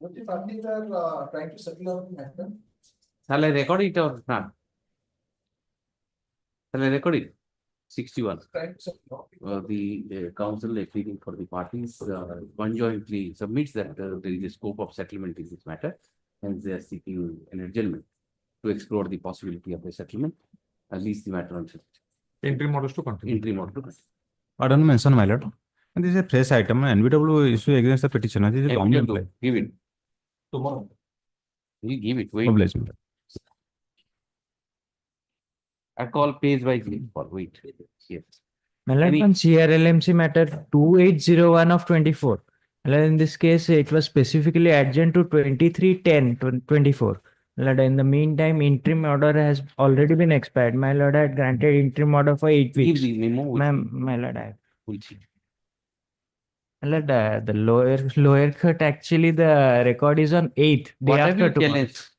What if parties are trying to settle out the matter? Shall I record it or not? Shall I record it? 61. Trying to settle out. The council appealing for the parties conjointly submits that there is a scope of settlement in this matter, and they are seeking an adjournment to explore the possibility of a settlement, at least the matter on Interim orders to continue. interim order to continue. I don't mention, my lord. And this is a fresh item. NBW issue against the petitioner. This is a long Give play. it. Tomorrow. You give it. Wait. Obliged, my lord. I call page by page for wait. Yes. Malad Any- on CRLMC matter 2801 of 24. Malad, in this case, it was specifically adjourned to 2310-24. Malad, in the meantime, interim order has already been expired. My lord had granted interim order for 8 Give weeks. the memo. Ma'am, my lord, I. We'll see. Malad, the lower court, actually, the record is on 8th. Day What have after you tomorrow. challenged?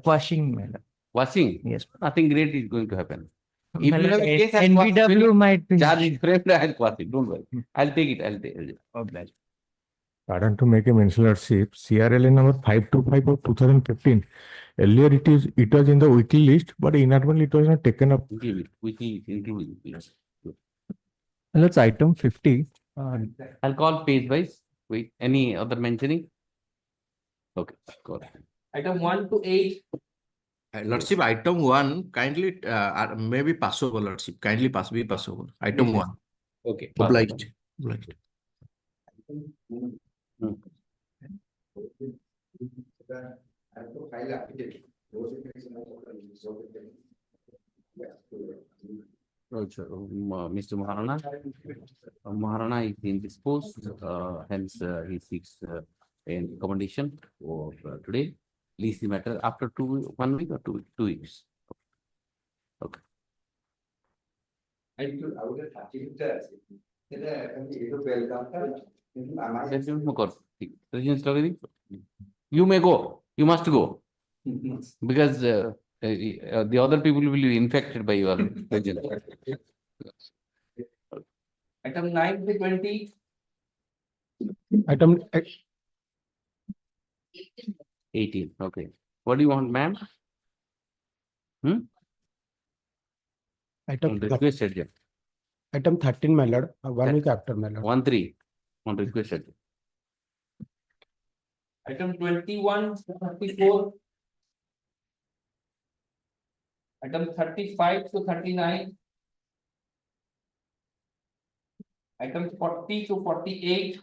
Quashing, my lord. Watching? Yes. Nothing great is going to happen. If you My have lord, a case at NBW might be. charge it framed, I'll quash it. Don't worry. I'll take it. I'll take it. Obliged. Pardon to make a mention, lordship, CRLA number 525 of 2015. Earlier it was in the weekly list, but inadvertently it was not taken up. Give it. We can include it. Yes. That's item 50. I'll call page wise. Wait, any other mentioning? Okay, go ahead. Item 1 to 8. Lordship, item 1, kindly, maybe passable, Lordship. Kindly be passable. Item 1. Okay. Obliged. Obliged. Mr. Maharana. Maharana is indisposed, hence he seeks a recommendation for today. Lease the matter after 1 week or 2 weeks. Okay. You may go. You must go. Because the other people will be infected by your presence. Item 9 to 20. Item 18. Okay. What do you want, ma'am? Request adjourn. Item 13, my lord. 1 week after, my lord. 1-3. On request adjourn. Item 21 to 34. Item 35 to 39. Item 40 to 48.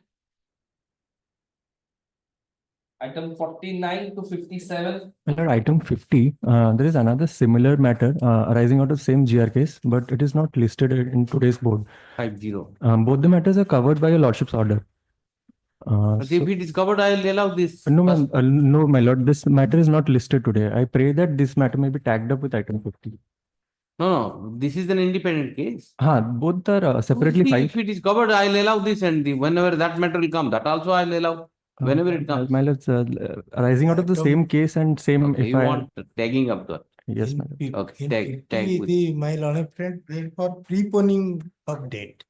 Item 49 to 57. Under item 50, there is another similar matter arising out of same GR case, but it is not listed in today's board. 50. Both the matters are covered by your lordship's order. But if it is covered, I will allow this. No, no, my lord, this matter is not listed today. I pray that this matter may be tagged up with item 50. No, this is an independent case. Both are separately See, filed. if it is covered, I will allow this, and whenever that matter will come, that also I will allow. Whenever it comes. My lord, arising out of the same case and same. Okay, you want tagging up the. Yes, my lord. Okay, tag with. My lord, friend, for preponing of date.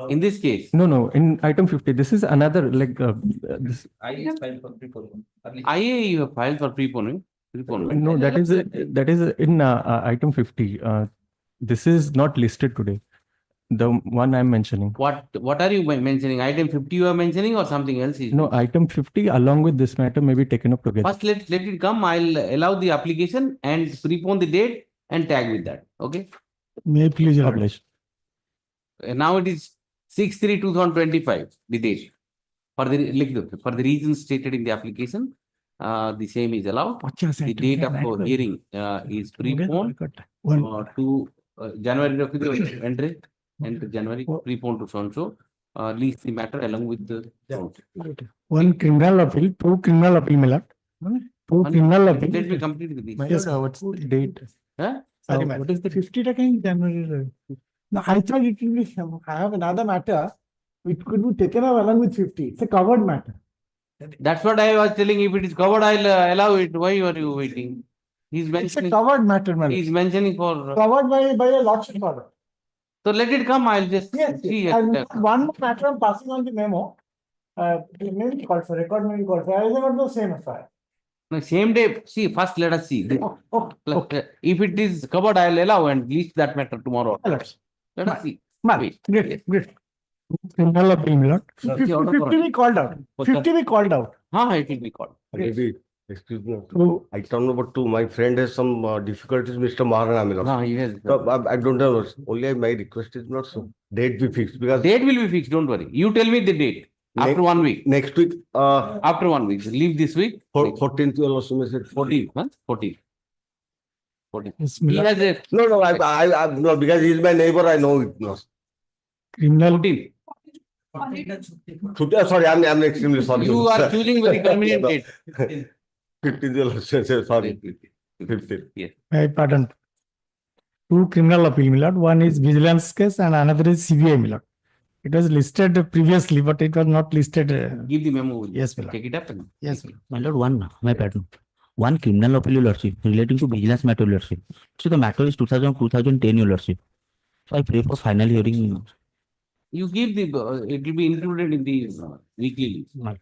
In this case, No, in item 50, this is another this. I is filed for preponement. IA you have filed for preponement. No, that is in item 50. This is not listed today. The one I'm mentioning. What are you mentioning? Item 50 you are mentioning or something else? Is No, item 50 along with this matter may be taken up together. First, let it come. I'll allow the application and prepone the date and tag with that. Okay. May please, your lord. Published. Now it is 6/3/2025. The date for the reasons stated in the application. The same is allowed. The date of hearing is preponed to January entry. And January prepone to so lease the matter along with the. One criminal appeal, 2 criminal appeal, my lord. 2 criminal appeal. Let me complete with this. Yes, what's the date? Huh? Sorry, What is the 50 in January? No, I thought it will be, I have another matter which could be taken up along with 50. It's a covered matter. That's what I was telling. If it is covered, I'll allow it. Why are you waiting? He's It's a mentioning. covered matter, my lord. He's mentioning for. Covered by a lordship order. So let it come. I'll just Yes, see. and one matter I'm passing on the memo. maybe called for record, maybe called for. I got the same FIR. No, same day, see, first let us see. If it is covered, I'll allow and list that matter tomorrow. Let's. Let us see. Man, Wait. great, great. Criminal appeal, my lord. 50 we called out. 50 we called out. It will be called. Maybe, excuse me. Item number 2, my friend has some difficulties, Mr. Maharana, my lord. He has. So, I don't know. Only my request is not so. Date be fixed because Date will be fixed, don't worry. You tell me the date. After 1 week. next week, After 1 week. Leave this week. 14th, you also may say 14th. Huh? 14th. 14th. Yes, He my lord. has a No, I no, because he is my neighbor, I know it. No. Criminal 14th. Sorry, I'm extremely sorry. You are choosing very convenient date. 15th, you also say sorry. 15th. Yes. I pardon. 2 criminal appeal, my lord. One is vigilance case and another is CBI, my lord. It was listed previously, but it was not listed. Give the memo. Yes, my lord. Take it up. And Yes, My lord, my pardon. One criminal appeal, your lordship, relating to vigilance matter, your lordship. So the matter is 2010, your lordship. So I pray for final hearing. you give the, it will be included in the weekly list.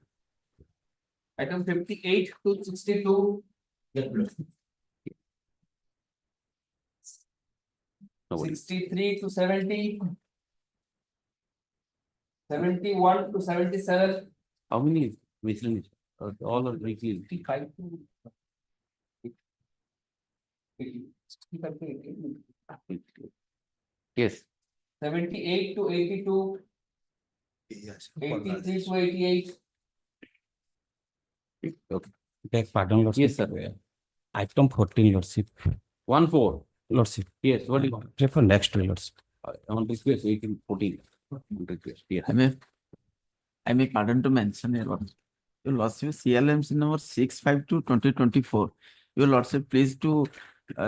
Item 58 to 62. No worries. 63 to 70. 71 to 77. How many miscellaneous? All are weekly. 55 to 65 to 80. Yes. 78 to 82. 83 to 88. Okay. Beg pardon, lordship. Yes, sir. Item 14, lordship. 1-4. Lordship. Yes. What do you want? Pray for next, lordship. On request, 18-14. On request. Yes. I may pardon to mention here, your lordship, CLMC number 65 to 2024. Your lordship, please to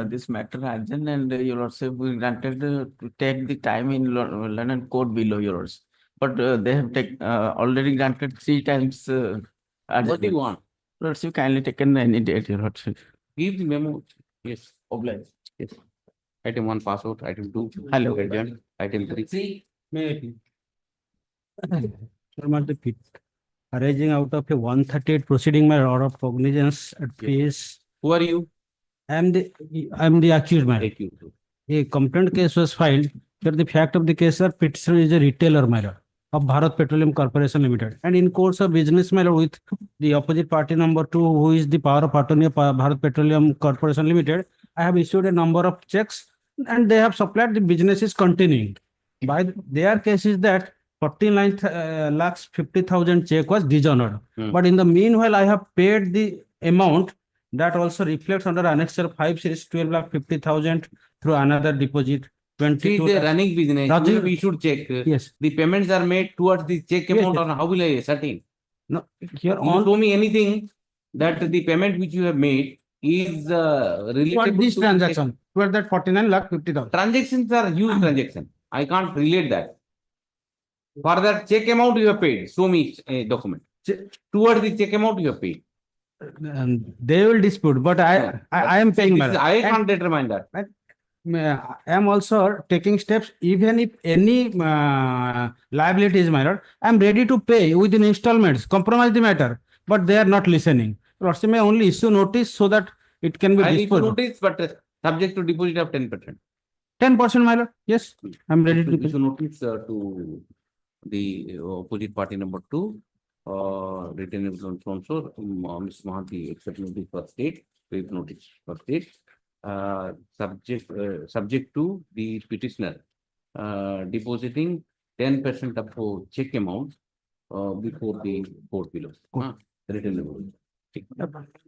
this matter urgent and your lordship we granted to take the time in London court below yours. But they have already granted 3 times. What do you want? Lordship, kindly taken any date, your lordship. Give the memo. Yes. Oblige. Yes. Item 1 pass out. Item 2. Hello. Adjourn. Item 3. 3. Arising out of a 138 proceeding by order of cognizance at page. Who are you? I am the accused man. Accused. A complaint case was filed where the fact of the case, sir, petitioner is a retailer matter of Bharat Petroleum Corporation Limited. And in course of business matter with the opposite party number 2, who is the power of attorney of Bharat Petroleum Corporation Limited, I have issued a number of checks and they have supplied the business is continuing. By their case is that 49,50,000 check was dishonored. But in the meanwhile, I have paid the amount that also reflects under annexure 5 series 12,50,000 through another deposit. 22 See, the running business. Raju- We should check. Yes. The payments are made towards the check Yes, amount yes. or how will I ascertain? No, here You on show me anything that the payment which you have made is related toward this to transaction, toward that 49,50,000. Transactions are huge transaction. I can't relate that. For that check amount you have paid. Show me a document. Towards the check amount you have paid. And they will dispute, but I am paying. This is- madam. I can't determine that. I am also taking steps, even if any liability is minor, I am ready to pay within installments, compromise the matter, but they are not listening. Lordship may only issue notice so that it can be I need to disposed. notice, but subject to deposit of 10%. 10%, my lord. Yes, I am ready to Issue pay. notice to the opposite party number 2. Written evidence from so Ms. Mahanti accept notice for state, waive notice for state. Subject to the petitioner depositing 10% of check amount before the court below. Written evidence.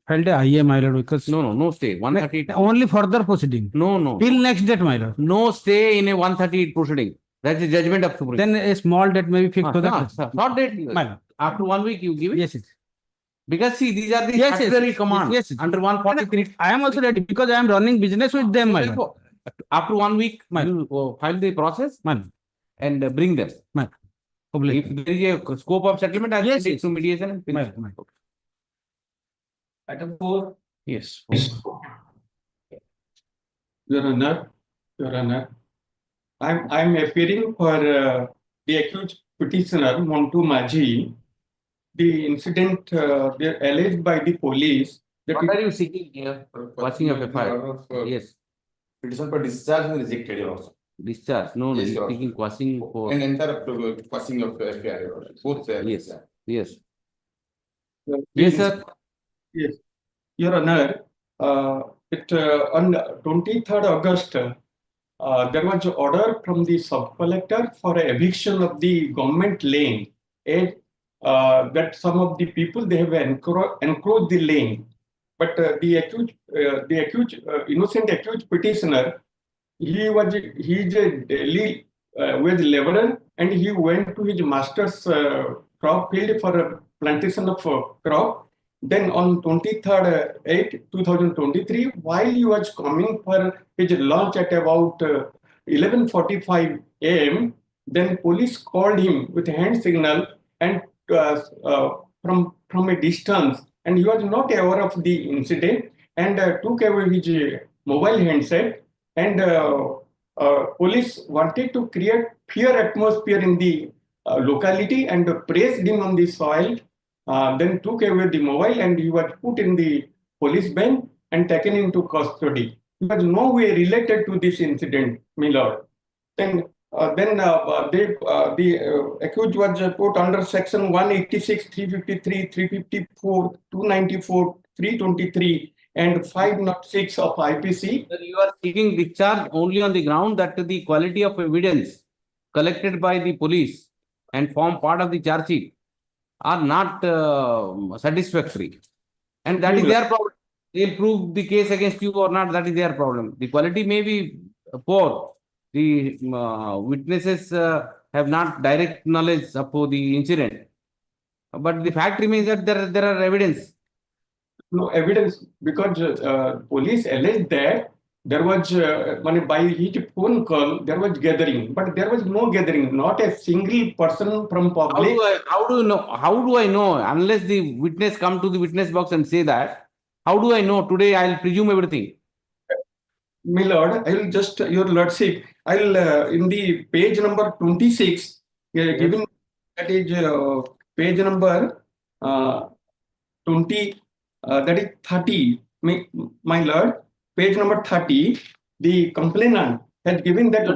Filed a IA, my lord, because No stay. 138. only further proceeding. No. Till next date, my lord. No stay in a 138 proceeding. That's the judgment of Supreme. Then a small date may be fixed to that. Not that. My lord. After 1 week you give it. Yes, yes. Because see, these are the Yes, statutory commands yes, yes. under 143. I am also ready because I am running business with them, my lord. Therefore, after 1 week, My- you file the process My lord. and bring them. Obliged. If there is a scope of settlement, I will Yes, take yes. to mediation and finish. My- Item 4. Yes. Your Honor, I'm appearing for the accused petitioner Montu Maji the incident they're alleged by the police that What are you seeking here? Quashing of FIR. Yes, Petition for discharge is rejected, Your Honor. discharge. No, Yes, you're Your Honor. seeking quashing for. And entire quashing of FIR, Your Honor. Both Yes, yes. the Yes, sir. Yes, Your Honor, on 23rd August, there was an order from the sub-collector for eviction of the government lane, and that some of the people, they have encroached the lane. But the innocent accused petitioner, he is a Delhi wage laborer, and he went to his master's crop field for a plantation of crop. Then on 23rd 8 2023, while he was coming for his lunch at about 11:45 a.m., then police called him with a hand signal and from a distance, and he was not aware of the incident, and took away his mobile handset, and police wanted to create fear atmosphere in the locality and pressed him on the soil. Then took away the mobile, and he was put in the police van and taken into custody. He was no way related to this incident, my lord. Then the accused was put under section 186, 353, 354, 294, 323, and 506 of IPC. Sir, you are seeking discharge only on the ground that the quality of evidence collected by the police and form part of the charge sheet are not satisfactory. And that is their problem. They'll prove the case against you or not, that is their problem. The quality may be poor. The witnesses have not direct knowledge of the incident. But the fact remains that there are evidence. No evidence, because police alleged that there was, by his phone call, there was gathering, but there was no gathering, not a single person from public. How do you know? How do I know? Unless the witness come to the witness box and say that, how do I know? Today I'll presume everything. My lord, I will just, your lordship, I'll in the page number 26, given that is page number 20, that is 30, my lord, page number 30, the complainant has given that.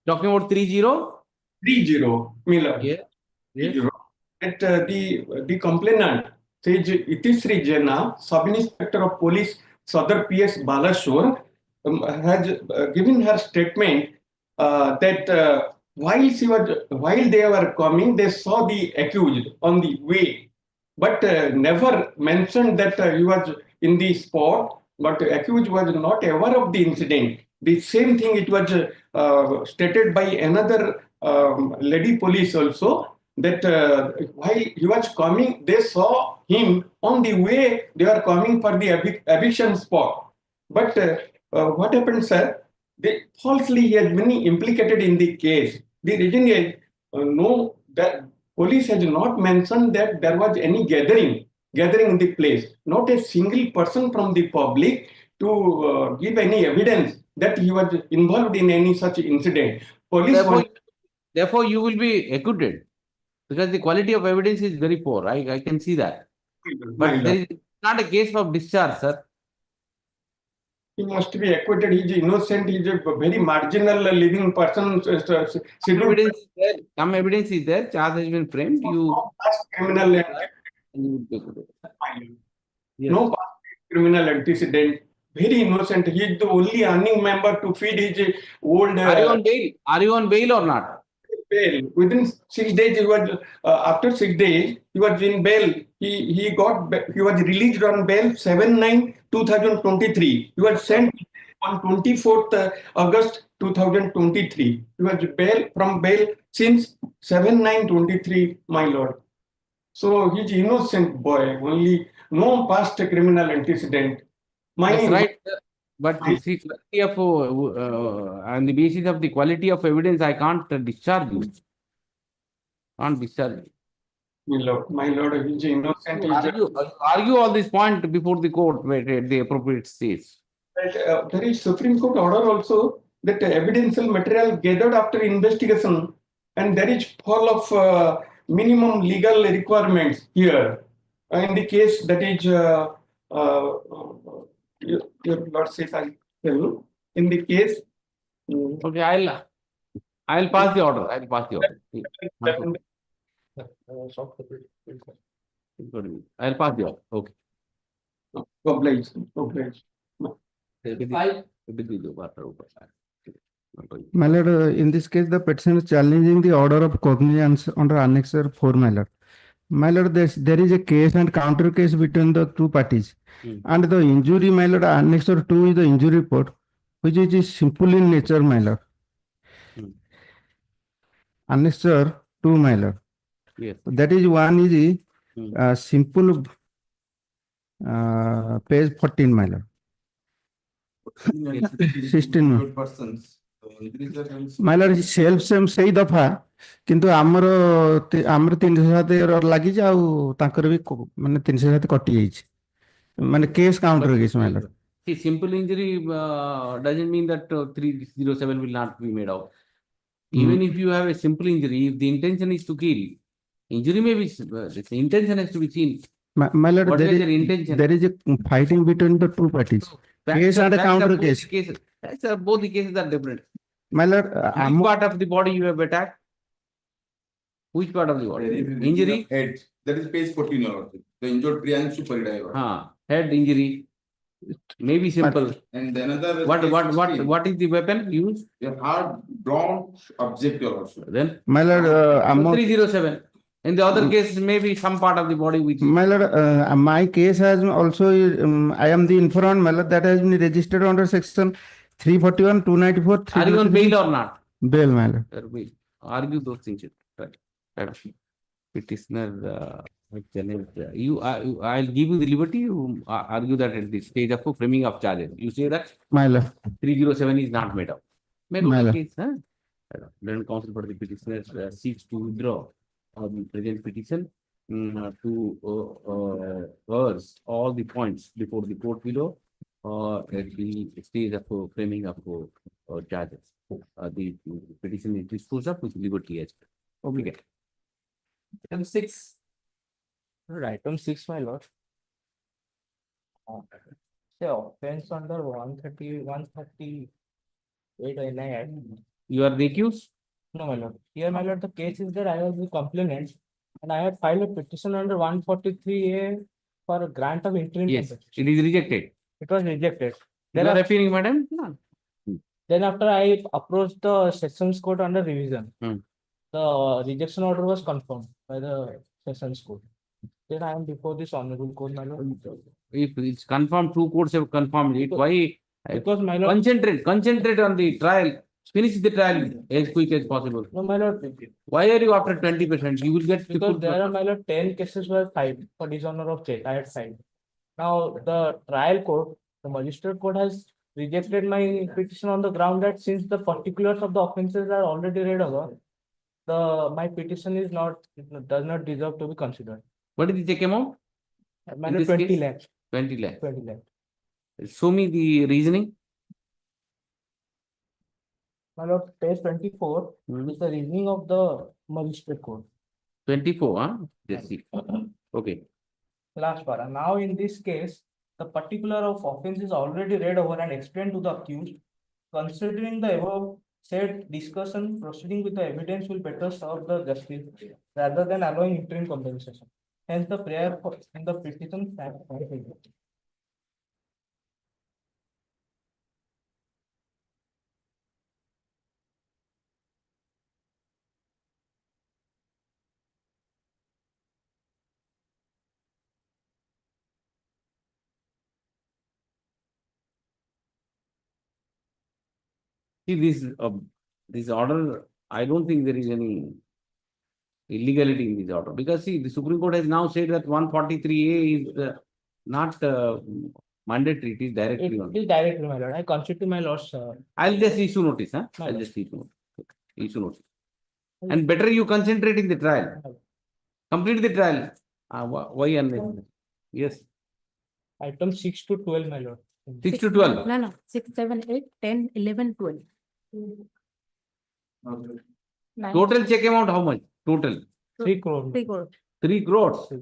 Talking about 30? 30, my lord. Yeah. Yes. That the complainant says Itisri Jena, Sub-Inspector of Police, Sadar PS Balashore, has given her statement that while they were coming, they saw the accused on the way, but never mentioned that he was in the spot. But the accused was not aware of the incident. The same thing it was stated by another lady police also, that while he was coming, they saw him on the way. They were coming for the eviction spot. But what happened, sir? Falsely he has been implicated in the case. The reason is no, that police has not mentioned that there was any gathering in the place. Not a single person from the public to give any evidence that he was involved in any such incident. Police therefore, you will be acquitted because the quality of evidence is very poor. I can see that. But there is not a case of discharge, sir. He must be acquitted. He is innocent. He is a very marginal living person. Some evidence is there. Charge has been framed. Criminal. No past criminal antecedent. Very innocent. He is the only earning member to feed his old. Are you on bail? Are you on bail or not? Bail. Within 6 days, he was. After 6 days, he was in bail. He was released on bail 7/9/2023. He was sent on 24th August 2023. He was from bail since 7/9/23, my lord. So he's innocent boy. Only no past criminal antecedent. That's right, sir. But you see, on the basis of the quality of evidence, I can't discharge you. Can't discharge you. My lord, he's innocent. Argue all this point before the court at the appropriate stage. There is Supreme Court order also that evidential material gathered after investigation, and there is fall of minimum legal requirements here. In the case that is, your lordship, I tell you, in the case. Okay, I'll pass the order. I'll pass the order. I'll pass the order. Okay. Oblige. My lord, in this case, the petitioner is challenging the order of cognizance under Annexure 4, my lord. My lord, there is a case and counter case between the two parties. And the injury, my lord, Annexure 2 is the injury report, which is simple in nature, my lord. Annexure 2, my lord. Yes. That is one is simple page 14, my lord. 16. My lord, self same ସେଇ ଦଫା କିନ୍ତୁ ଆମର 307 ଲାଗିଛି ଆଉ ତାଙ୍କର ବି ମାନେ 307 କଟି ଯାଇଛି ମାନେ case counter case my lord. See, simple injury doesn't mean that 307 will not be made out. Even if you have a simple injury, if the intention is to kill, injury may be, the intention has to be seen. My lord, What there is their intention? There is a fighting between the two parties. Case and a counter case. Both the cases are different. My lord, which part of the body you have attacked? Which part of the body? Injury? Head. That is page 14, Your Lordship. The injured Priyanshu Paridai. Head injury. Maybe simple. And another. What is the weapon used? A hard drawn object, Your Lordship. Then? My lord, 307. In the other case, maybe some part of the body which. My lord, my case has also, I am the informant, my lord, that has been registered under section 341, 294. Are you on bail or not? Bail, my lord. Argue those things. Right. Petitioner, I'll give you the liberty. You argue that at the stage of framing of charges. You say that my lord, 307 is not made up. Make my the lord. case, huh? Then counsel for the petitioner seeks to withdraw the present petition to urge all the points before the court below at the stage of framing of charges. The petition is disposed of with liberty as well. Okay. Item 6. Item 6, my lord. The offense under 138 NI. You are the accused? No, my lord. Here, my lord, the case is that I was the complainant and I had filed a petition under 143A for a grant of interim. Yes, it is rejected. It was rejected. You are appealing, madam? No. Then after I approached the Sessions Court under revision, the rejection order was confirmed by the Sessions Court. Then I am before this honorable court, my lord. If it's confirmed, two courts have confirmed it. Why? Because my lord. Concentrate on the trial. Finish the trial as quick as possible. No, my lord. Why are you after 20%? You will get. Because there are, my lord, 10 cases were filed for dishonor of state. I had filed. Now the trial court, the magistrate court has rejected my petition on the ground that since the particulars of the offences are already read over, my petition is does not deserve to be considered. What is the check amount? My lord, 20 lakhs. 20 lakhs. 20 lakhs. Show me the reasoning. My lord, page 24 is the reasoning of the magistrate court. 24, huh? Let's see. Okay. Last para. Now, in this case, the particular of offense is already read over and explained to the accused. Considering the above said discussion, proceeding with the evidence will better serve the justice rather than allowing interim compensation. Hence, the prayer in the petition stands. See this order. I don't think there is any illegality in this order because see the Supreme Court has now said that 143A is not mandatory. It is directly. It is directly, my lord. I constitute my lord's. I'll just issue notice. Huh? I'll just issue notice. And better you concentrate in the trial. Complete the trial. Why unless? Yes. Item 6 to 12, my lord. 6 to 12. No. 6, 7, 8, 10, 11, 12. Total check amount how much? Total. 3 crore. 3 crore. 3 crores.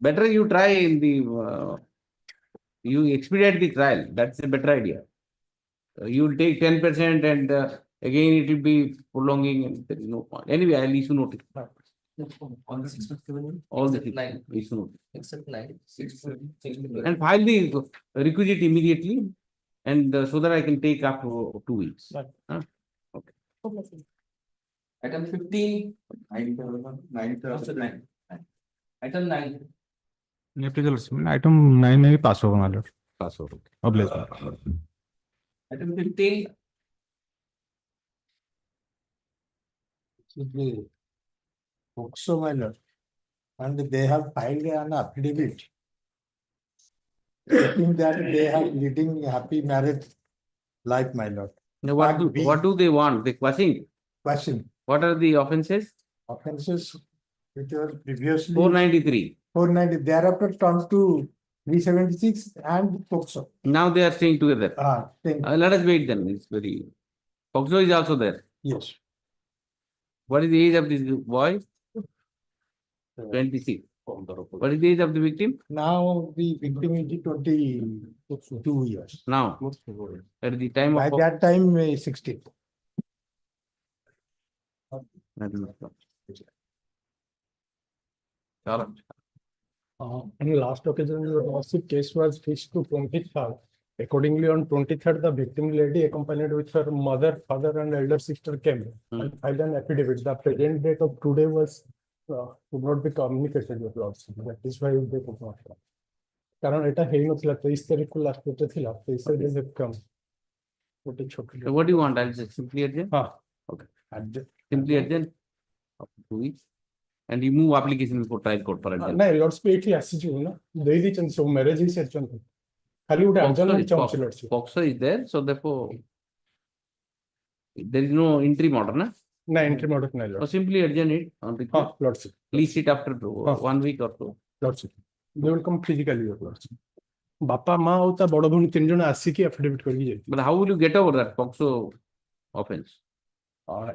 Better you try in the, you expedite the trial. That's a better idea. You will take 10% and again it will be prolonging and there is no point. Anyway, I'll issue notice. On the 6th of February. All the Except 9. issue notice. Except 9. 6. And file the requisite immediately and so that I can take up to 2 weeks. Huh? Okay. Item 15. Item 9. Item 9. Item 9 में भी pass होगा my lord. Pass over. Oblige. Item 15. Also, my lord. And they have filed an affidavit. Stating that they are leading happy marriage life, my lord. Now, what do they want? The question. What are the offences? Offences which were previously 493. 490, thereafter turned to 376 and POCSO. Now they are staying together. Let us wait then. It's very. POCSO is also there. Yes. What is the age of this boy? 26. What is the age of the victim? Now the victim is 22 years. Now, at the time By of that time, 16. On the last occasion, your lordship case was fixed to 23rd. Accordingly, on 23rd, the victim lady accompanied with her mother, father, and elder sister came and filed an affidavit. The present date of today was could not be communicated with lordship. That is why they could not come. कारण एटा हेई नथिला 23 तारिख को last date थिला 23 तारिख से कम गोटे छोटी So what do you want? I'll just simply adjourn. Okay. Simply adjourn up to 2 weeks. And you move application before trial court for adjournment. नहीं Lord's पे एठी आसी छु ना देई दी चन सो मैरिज ही सेचन खाली उडे adjournment चाहूँ Lord's POCSO is there, so therefore there is no interim order, na? ना interim order नहीं So lords simply adjourn it on the lords please sit after 1 week or so. Lords they will come physically lords बापा माँ और ता बड़ भूमि 3 जन आसी की affidavit करके जाई But how will you get over that POCSO offense?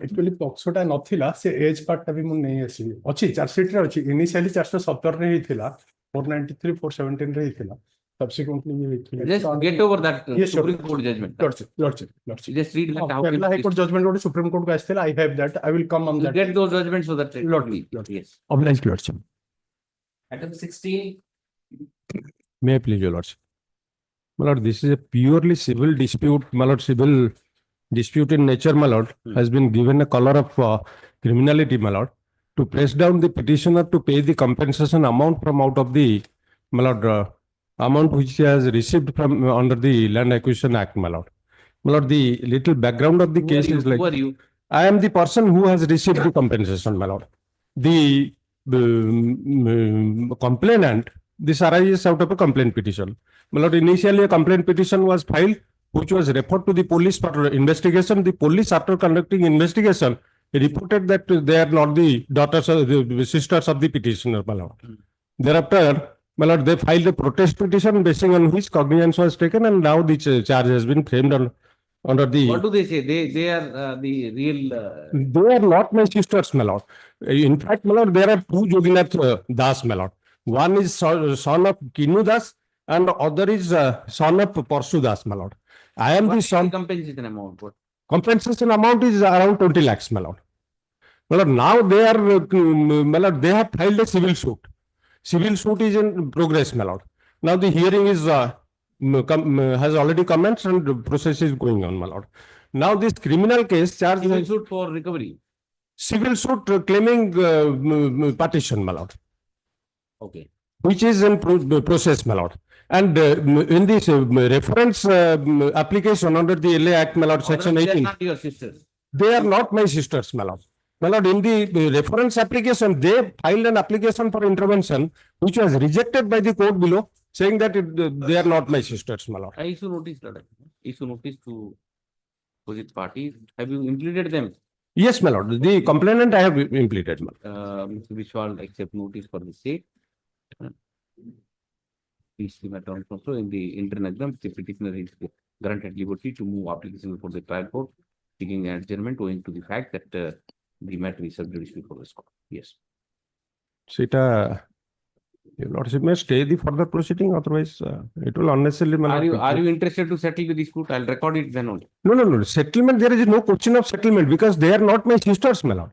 Actually POCSO टा नथिला से एज पार्ट टा भी मु नहीं आसी अछि चार्ज शीट रे अछि इनिशियली 417 रे ही थिला 493 417 रे ही थिला subsequently Just get over that Yes, sure. Supreme Court judgment. lordship Just read that. How Kerala High Court judgment order Supreme Court का आस्थिला I have that I will come on you that get those judgments so that Lord. yes. obliged lordship. Item 16. May I please, your lordship? My lord, this is a purely civil dispute. My lord, civil dispute in nature, my lord, has been given a color of criminality, my lord, to press down the petitioner to pay the compensation amount from out of the, my lord, amount which he has received from under the Land Acquisition Act, my lord. My lord, the little background of the case is like, Who are you? I am the person who has received the compensation, my lord. The complainant, this arises out of a complaint petition. My lord, initially a complaint petition was filed, which was referred to the police for investigation. The police, after conducting investigation, reported that they are not the daughters or the sisters of the petitioner, my lord. Thereafter, my lord, they filed a protest petition basing on which cognizance was taken, and now the charge has been framed on under the. What do they say? They are the real. They are not my sisters, my lord. In fact, my lord, there are two Joginath Das, my lord. One is son of Kinu Das, and other is son of Parsu Das, my lord. I am the son. Compensation amount. What? Compensation amount is around 20 lakhs, my lord. My lord, now they are, my lord, they have filed a civil suit. Civil suit is in progress, my lord. Now the hearing is has already commenced and the process is going on, my lord. Now this criminal case charge Civil suit for recovery. Civil suit claiming partition, my lord. Okay. Which is in process, my lord. And in this reference application under the LA Act, my lord, section They are 18. not your sisters. They are not my sisters, my lord. My lord, in the reference application, they filed an application for intervention, which was rejected by the court below, saying that they are not my sisters, my lord. I issue notice, Lord. Issue notice to opposite parties. Have you implemented them? Yes, my lord. The complainant I have implemented, my lord. Mr. Vishwal accept notice for the state. Please see my terms also in the interim exam, the petitioner is granted liberty to move application before the trial court seeking adjournment owing to the fact that the matter is sub judice before this court. Yes. Sita, your lordship may stay the further proceeding, otherwise it will unnecessarily. Are you interested to settle the dispute? I'll record it then only. No. Settlement, there is no question of settlement because they are not my sisters, my lord.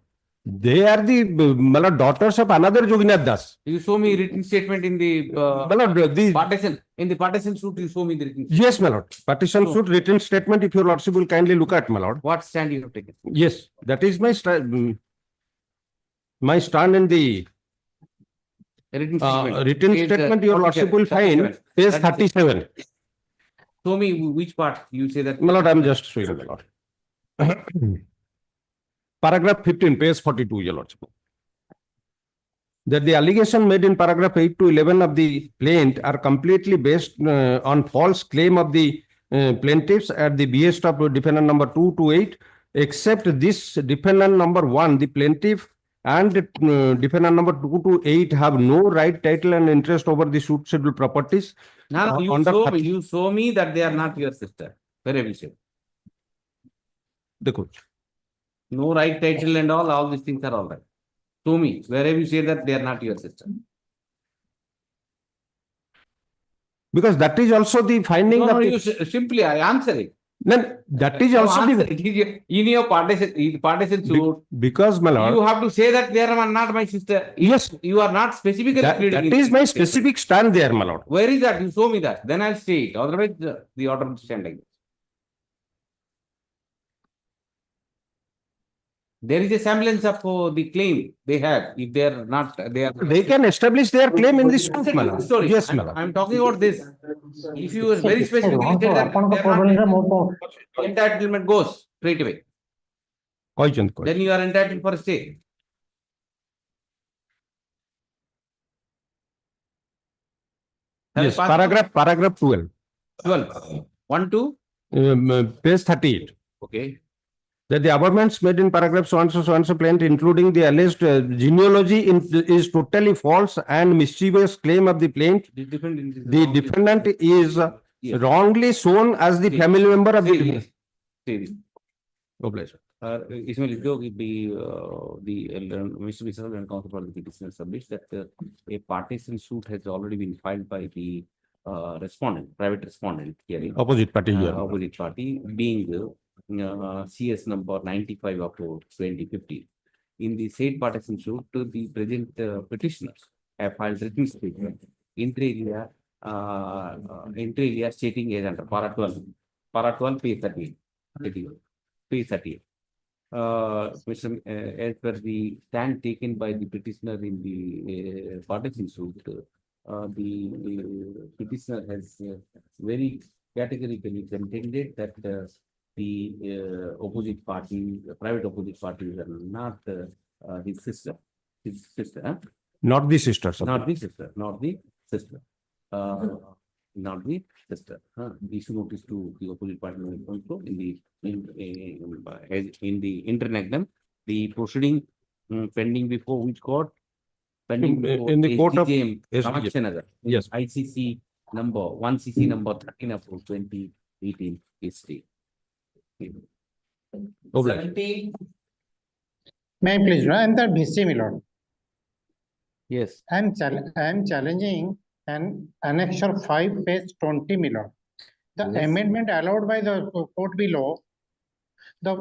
They are the my lord, daughters of another Joginath Das. You show me written statement in the My lord, partition. In the partition suit, you show me the written. Yes, my lord. Partition suit written statement, if your lordship will kindly look at, my lord. What stand you have taken? Yes, that is my stand in the Written statement. written Page, statement, your lordship will find page 37. Show me which part you say that. My lord, I am just showing, my lord. Paragraph 15, page 42, your lordship. That the allegation made in paragraph 8 to 11 of the plaint are completely based on false claim of the plaintiffs at the behest of defendant number 2 to 8, except this defendant number 1, the plaintiff, and defendant number 2 to 8 have no right, title, and interest over the suit scheduled properties. No, you show me that they are not your sister. Where have you said? No right, title, and all these things are all right. Show me, where have you said that they are not your sister? Because that is also the finding. No, you simply I answer it. Then that is also in your partition suit. Because, my lord, you have to say that they are not my sister. Yes, you are not specifically. That is my specific stand there, my lord. Where is that? You show me that. Then I'll say it. Otherwise, the order will stand like this. There is a semblance of the claim they have. If they are not, they can establish their claim in this suit, my lord. Story. Yes, my lord. I'm talking about this. If you are very specifically said that entitlement goes straight away. Then you are entitled for a stay. Yes, paragraph 12. 12. 1 to? Page 38. Okay. That the averments made in paragraph so and so plaint, including the alleged genealogy, is totally false and mischievous claim of the plaint. The defendant is wrongly shown as the family member of the. इसमें लिख दो कि Mr. Mishra and counsel for the petitioner submits that a partition suit has already been filed by the private respondent hearing. Opposite party. Opposite party being CS number 95 of 2015. In the said partition suit, the present petitioners have filed written statement inter alia stating as under para 12 page 38. Page 38. As per the stand taken by the petitioner in the partition suit, the petitioner has very categorically contended that the opposite party, private opposite parties are not his sister. His sister. Not the sister. Not the sister. Not the sister. Not the sister. We should notice to the opposite party also in the internectum. The proceeding pending before which court? Pending before in the court of SBJ. Yes. ICC number 1CC number 13 of 2018 is stayed. 17. May I please, and that BC, my lord. Yes. I am challenging an annexure 5, page 20, my lord. The amendment allowed by the court below, the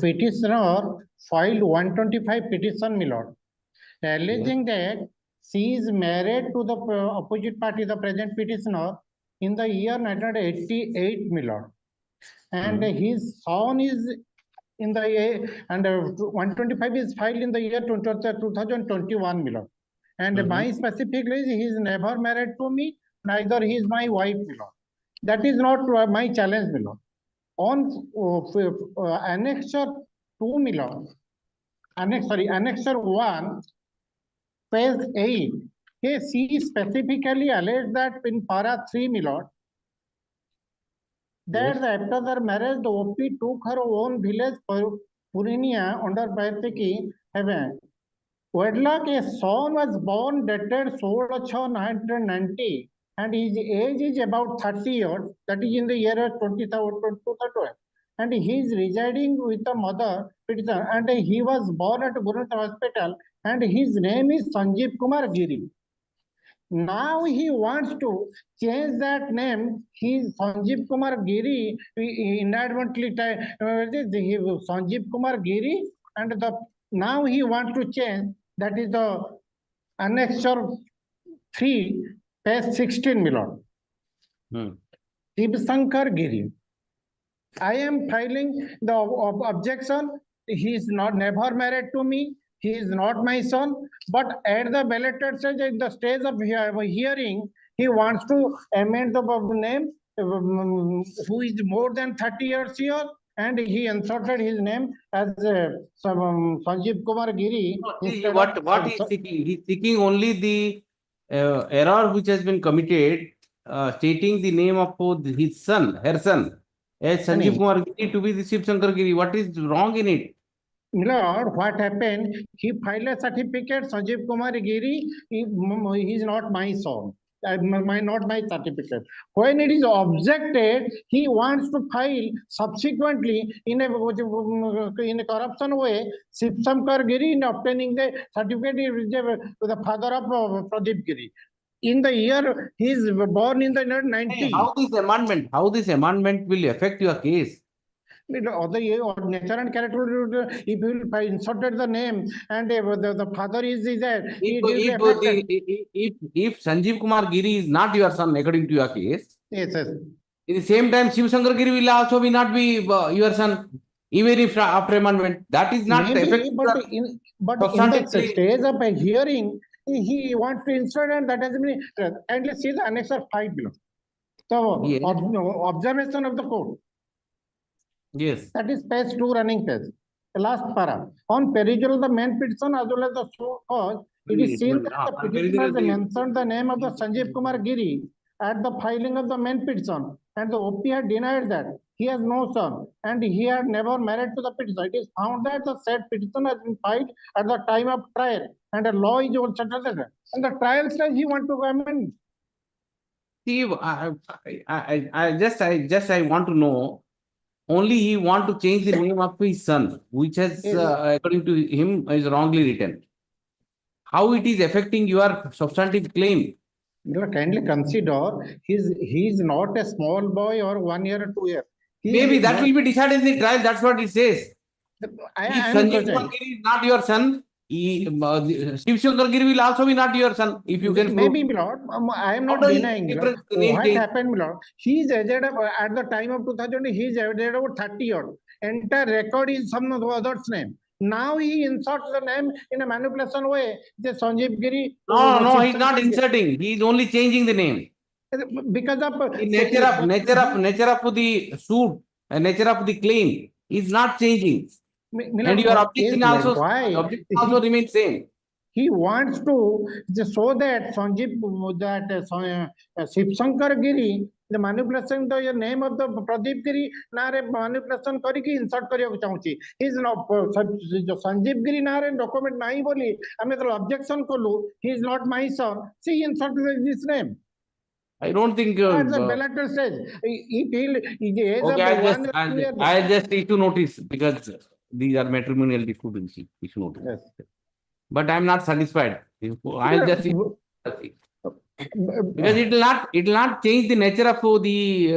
petitioner filed 125 petition, my lord, alleging that she is married to the opposite party, the present petitioner, in the year 1988, my lord. And his son is in the year, and 125 is filed in the year 2021, my lord. And my specifically, he is never married to me, neither he is my wife, my lord. That is not my challenge, my lord. On annexure 2, my lord, annexure 1, page 8, she specifically alleged that in para 3, my lord, that after their marriage, the OP took her own village, Purinia, under Baitiki heaven. Wedlock, a son was born dated 16/990, and his age is about 30 years, that is in the year 2012. and he is residing with the mother petitioner, and he was born at Gurunat Hospital, and his name is Sanjeev Kumar Giri. Now he wants to change that name. He is Sanjeev Kumar Giri. Inadvertently, Sanjeev Kumar Giri, and now he wants to change. That is the annexure 3, page 16, my lord. Sibo Sankar Giri. I am filing the objection. He is never married to me. He is not my son. But at the belated stage, in the stage of hearing, he wants to amend the name, who is more than 30 years here, and he inserted his name as Sanjeev Kumar Giri. What he is seeking? He is seeking only the error which has been committed, stating the name of his son, her son, as Sanjeev Kumar Giri to be the Sibo Sankar Giri. What is wrong in it? Lord, what happened? He filed a certificate, Sanjeev Kumar Giri. He is not my son. Not my certificate. When it is objected, he wants to file subsequently in a corruption way, Sibo Sankar Giri in obtaining the certificate with the father of Pradeep Giri. In the year he is born in the year 90. How this amendment will affect your case? Other nature and character, if you inserted the name and the father is there, if Sanjeev Kumar Giri is not your son according to your case, yes, yes. In the same time, Sibo Sankar Giri will also not be your son, even if after amendment. That is not maybe, but in the stage of a hearing, he wants to insert, and that has been. And let's see the annexure 5 below. So yes. Observation of the court. Yes. That is page 2 running page. The last para. On perusal the main petition as well as the show cause, it is seen that the petitioner mentioned the name of the Sanjeev Kumar Giri at the filing of the main petition, and the OP had denied that he has no son and he had never married to the petitioner. It is found that the said petition has been filed at the time of trial, and the law is also settled. And the trial stage he want to amend. See, I want to know. Only he want to change the name of his son, which has, according to him, is wrongly written. How it is affecting your substantive claim? Kindly consider, he is not a small boy or 1 year or 2 years. Maybe that will be decided in the trial. That's what it says. If Sanjeev Kumar Giri is not your son, Sibo Sankar Giri will also be not your son. If you can maybe, Lord, I am not denying. What happened, Lord? He is aged at the time of 2000. He is aged about 30 years. Entire record is some other's name. Now he inserts the name in a manipulation way. The Sanjeev Giri. No, he is not inserting. He is only changing the name. Because of the nature of the suit, nature of the claim is not changing. And your objection also remains same. He wants to show that Sibo Sankar Giri, the manipulation, the name of the Pradeep Giri, manipulation kariki insert kariya chahunchi. He is not Sanjeev Giri nare document nahi boli. Ame to objection kolu. He is not my son. See, he inserted this name. I don't think. At the belated stage, I just need to notice because these are matrimonial disputes. Notice. Yes. But I am not satisfied. I just because it will not change the nature of the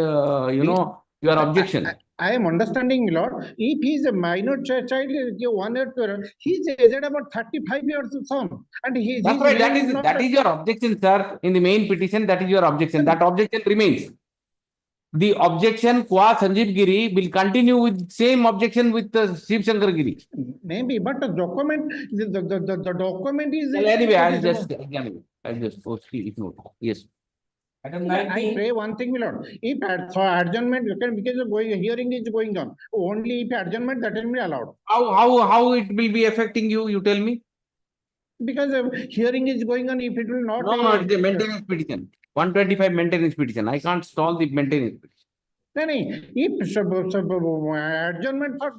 your objection. I am understanding, Lord. If he is a minor child, 1 year, he is aged about 35 years son, and he. That's right. That is your objection, sir. In the main petition, that is your objection. That objection remains. The objection qua Sanjeev Giri will continue with same objection with the Sibo Sankar Giri. Maybe, but the document, the document is. Well, anyway, I'll just ignore. Yes. I pray one thing, Lord. If adjournment, because hearing is going on, only if adjournment that will be allowed. How it will be affecting you? You tell me. Because hearing is going on, if it will not. No, it's a maintenance petition. 125 maintenance petition. I can't stall the maintenance petition. If adjournment for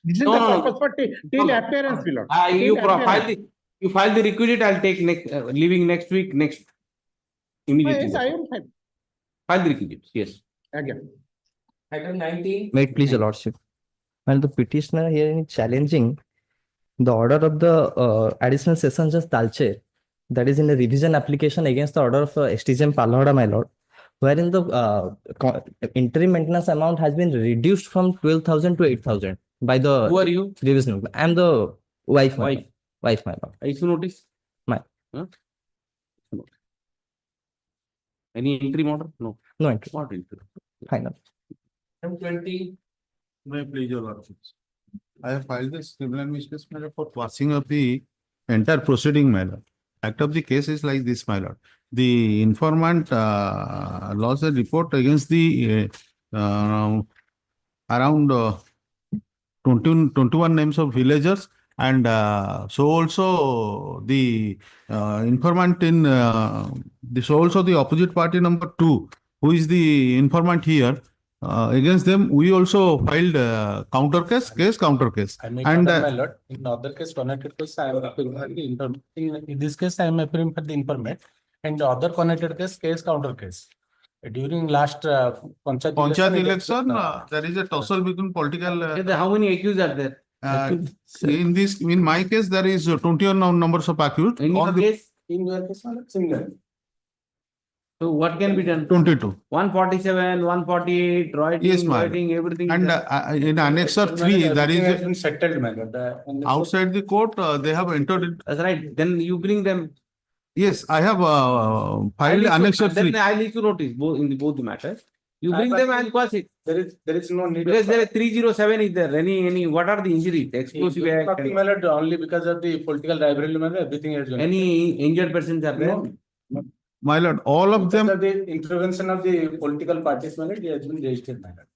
this is the purpose for till appearance, Lord. You file the requisite. I'll take leaving next week. Immediately. Yes, I am fine. File the requisites. Yes. Again. Item 19. Wait, please, Your Lordship. Well, the petitioner here is challenging the order of the additional session judge Talche, that is in the revision application against the order of STGM Palhada, my lord, wherein the interim maintenance amount has been reduced from 12,000 to 8,000 by the Who are you? revision. I am the wife, my Wife. lord. Wife, my lord. Issue notice? My. Huh? Any interim order? No. No entry. Not interim. Final. Item 20. May I please your lordships. I have filed this criminal mischief matter for passing of the entire proceeding, my lord. Act of the case is like this, my lord. The informant lodged a report against the around 21 names of villagers, and so also the informant in so also the opposite party number 2, who is the informant here. Against them, we also filed counter case. I make And my lord. In other case, connected case, I am appearing for the informant. In this case, I am appearing for the informant. And the other connected case counter case. During last Panchayat election, there is a tussle between political. How many accused are there? In my case, there is 21 numbers of accused. In your case? In your case, single. So what can be done? 22. 147, 148, writing, Yes, ma'am. writing, everything. And in Annexure 3, there is Has been settled, my lord. outside the court, they have entered it. That's right. Then you bring them. Yes, I have filed Annexure 3. Then I'll issue notice both the matters. You bring them and quash it. There is no need. Because there is 307 is there. Any what are the injuries? Explosive act. Nothing, my lord, only because of the political rivalry, my lord, everything is. Any injured persons are there? No. My lord, all of them. The intervention of the political parties, my lord, has been registered, my lord.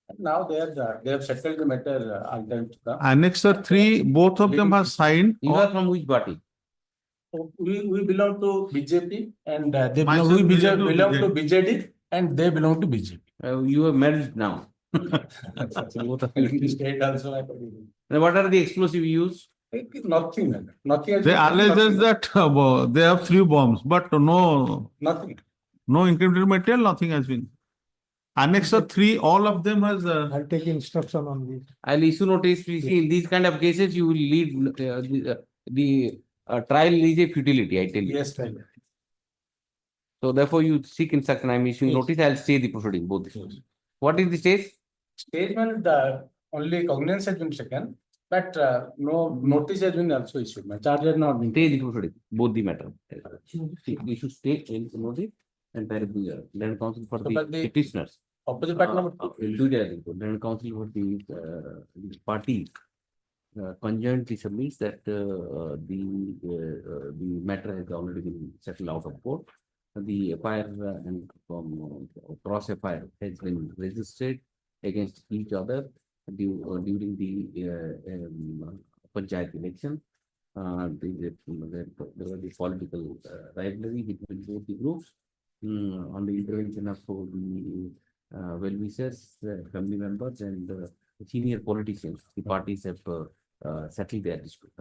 And now they have settled the matter all time to come. Annexure 3, both of them have signed. You are from which party? We belong to BJP and they Myself belong, we belong to belong to BJD and they belong to BJP. You are married now. Both of you state also. Now, what are the explosive used? Nothing, man. Nothing. They allege that they have 3 bombs, but no incriminating material, nothing has been. Annexure 3, all of them has. I'll take instruction on this. I'll issue notice. We see in these kind of cases, you will lead the trial is a futility, I tell you. Yes, sir. So therefore, you seek instruction. I'm issuing notice. I'll stay the proceeding, both the cases. What is the stage? Stage one, the only cognizance has been taken, but no notice has been also issued. My charge has not been. Stay the proceeding, both the matter. You should stay in notice and direct the land counsel for the petitioners. Opposite party number 2. We'll do that. Land counsel for the party conjointly submits that the matter has already been settled out of court. The FIR and cross FIR has been registered against each other during the Panchayat election. There was the political rivalry between both the groups on the intervention of the well-wishers, family members, and senior politicians. The parties have settled their dispute.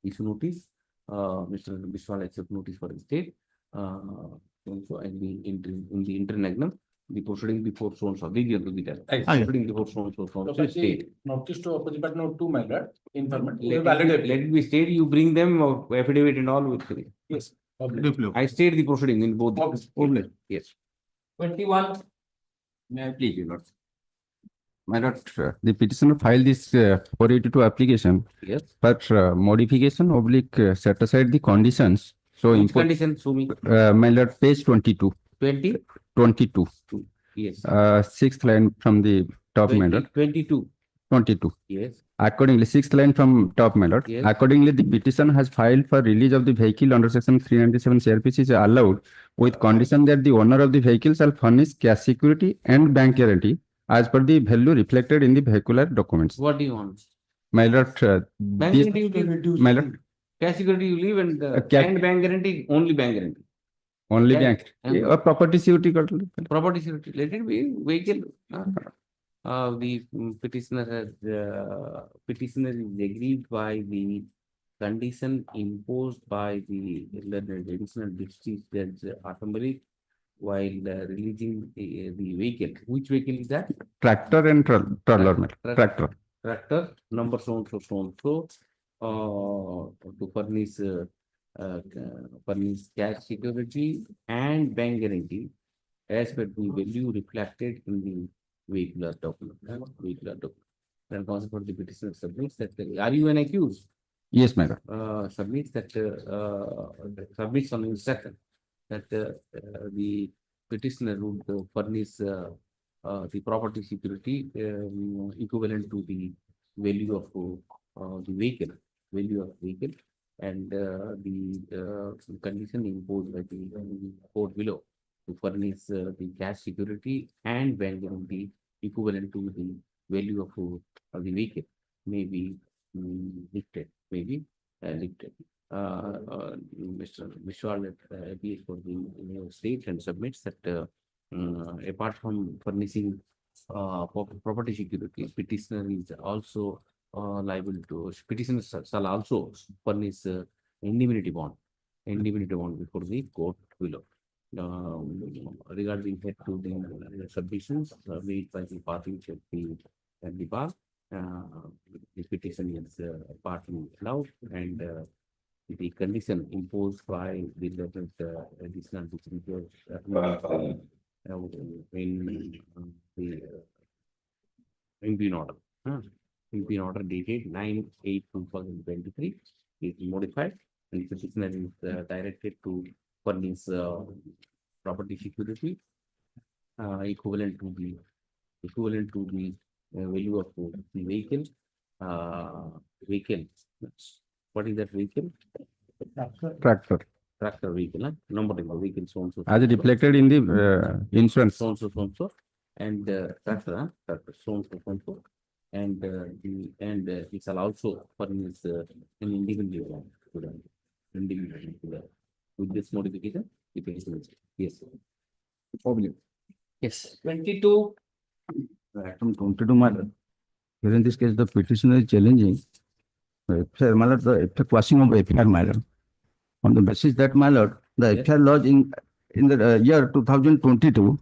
Issue notice. Mr. Vishwal accept notice for the state. Also, and in the internagnum, the proceeding before so and so. Proceeding before so and so. State. Notice to opposite party number 2, my lord. Informant. Let it be state. You bring them affidavit and all with me. Yes. I stayed the proceeding in both. Yes. 21. May I please, your lord? My lord, the petitioner filed this 482 application. Yes. But modification oblique set aside the conditions. So which condition? Show me. My lord, page 22. 20? 22. Yes. 6th line from the top, my lord. 22. 22. Yes. Accordingly, 6th line from top, my lord. Yes. Accordingly, the petition has filed for release of the vehicle under section 397 CRPC is allowed with condition that the owner of the vehicle shall furnish cash security and bank guarantee as per the value reflected in the vehicular documents. What do you want? My lord, Bank guarantee you leave. my lord, Cash security you leave and cash- bank guarantee, only bank guarantee. only Yeah. bank or property security. Property security, let it be vehicle. The petitioner petitioner is aggrieved by the condition imposed by the additional district judge Hon'Ble while releasing the vehicle. Which vehicle is that? Tractor and trailer, my lord. Tractor. tractor number so and so, to furnish cash security and bank guarantee as per the value reflected in the vehicular document. Then for the petitioner submits that, are you an accused? Yes, my lord. Submits that, submits on instruction that the petitioner would furnish the property security equivalent to the value of the vehicle, and the condition imposed by the court below to furnish the cash security and bank guarantee equivalent to the value of the vehicle may be lifted, lifted. Mr. Vishwal appeals for the state and submits that apart from furnishing property security, petitioner is also liable to, petitioner shall also furnish indemnity bond before the court below. Regarding head to the submissions made by the parties at the bar, the petition is partly allowed, and the condition imposed by the additional procedures in the imbue order. Imbue order dated 9/8/2023 is modified, and the petitioner is directed to furnish property security equivalent to the value of the vehicle. What is that vehicle? Tractor. Tractor vehicle, number of the vehicle so and so. As reflected in the insurance. So and so, and tractor so and so, and it shall also furnish an individual with this modification. Yes. Problem. Yes. 22. Item 22, my lord. Here in this case, the petitioner is challenging the quashing of FIR, my lord. On the basis that, my lord, the FIR lodged in the year 2022,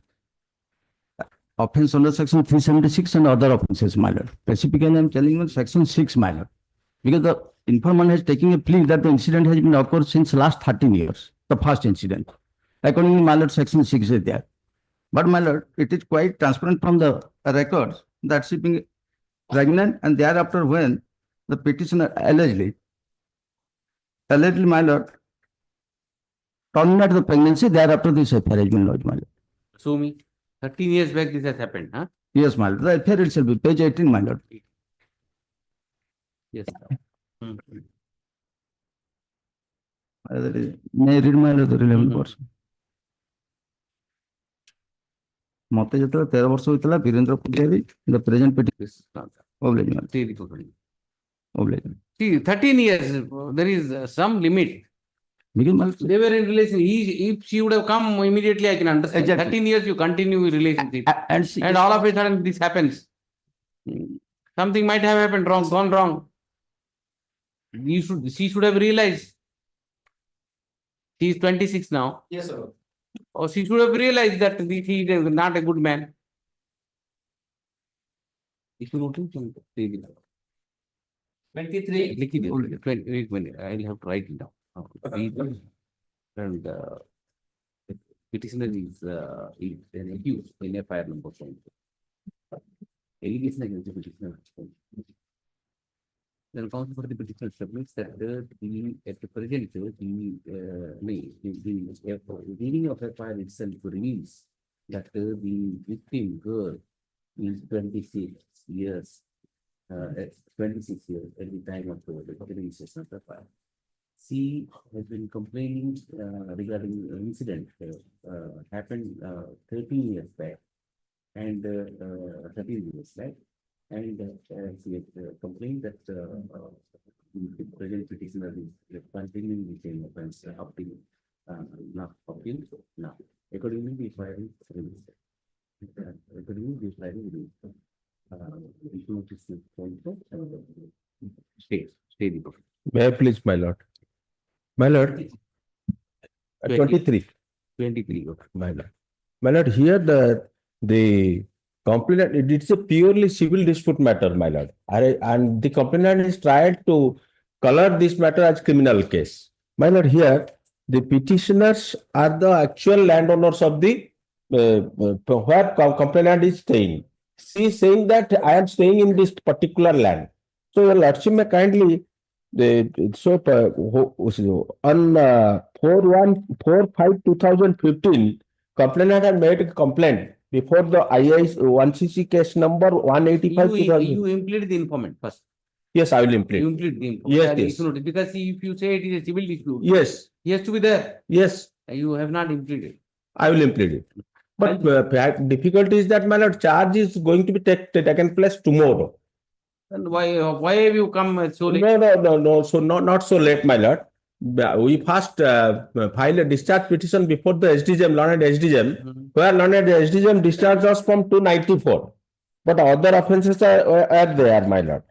offense under section 376 and other offenses, my lord. Specifically, I am telling you section 6, my lord. Because the informant has taken a plea that the incident has been occurred since last 13 years, the first incident. Accordingly, my lord, section 6 is there. But, my lord, it is quite transparent from the records that she being pregnant, and thereafter when the petitioner allegedly, my lord, terminated the pregnancy, thereafter this affair has been lodged, my lord. Sue me. 13 years back this has happened, huh? Yes, my lord. The affair itself be page 18, my lord. Yes. May I read, my lord, the relevant portion? मते जतले 13 वर्ष होइतला वीरेंद्र पुजारी the present petition obligation. See, 13 years, there is some limit. They were in relation. If she would have come immediately, I can understand. Exactly. 13 years you continue with relationship, and all of a sudden this happens. Something might have happened wrong, gone wrong. She should have realized. She is 26 now. Yes, sir. Or she should have realized that he is not a good man. If you notice, 23. I'll have to write it down. And petitioner is an accused in FIR number 7. Allegation against the petitioner. Then counsel for the petitioner submits that at the present the reading of FIR itself reveals that the victim girl is 26 years at the time of the registration of FIR. She has been complaining regarding an incident happened 13 years back, and 13 years back. And she has complained that the present petitioner is continuing the same offense up till now. Accordingly, the FIR is released. Stay the book. May I please, my lord? My lord, 23. 23. My lord. My lord, here the Complainant, it's a purely civil dispute matter, my lord. And the complainant is tried to color this matter as criminal case. My lord, here, the petitioners are the actual landowners of the where complainant is staying. She is saying that I am staying in this particular land. So your lordship may kindly on 4/1/4/5/2015, complainant had made a complaint before the IIS 1cc case number 185. You implead the informant first. Yes, I will implead. You implead the informant. Yes, yes. Because if you say it is a civil dispute, Yes, he has to be there. yes, You have not impleaded. I will implead it. But difficulty is that, my lord, charge is going to be taken place tomorrow. And why have you come so late? No. So not so late, my lord. We first filed a discharge petition before the SDGM, learned SDGM, where learned SDGM discharged us from 294. But other offences are there, my lord.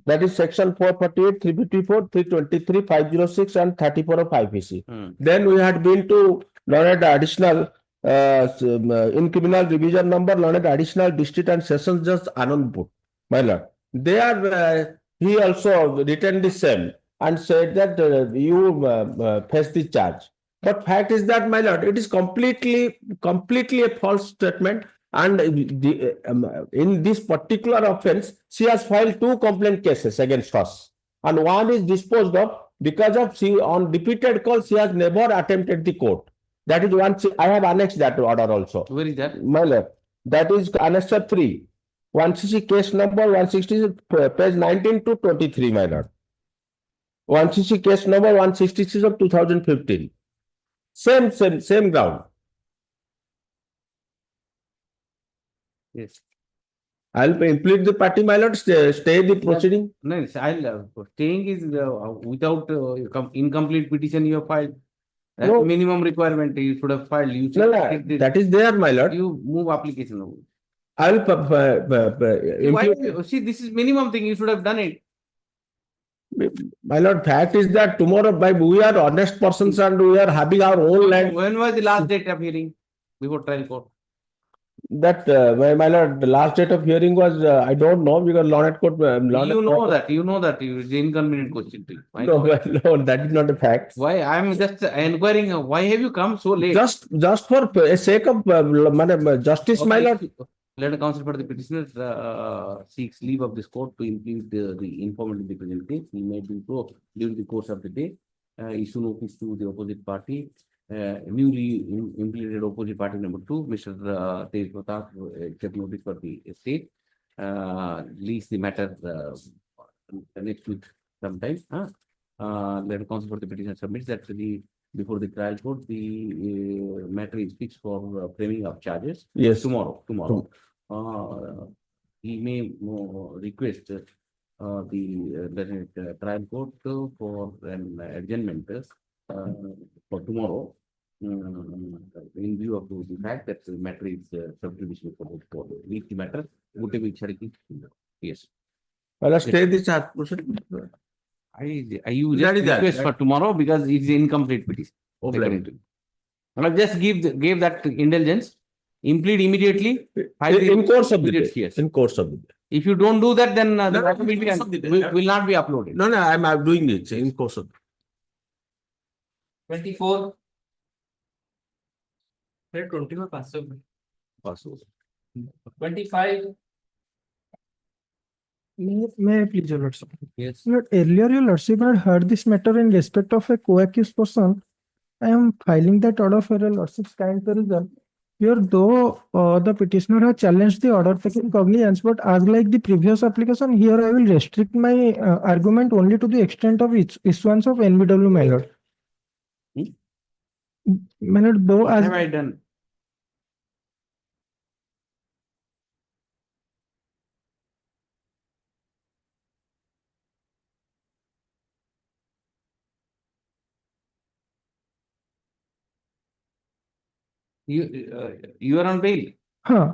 That is section 448, 354, 323, 506 and 34 of IPC. Then we had been to learned additional in criminal revision number, learned additional district and sessions judge Anandpur, my lord. They are he also written the same and said that you face the charge. But fact is that, my lord, it is completely a false statement. And in this particular offense, she has filed 2 complaint cases against us. And one is disposed of because of she on repeated calls, she has never attempted the court. That is one. I have annexed that order also. Where is that? My lord, that is annexure 3. 1cc case number 160, page 19 to 23, my lord. 1cc case number 166 of 2015. Same ground. Yes. I'll implead the party, my lord, stay the proceeding. No, staying is without incomplete petition you have filed. That's No. minimum requirement you should have filed. You No, that is there, my lord. You move application over. I'll See, this is minimum thing. You should have done it. My lord, fact is that tomorrow, we are honest persons and we are having our own land. When was the last date of hearing before trial court? That, my lord, the last date of hearing was, I don't know, because Learned Court. You know that it's an inconvenient question to you. No, that is not a fact. Why? I'm just inquiring, why have you come so late? Just for a sake of justice, my lord. Let counsel for the petitioner seeks leave of this court to implead the informant in the present case. He may do so during the course of the day. Issue notice to the opposite party. Newly implemented opposite party number 2, Mr. Tej Pratap, accept notice for the state. Lease the matter next week sometime. Let counsel for the petitioner submits that before the trial court, the matter is fixed for framing of charges. Yes. Tomorrow. He may request the trial court for an adjournment for tomorrow, in view of the fact that the matter is subdivision for the court. Leave the matter. Yes. Well, let's stay this proceeding. You just request for tomorrow because it's incomplete petition. And just gave that indulgence, implead immediately. In course of the day. Yes. In course of the day. If you don't do that, then the matter will not be uploaded. No, I'm doing it in course of the day. 24. 24 possible. 25. May I please, your lordship? Yes. Lord, earlier your lordship had heard this matter in respect of a co-accused person. I am filing that order for your lordship's kind perusal. Here, though the petitioner has challenged the order taking cognizance, but as like the previous application, here I will restrict my argument only to the extent of issuance of NBW, my lord. My lord, though What as have I done? You are on bail.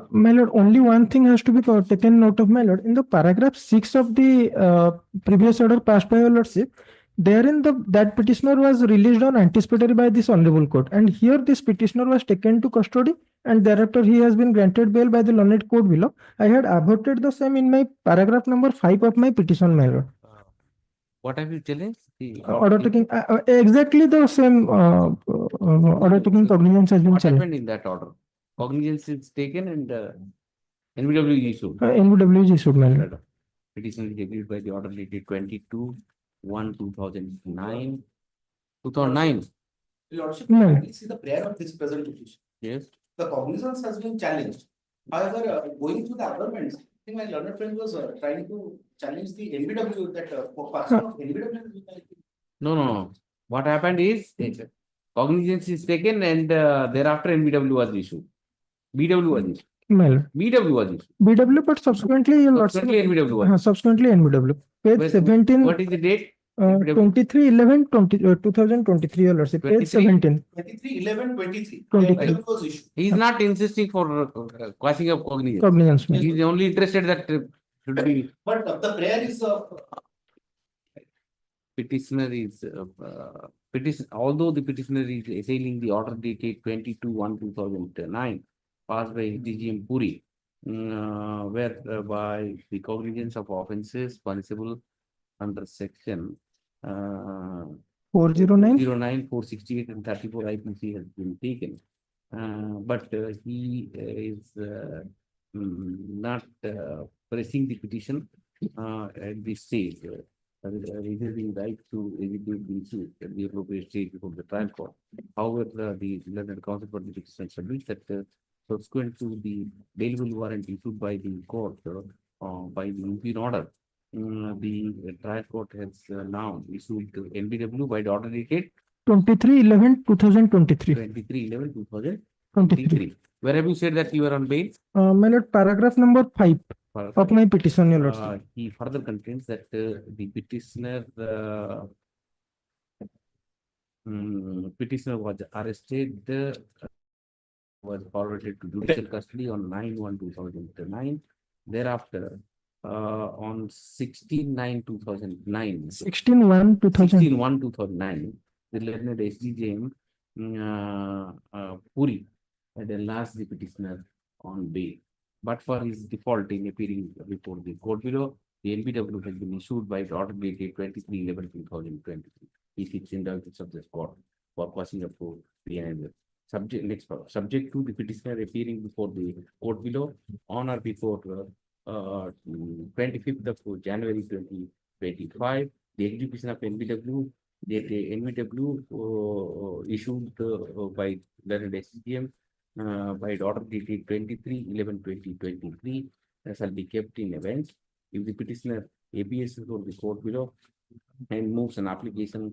My lord, only one thing has to be taken note of, my lord. In the paragraph 6 of the previous order passed by your lordship, therein that petitioner was released on anticipatory by this honorable court, and here this petitioner was taken to custody, and thereafter he has been granted bail by the learned court below. I had aborted the same in my paragraph number 5 of my petition, my lord. What have you challenged? The Order taking exactly the same order taking cognizance has been What challenged. happened in that order? Cognizance is taken and NBW is issued. NBW is issued, my lord. Petition is agreed by the order dated 22/1/2009. 2009. Lordship, No. I see the prayer of this present petition. Yes. The cognizance has been challenged. However, going through the amendments, I think my learned friend was trying to challenge the NBW that person of NBW. No. What happened is cognizance is taken and thereafter NBW was issued. BW was issued. My lord. BW was issued. BW, but subsequently, your lordship. Subsequently NBW was. Subsequently NBW. Page 17. What is the date? 23/11/2023, your lordship. Page 17. 23/11/23. 23. NBW was issued. He is not insisting for quashing of cognizance. Cognizance. He is only interested that should be. But the prayer is Petitioner is although the petitioner is assailing the order dated 22/1/2009 passed by DGM Puri, whereby the cognizance of offences punishable under section 409, 468 and 34 IPC has been taken. But he is not pressing the petition at this stage. Reserving right to execute the issue at the appropriate stage before the trial court. However, the learned counsel for the petition submits that subsequent to the bailable warrant issued by the court by the impugn order, the trial court has now issued to NBW by the order dated 23/11/2023. 23/11/2023. Where have you said that you are on bail? My lord, paragraph number 5 of my petition, your lordship. He further contains that the petitioner was arrested, was forwarded to judicial custody on 9/1/2009. Thereafter, on 16/9/2009, 16/1/2009, the learned SDJM Puri had enlarged the petitioner on bail. But for his default in appearing before the court below, the NBW has been issued by the order dated 23/11/2023. He seeks indulgence of this court for quashing of the subject to the petitioner appearing before the court below on or before 25th of January 2025. The execution of NBW, the NBW issued by the SDGM by the order dated 23/11/2023 shall be kept in abeyance if the petitioner appears before the court below and moves an application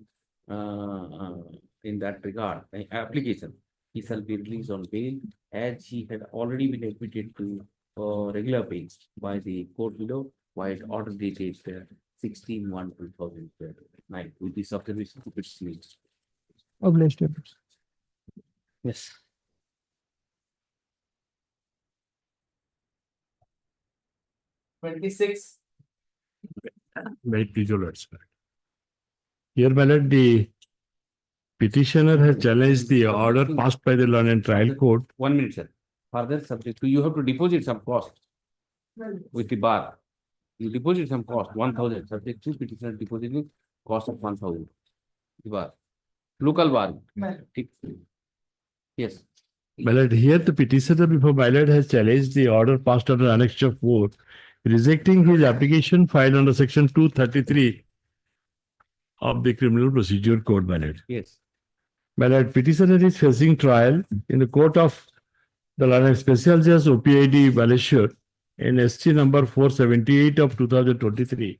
in that regard. Application, he shall be released on bail as he had already been admitted to regular bail by the court below by the order dated 16/1/2009. With this observation, the petitioner is Obliged. yes. Wait, please, your lordship. Here, my lord, the petitioner has challenged the order passed by the learned trial court. 1 minute, sir. Further subject to you have to deposit some cost with the bar. You deposit some cost 1,000 subject to petitioner depositing cost of 1,000. The bar. Local bar. Yes. My lord, here the petitioner before my lord has challenged the order passed under Annexure 4, rejecting his application filed under Section 233 of the Criminal Procedure Code, my lord. Yes. My lord, petitioner is facing trial in the court of the Learned Special Judge OPID Baleshwar in ST number 478 of 2023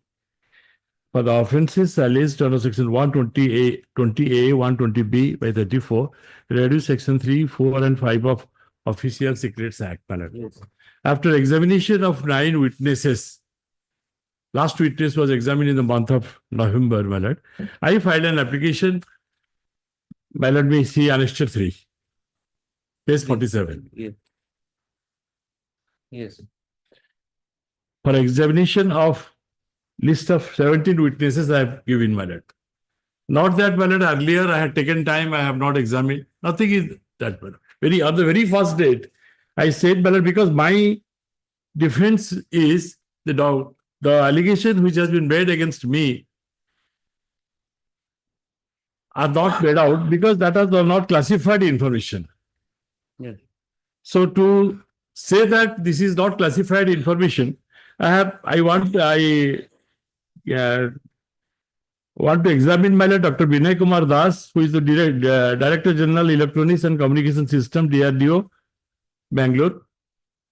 for the offences alleged under Section 120A, 20A, 120B by 34, reduce Section 3, 4, and 5 of Official Secrets Act, my lord. Yes. After examination of 9 witnesses, last witness was examined in the month of November, my lord. I filed an application, my lord, may see Annexure 3, page 47. Yes. Yes. For examination of list of 17 witnesses I have given, my lord. Not that, my lord, earlier I had taken time, I have not examined. Nothing is that, my lord. On the very first date, I said, my lord, because my defense is the allegation which has been made against me are not made out because that is not classified information. Yes. So to say that this is not classified information, I want to examine my lord Dr. Vinay Kumar Das, who is the Director General Electronics and Communication System, DRDO, Bangalore.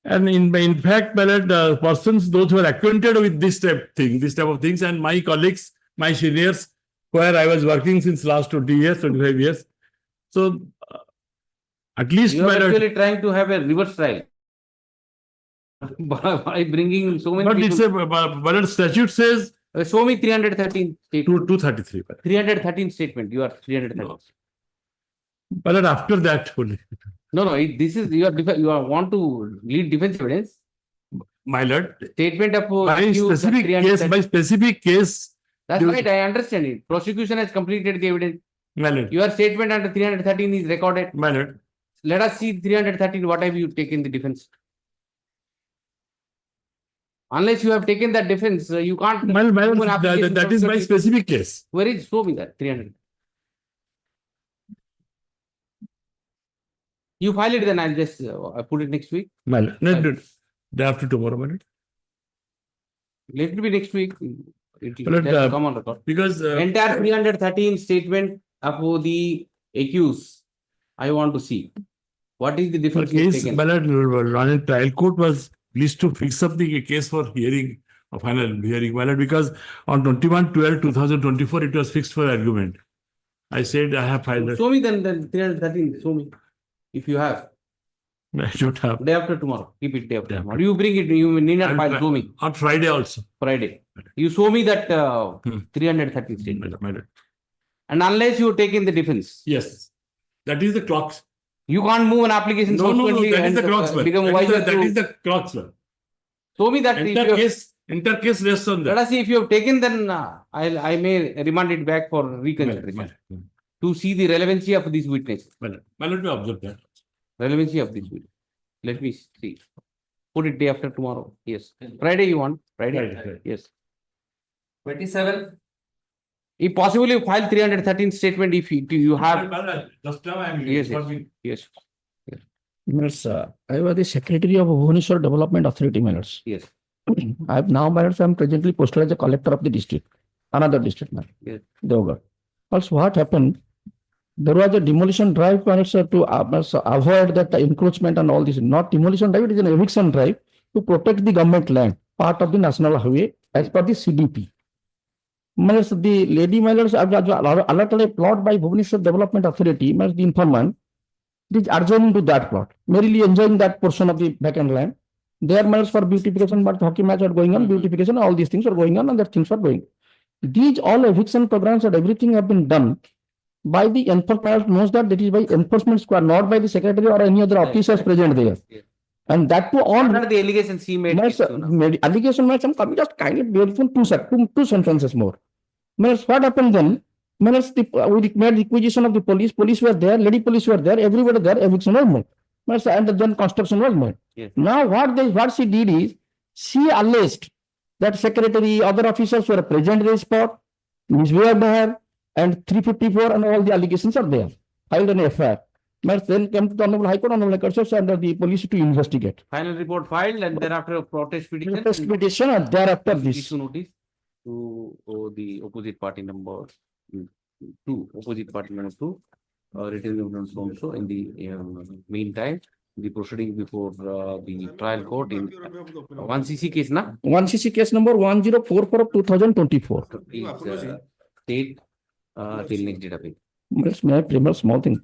And in fact, my lord, persons, those who are acquainted with this type of things, and my colleagues, my seniors, where I was working since last 20 years, 25 years. So at least You are my lord, actually trying to have a reverse trial by bringing so many but people. it's a but statute says Show me 313 statement. 233. 313 statement. You are 313. But after that only. No, this is you want to lead defense evidence. My lord, Statement of my specific case. That's right, I understand it. Prosecution has completed the evidence. My lord. Your statement under 313 is recorded. My lord. Let us see 313. What have you taken the defense? Unless you have taken that defense, you can't. That is my specific case. Where is, show me that 300. You file it, then I'll just put it next week. My lord. No, day after tomorrow, my lord. Let it be next week. It But, will come on record. Because entire 313 statement of the accused, I want to see. What is the difference? Case, my lord, trial court was pleased to fix up the case for hearing, a final hearing, my lord, because on 21/12/2024 it was fixed for argument. I said I have filed. Show me then 313. Show me if you have. I don't have. Day after tomorrow. Keep it day after tomorrow. You bring it. You need not file. Show me. On Friday also. Friday. You show me that 313 statement. And unless you take in the defense. Yes. That is the clocks. You can't move an application. No, that is the clocks. That is the clocks. Show me that. Inter case rests on that. Let us see if you have taken, then I may remand it back for reconsideration to see the relevancy of these witnesses. Well, let me observe that. Relevancy of this witness. Let me see. Put it day after tomorrow. Yes. Friday you want? Friday. Yes. 27. If possible, you file 313 statement if you have. Just now I am. Yes. Minutes, I was the secretary of Bhubaneswar Development Authority minutes. Yes. I have now minutes. I am presently posted as a collector of the district, another district man. Yes. Deogar. Also, what happened? There was a demolition drive to avoid that encroachment and all this. Not demolition drive, it is an eviction drive to protect the government land, part of the national highway as per the CDP. The lady minors allotted a plot by Bhubaneswar Development Authority, the informant, is adjoining to that plot, merely enjoying that portion of the vacant land. Their minors for beautification, but hockey match are going on, beautification, all these things are going on, and that things are going. These all eviction programs and everything have been done by the enforcement, knows that is by enforcement squad, not by the secretary or any other officers present there. And that too on. What are the allegations he made? Allegation made some just kindly beautiful two sentences more. What happened then? We made requisition of the police. Police were there, lady police were there, everybody there, eviction was made. And then construction was made. Yes. Now what she did is, she alleged that secretary, other officers were present in the spot, misbehaved her, and 354 and all the allegations are there. Filed an FIR. Then came to the Hon'Ble High Court, Hon'Ble Court under the police to investigate. Final report filed, and thereafter a protest petition. Protest petition, and thereafter this. Issue notice to the opposite party number 2, opposite party number 2, written evidence also. In the meantime, the proceeding before the trial court in 1cc case, na? 1cc case number 1044 of 2024. State till next date of it. May small thing.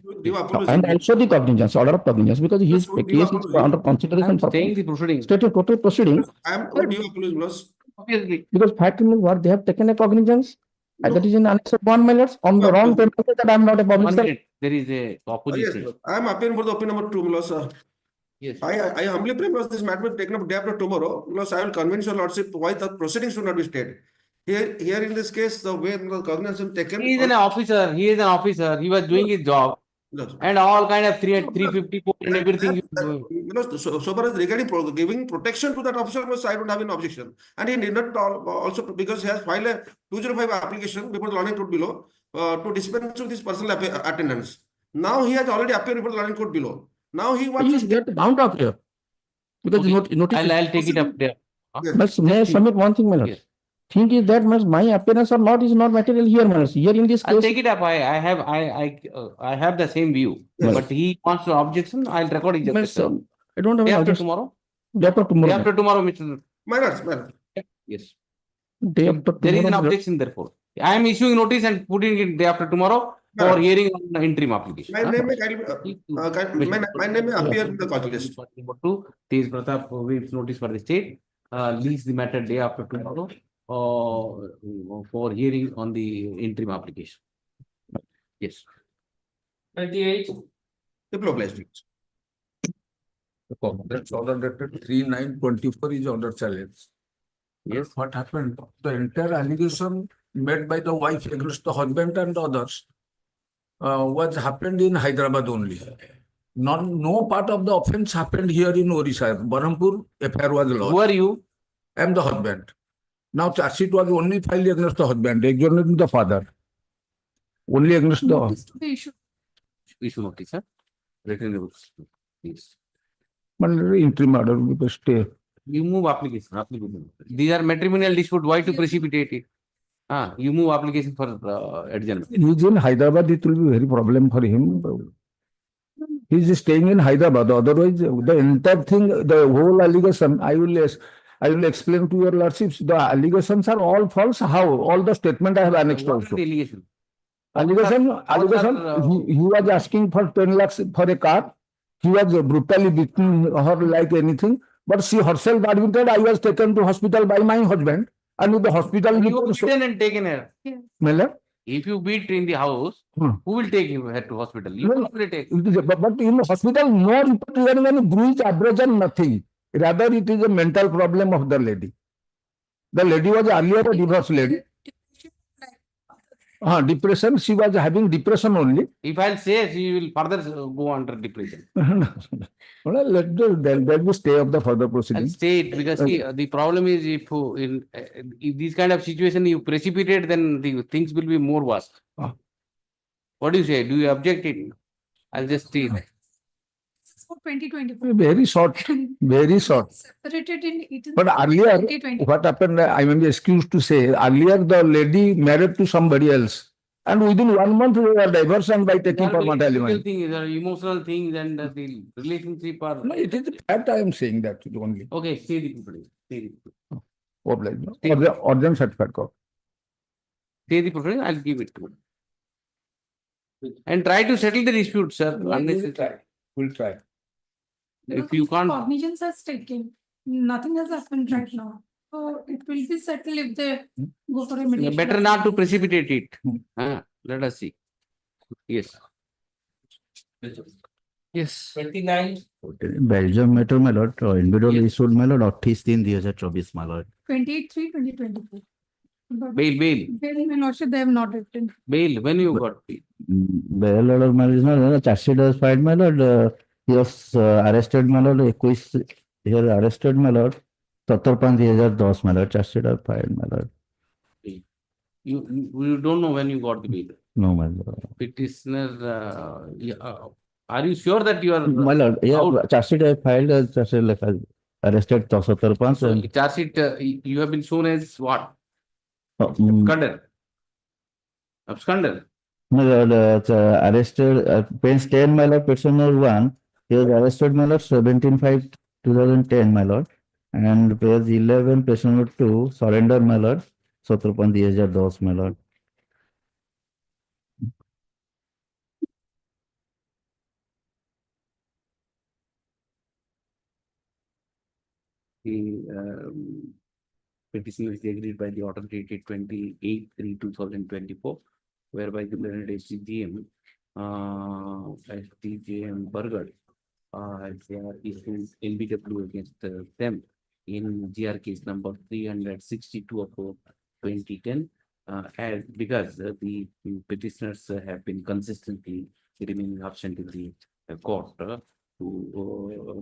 And also the cognizance, order of cognizance, because his case is under consideration for staying the proceedings. State total proceedings. I am apologize. Obviously. Because fact is what they have taken a cognizance. And that is in Annex 1 minutes on the wrong paper that I am not a public. There is a opposition. Yes, I am appearing for the opinion number 2, Milos. Yes. I humbly pray because this matter will be taken up day after tomorrow. Because I will convince your lordship why the proceedings should not be stayed. Here in this case, the way the cognizance taken. He is an officer. He is an officer. He was doing his job. Yes. And all kind of 354 and everything. So far as regarding giving protection to that officer, I don't have an objection. And he did not also, because he has filed a 205 application before the learning court below to dispense with his personal attendance. Now he has already appeared before the learning court below. Now he wants Please get bound up here. Because notice. I'll take it up there. But may I submit one thing, my lord? Yes. Thing is that my appearance or not is not material here, my lord. Here in this I'll case. take it up. I have the same view. Yes. But he wants to objection. I'll record it. I don't have Day an after objection. tomorrow. Day after tomorrow. Day after tomorrow, Mr. Minor. Yes. Day after There is an tomorrow, objection, therefore. I am issuing notice and putting it day after tomorrow for hearing on the interim application. My name may appear in the cause list. Number 2, Tej Pratap waives notice for the state, leaves the matter day after tomorrow for hearing on the interim application. Yes. 28. Diploplastic. The complex order dated 3/9/24 is under challenge. Yes. What happened? The entire allegation made by the wife against the husband and others was happened in Hyderabad only. No part of the offense happened here in Orissa. Berhampur FIR was lodged. Who are you? I am the husband. Now charge sheet was only filed against the husband, exonerating the father. Only against the Issue notice, sir. Written notice, please. interim order with a stay. You move application. These are matrimonial dispute. Why to precipitate it? You move application for adjournment. He's in Hyderabad, it will be very problem for him. He's staying in Hyderabad. Otherwise, the entire thing, the whole allegation, I will explain to your lordships. The allegations are all false. How? All the statement I have annexed What is also. the allegation? Allegation. He was asking for 10 lakhs for a car. He was brutally beaten her like anything. But she herself admitted, I was taken to hospital by my husband. And with the hospital, You beaten and taken her. Miller? If you beat in the house, who will take you to hospital? You will take. But in the hospital, no report regarding any bruise, abrasion, nothing. Rather, it is a mental problem of the lady. The lady was earlier a divorced lady. Depression, she was having depression only. If I'll say, she will further go under depression. Well, there will be stay of the further I'll proceedings. stay it because see, the problem is if this kind of situation you precipitate, then the things will be more worse. What do you say? Do you object it? I'll just stay it. For 2024. Very short, very short. Separated in 18. But earlier, 2020. what happened, I may be excused to say, earlier the lady married to somebody else. And within 1 month, they were divorced and by taking permanent alimony. Things, emotional things and the relationship are. No, it is the fact I am saying that only. Okay, stay the people. Stay the Urgent certificate copy. Stay the proceeding, I'll give it to you. And try to settle the dispute, sir. We'll try. If you can't. Cognizance has taken. Nothing has happened right now. So it will be settled if they go for a mediation. Better not to precipitate it. Let us see. Yes. Yes. 29. Belgium matter, my lord, individual issued, my lord, 28/3/2024, my lord. 28/3/2024. Bail. Bail, my lordship, they have not written. Bail, when you got bail? Bail order, my lord, is not, charge sheet was filed, my lord. He was arrested, my lord. He was arrested, my lord. 17/5/2010, my lord. Charge sheet was filed, my lord. You don't know when you got the bail? No, my lord. Petitioner, are you sure that you are? My lord, yeah, charge sheet I filed, charge sheet like arrested 17/5. So, charge sheet, you have been shown as what? Absconder. My lord, arrested, page 10, my lord, petitioner 1. He was arrested, my lord, 17/5/2010, my lord. And page 11, petitioner 2, surrender, my lord, 17/5/2010, my lord. The petition is agreed by the order dated 28/3/2024, whereby the learned SDGM, Burger, they are issuing NBW against them in GR case number 362 of 2010, and because the petitioners have been consistently remaining absent in the court to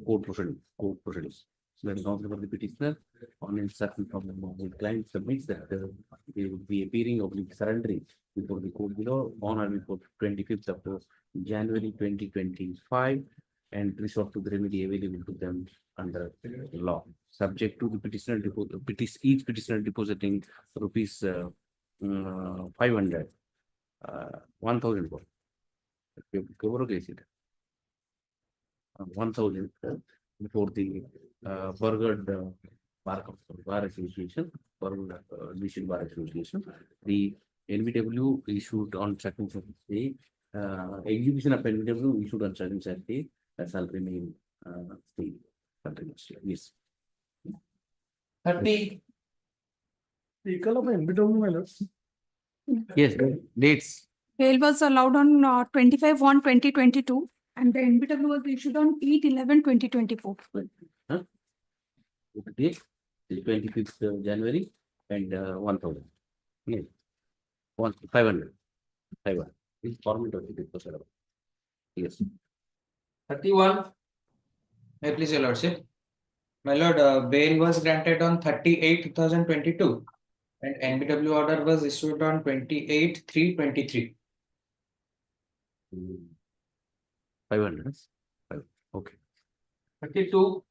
court proceedings. So that is also for the petitioner on instruction from the client submits that they will be appearing or surrendering before the court below on or before 25th of January 2025 and resort to the remedy available to them under law, subject to the petitioner each petitioner depositing rupees 500, 1,000. 1,000 before the Burgard Bar Association, Burgard District Bar Association. The NBW issued on second Saturday, execution of NBW issued on second Saturday, that shall remain stay continuously. Yes. 30. Vehicle of NBW. Yes, dates. Bail was allowed on 25/1/2022 and the NBW was issued on 8/11/2024. Huh? The date is 25th January and 1,000. Yes. 500. 500. This format of it was allowed. Yes. 31. May please, your lordship. My lord, bail was granted on 38/2022 and NBW order was issued on 28/3/23. 500. Okay. 32.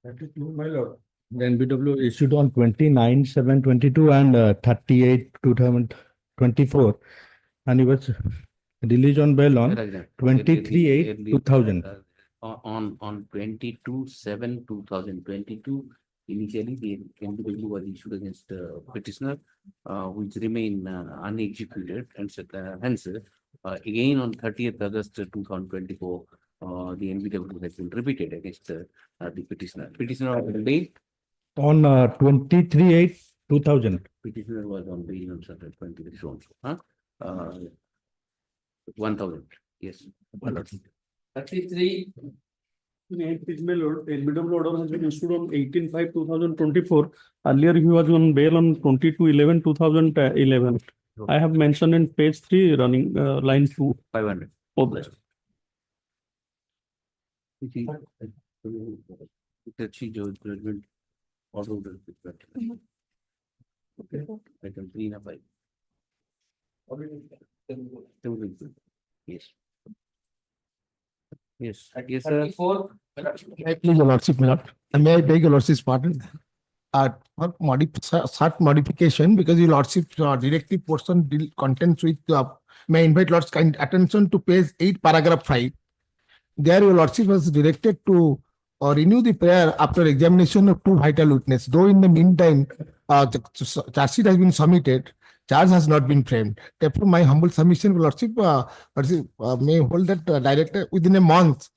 32, my lord. The NBW issued on 29/7/22 and 38/2024, and it was released on bail on 23/8/2000. On 22/7/2022, initially the NBW was issued against petitioner, which remain unexecuted, and hence again on 30th August 2024, the NBW has been repeated against the petitioner. Petitioner was on bail On 23/8/2000. Petitioner was on bail on Saturday 23 so on. 1,000. Yes. 33. My lord, NBW order has been issued on 18/5/2024. Earlier, he was on bail on 22/11/2011. I have mentioned in page 3, running line 2. 500. Judgment order. Okay. Item 3 and 5. Yes. Yes. Yes, sir. 34. May I please, your lordship, my lord? May I beg your lordship's pardon? Short modification, because your lordship directive portion contents with, may I invite lord's kind attention to page 8, paragraph 5. There your lordship was directed to renew the prayer after examination of 2 vital witnesses. Though in the meantime, the charge sheet has been submitted, charge has not been framed. Therefore, my humble submission, lordship, may hold that director within a month.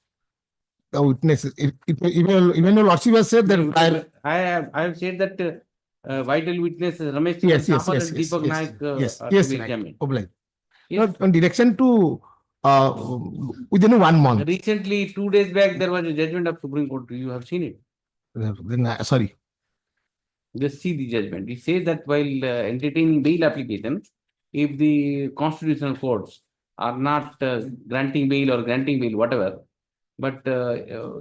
The witnesses, even your lordship has said that I have said that vital witness Ramesh yes, and Deepak Naik are to be examined. Yes. On direction to within 1 month. Recently, 2 days back, there was a judgment of Supreme Court. You have seen it. Then, sorry. Just see the judgment. It says that while entertaining bail application, if the constitutional courts are not granting bail or granting bail, whatever, but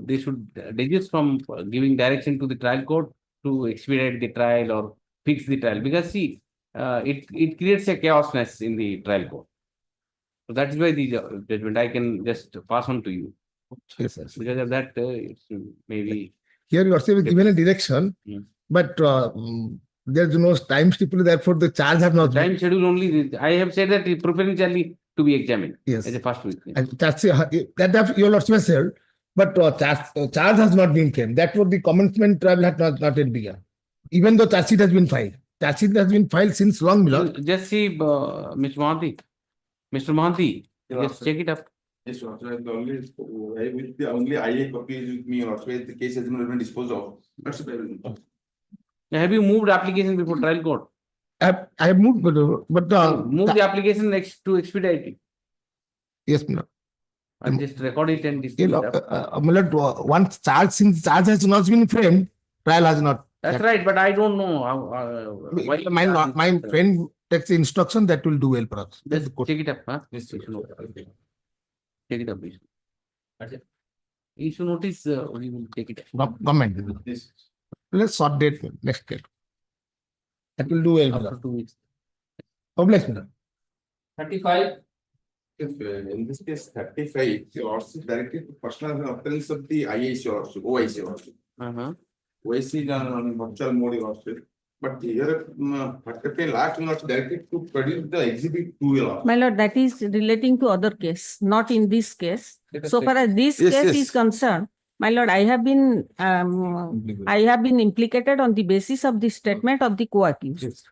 they should desist from giving direction to the trial court to expedite the trial or fix the trial, because see, it creates a chaosness in the trial court. So that is why the judgment I can just pass on to you. Yes, sir. Because of that, maybe Here you are saying given a direction, but there is no time stipulated, therefore the charge have not time schedule only. I have said that preferentially to be examined. Yes. As a first witness. And that's that your lordship has said, but charge has not been came. That was the commencement trial had not yet begun. Even though charge sheet has been filed. Charge sheet has been filed since long, my lord. Just see, Mr. Mohanty, just check it up. Yes, sir. So the only IA copy is with me, or the case has been disposed of. That's the Have you moved application before trial court? I have moved, but move the application next to expedite it. Yes, my lord. I'll just record it and display it up. My lord, once charge, since charge has not been framed, trial has not That's right, but I don't know how, why. My friend takes the instruction that will do well for us. Just check it up, huh? Check it up, please. Issue notice, we will take it up. Government. Let's sort date next date. That will do well for us. After 2 weeks. Complex. 35. In this case, 35, the lordship directed to personal appearance of the IAC lordship, OIC lordship. OIC is on virtual mode lordship. But here, 35 last one also directed to produce the exhibit 2 lordship. My lord, that is relating to other case, not in this case. So far as this case is concerned, my lord, I have been implicated on the basis of the statement of the co-accused.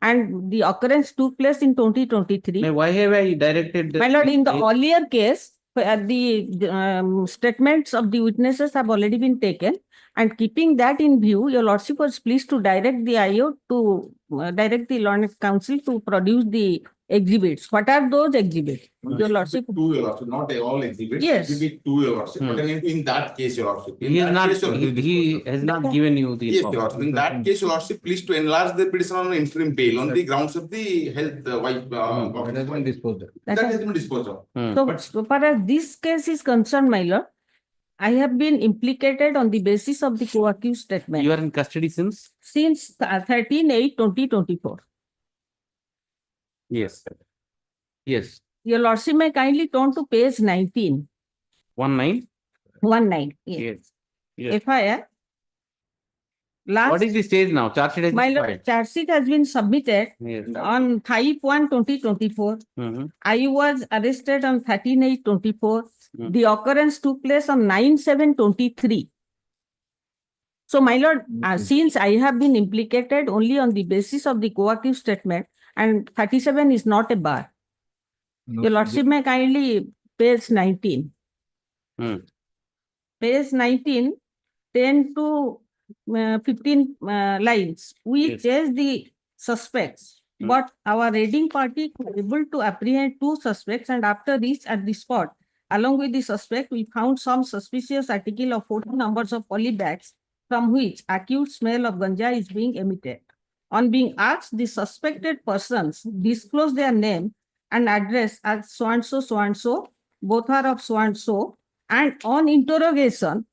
And the occurrence took place in 2023. Why have I directed? My lord, in the earlier case, the statements of the witnesses have already been taken. And keeping that in view, your lordship was pleased to direct the IO to direct the Law Council to produce the exhibits. What are those exhibits? Your lordship. 2 your lordship, not all exhibits. Yes. Exhibit 2 your lordship. But in that case, your lordship. He has not given you the. Yes, your lordship. In that case, your lordship, please to enlarge the petition on interim bail on the grounds of the health wife. That has been disposed of. So far as this case is concerned, my lord, I have been implicated on the basis of the co-accused statement. You are in custody since? Since 13/8/2024. Yes. Yes. Your lordship may kindly turn to page 19. 19? 19. Yes. Yes. FIR. What is the stage now? Charge sheet has My been lord, filed. charge sheet has been submitted on 5/1/2024. I was arrested on 13/8/24. The occurrence took place on 9/7/23. So, my lord, since I have been implicated only on the basis of the co-accused statement, and 37 is not a bar, your lordship may kindly page 19. Page 19, 10 to 15 lines. We chase the suspects, but our raiding party was able to apprehend 2 suspects, and after reach at the spot, along with the suspect, we found some suspicious article of 40 numbers of poly bags from which acute smell of ganja is being emitted. On being asked, the suspected persons disclose their name and address as so-and-so, both are of so-and-so, and on interrogation,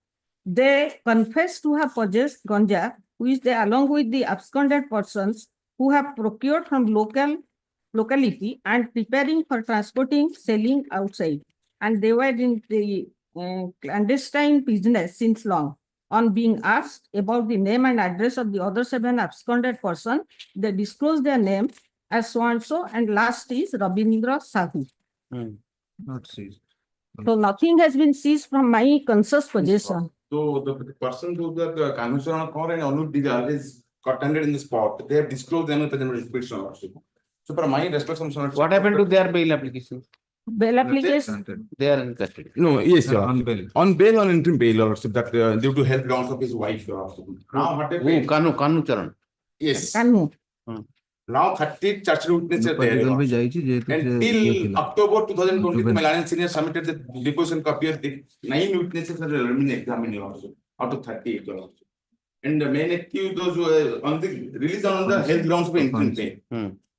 they confess to have possessed ganja, which they, along with the absconded persons who have procured from locality and preparing for transporting, selling outside. And they were in the clandestine business since long. On being asked about the name and address of the other 7 absconded persons, they disclose their name as so-and-so, and last is Rabindra Sahu. Not seized. So nothing has been seized from my conscious possession. So the person who the Kanusharana Kaur and Anup Digar is attended in the spot. They have disclosed them in the petition lordship. So for my respect, what happened to their bail application? Bail application? They are in custody. No, yes, sir. On bail. On bail, on interim bail, lordship, that due to health grounds of his wife, lordship. Now, what happened? Kanu Charan. Yes. Kanu. Now, 30 charged witnesses are there. Until October 2020, Melanian Senior submitted the deposition copy of the 9 witnesses are remaining examined lordship, out of 38 lordship. And the main accused, those who were on the release on the health grounds of interim bail.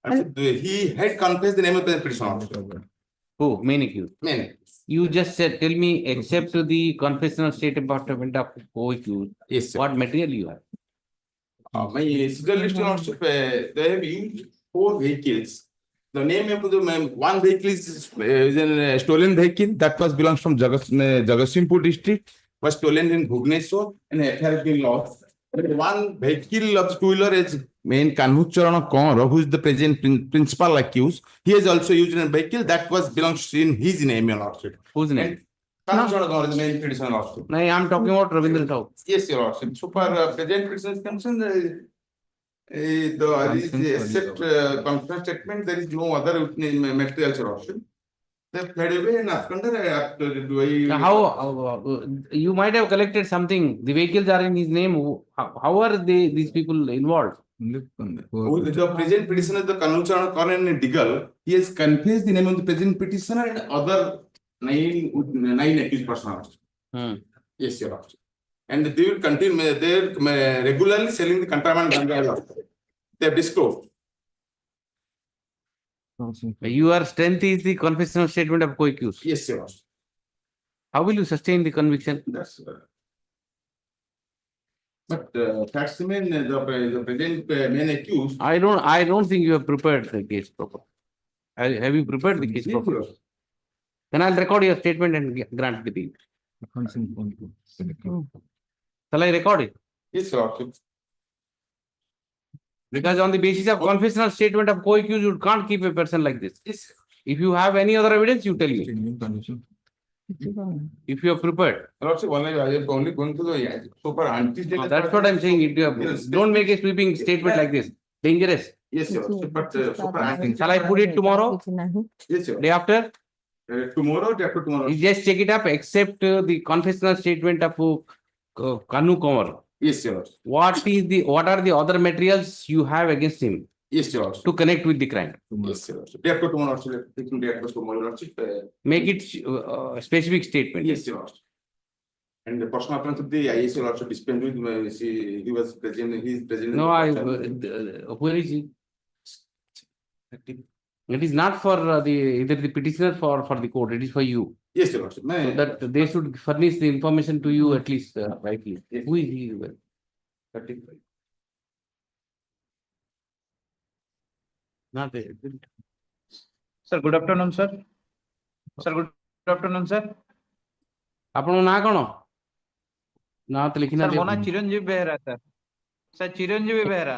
And he had confessed the name of the petition lordship. Who? Main accused. Main accused. You just said, tell me, except to the confessional statement of co-accused, yes, sir. What material you have? My civil list lordship, they have used 4 vehicles. The name of the one vehicle is a stolen vehicle that was belongs from Jagatsinghpur district, was stolen in Bhubaneswar, and it has been lost. One vehicle of the 2-wheeler is main Kanhucharana Kaur, who is the present principal accused. He has also used a vehicle that was belongs in his name, your lordship. Whose name? Kanhucharana Kaur is the main petitioner lordship. No, I am talking about Ravindra Rao. Yes, your lordship. So for present petitioner is concerned, except confession statement, there is no other material, your lordship. They fled away and absconded. How you might have collected something. The vehicles are in his name. How are these people involved? The present petitioner, the Kanhucharana Kaur and Diggle, he has confessed the name of the present petitioner and other 9 accused persons. Yes, your lordship. And they will continue, they're regularly selling the contraband ganja. They have disclosed. Your strength is the confessional statement of co-accused. Yes, Your Lordship. How will you sustain the conviction? That's but that's the main, the present main accused. I don't think you have prepared the case properly. Have you prepared the case properly? Then I'll record your statement and grant the bail. Shall I record it? Yes, Your Lordship. Because on the basis of confessional statement of co-accused, you can't keep a person like this. Yes. If you have any other evidence, you tell me. If you have prepared. Lordship, I am only going to the super anti. That's what I'm saying. Don't make a sweeping statement like this. Dangerous. Yes, Your Lordship, but super anti. Shall I put it tomorrow? Yes, Your Lordship. Day after? Tomorrow, day after tomorrow. You just check it up, except the confessional statement of Kanu Kumar. Yes, Your Lordship. What are the other materials you have against him? Yes, Your Lordship. To connect with the crime. Yes, Your Lordship. Day after tomorrow, day after tomorrow, Lordship. Make it specific statement. Yes, Your Lordship. And the personal appearance of the IAS will also dispense with he was present, he is present. No, where is he? It is not for either the petitioner for the court, it is for you. Yes, Your Lordship. So that they should furnish the information to you at least rightly. Yes. Who is he? 35. Not there. Sir, good afternoon, sir. Sir, good afternoon, sir. ଆପଣଙ୍କ ନାଁ କଣ? ନାଁ ତ ଲେଖି Sir, ମୋ ନାଁ ନାହାନ୍ତି। Chiranjib Behera, sir. Sir, Chiranjib Behera.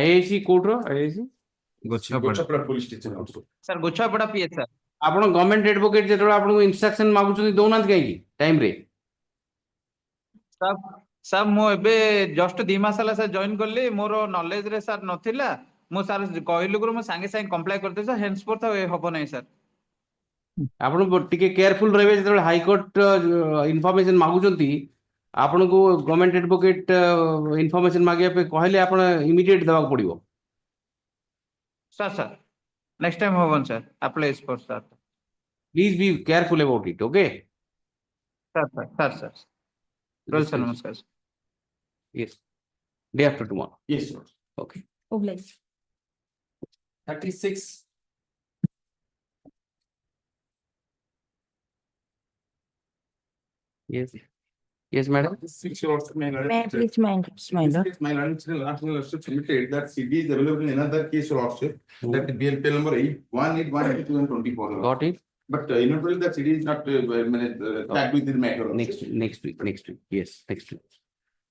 IIC କୋର୍ଟର IIC? Gochhapada police station also. Sir, Gochhapada PS, sir. ଆପଣ ଗଭର୍ଣ୍ଣମେଣ୍ଟ ଆଡଭୋକେଟ ଯେତେବେଳେ ଆପଣଙ୍କୁ ଇନଷ୍ଟ୍ରକ୍ସନ ମାଗୁଛନ୍ତି ଦଉନାହାନ୍ତି କାହିଁକି ଟାଇମରେ? Sir, ମୁଁ ଏବେ ଜଷ୍ଟ 2 ମାସ ହେଲା ସାର୍ ଜଏନ କଲି, ମୋର ନଲେଜ ରେ ସାର୍ ନଥିଲା, ମୁଁ ସାର୍ କହିଲୁଗୁରୁ ମୁଁ ସାଙ୍ଗେ ସାଙ୍ଗେ କମ୍ପ୍ଲାଏ କରିଦେବି ସାର୍, ହେନ୍ସଫୋର୍ଥ ହବ ନାହିଁ ସାର୍। ଆପଣ ଟିକେ କେୟାରଫୁଲ ରହିବେ ଯେତେବେଳେ ହାଇକୋର୍ଟ ଇନଫର୍ମେସନ ମାଗୁଛନ୍ତି, ଆପଣଙ୍କୁ ଗଭର୍ଣ୍ଣମେଣ୍ଟ ଆଡଭୋକେଟ ଇନଫର୍ମେସନ ମାଗିବା ପାଇଁ କହିଲେ ଆପଣ ଇମିଡିଏଟ ଦେବାକୁ ପଡିବ। Sir, next time ହବନି sir, apply for sir. Please be careful about it, okay? Sir. Well, sir, namaskar. Yes. Day after tomorrow. Yes, sir. Okay. Obliged. 36. Yes. Yes, madam. 6 hours, my lord. May I please mind, My lordship submitted that CD is available in another case, lordship. That BLPL number 81812 and 24. Got it? But initially that CD is not tagged with the matter. Next week. Yes, next week.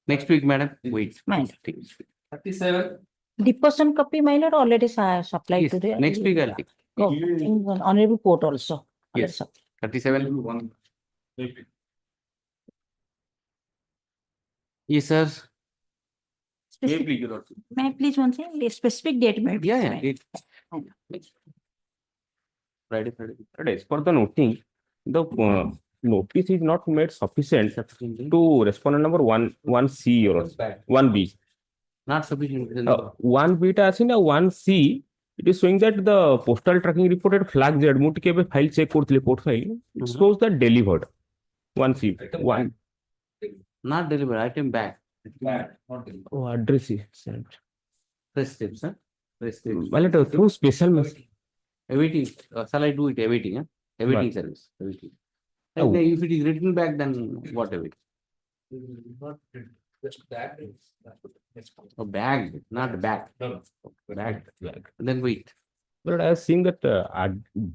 Next week, madam. Wait. Mind. 37. Deposition copy, my lord, already supplied Yes, to the. next week I'll take. Go, in one honorable court also. Yes. 37. Yes, sir. May I please one thing, the specific date, may I please Yeah, mind? date. Friday. As per the noting, the notice is not made sufficient to respondent number 1C or 1B. Not sufficient. 1B ta asin na 1C. It is showing that the postal tracking report had flagged that mu tike file check korthile port file. It shows that delivered. 1C. 1. Not delivered. Item back. Oh, address is sent. Prescripts, huh? Prescripts. Well, it through special message. Awaiting. Shall I do it? Awaiting, huh? Awaiting service. Awaiting. And if it is written back, then what awaiting? Just that. Oh, bag, not back. No. Bag. Then wait. But I was seeing that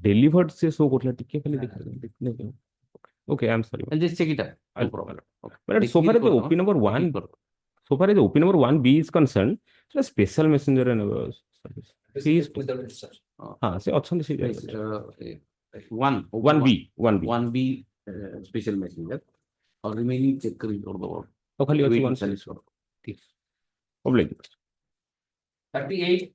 delivered say so kotla tike khali. Okay, I'm sorry. I'll just check it out. I'll No problem. Okay. But so far as the OP number 1, so far as the OP number 1B is concerned, it's a special messenger and service. He is say option Next, 1B special messenger or remaining checker or the world. Okay, Waiting one service. Yes. Obliged. 38.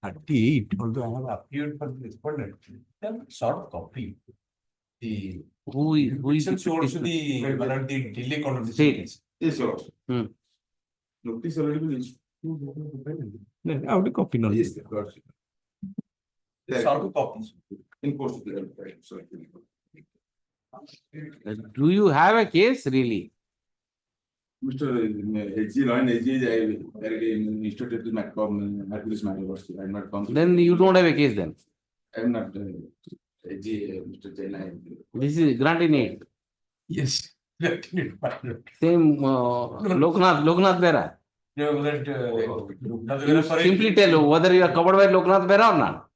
38, although I have appeared for the respondent, short copy. The who is shows the delay conversation. Yes, sir. Notice already been issued. I have copy now. Yes, sir. Short copies. In post. Sorry. Do you have a case really? Mr. H.G. Roy, H.G. is instituted to Mercury's matter. I am not confident. Then you don't have a case then. I am not H.G. Mr. Jain. This is granted aid. Yes. Same Loknath Bera. You simply tell whether you are covered by Loknath Bera or not.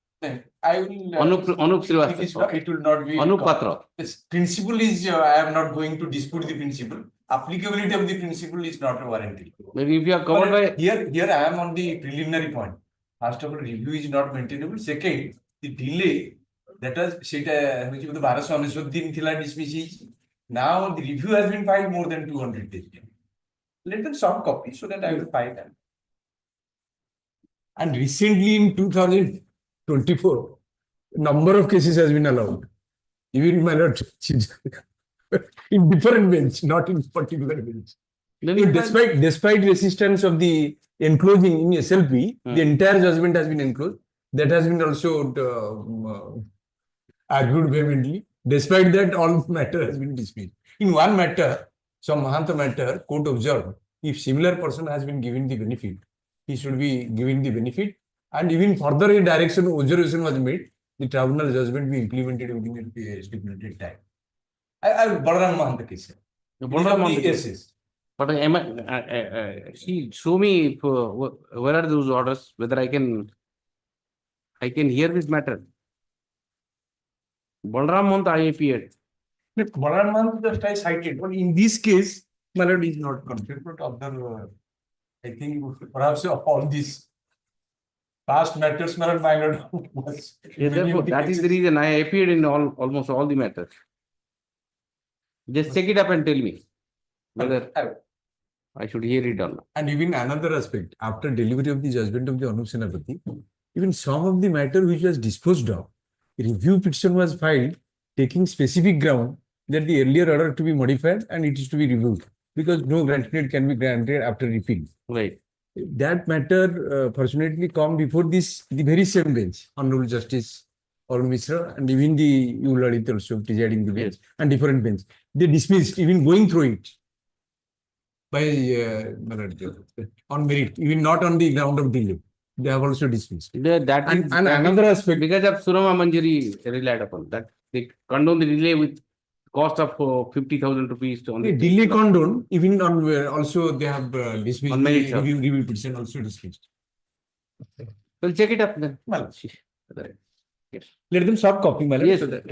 I will. Anup Srivastava. It will not be. Anup Patra. Yes, principle is, I am not going to dispute the principle. Applicability of the principle is not a warranty. Maybe if you are covered by. Here I am on the preliminary point. First of all, review is not maintainable. Second, the delay, that was, which was the 1299 din thila dismiss. Now the review has been filed more than 200 days. Let them soft copy so that I will file them. And recently in 2024, number of cases has been allowed. Even my lord, in different bench, not in particular bench. Despite resistance of the enclosing in SLP, the entire judgment has been enclosed. That has been also argued vehemently. Despite that, all matter has been dismissed. In one matter, some Mahanta matter, court observed, if similar person has been given the benefit, he should be given the benefit. And even further a direction observation was made, the tribunal judgment be implemented within a stipulated time. I Balaram Mahanta case. Balaram Mahanta case. But show me if, where are those orders, whether I can hear this matter. Balaram Mahanta I appeared. Balaram Mahanta just I cited, but in this case, my lord is not conflict, but other, I think perhaps all these past matters, my lord was. Therefore, that is the reason I appeared in almost all the matters. Just check it up and tell me whether I should hear it or not. And even another aspect, after delivery of the judgment of the Anup Senapati, even some of the matter which was disposed of, review petition was filed taking specific ground that the earlier order to be modified and it is to be reviewed because no granted can be granted after repeal. Right. That matter fortunately come before this, the very same bench, Honorable Justice Arun Mishra and even the Ulalit also presiding the bench and different bench. They dismissed even going through it by on merit, even not on the ground of delay. They have also dismissed. And another aspect, because of Surama Manjari relied upon that, they condone the delay with cost of 50,000 rupees on the delay condone. Even on also they have dismissed on merit, the review petition also dismissed. Well, check it up then. Well, yes. Let them soft copy, my lord. Yes. So that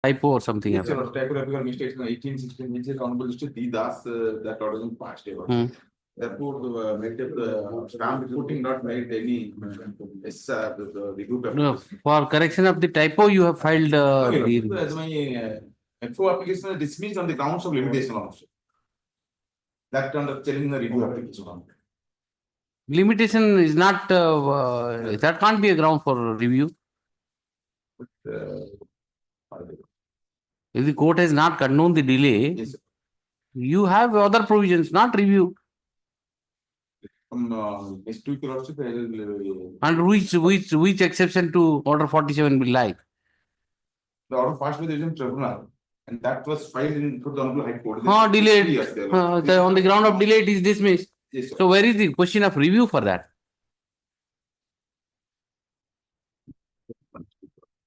typo or something Yes, happened. typographical mistakes in 1816, which is Honorable Justice D. Das, that order is passed. Therefore, the made the stamp reporting not made any the review No, paper. for correction of the typo, you have filed As my FO application is dismissed on the grounds of limitation also. That under challenging the review application. limitation is not, that can't be a ground for review. If the court has not condoned the delay, you have other provisions, not review. Next week also, And which exception to order 47 will lie? the order passed by the Division Tribunal, and that was filed in the Honorable High Court. Delayed. Yes, On the ground of delay, it is dismissed. Yes, sir. So where is the question of review for that?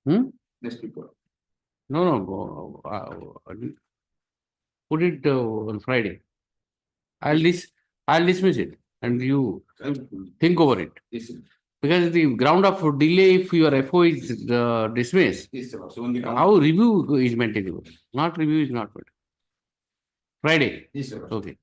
Next week. No. Put it on Friday. I'll dismiss it and you think over it. Yes, sir. Because the ground of delay, if your FO is dismissed, Yes, sir. So only how review is maintainable? Not review is not good. Friday. Yes, sir. Okay.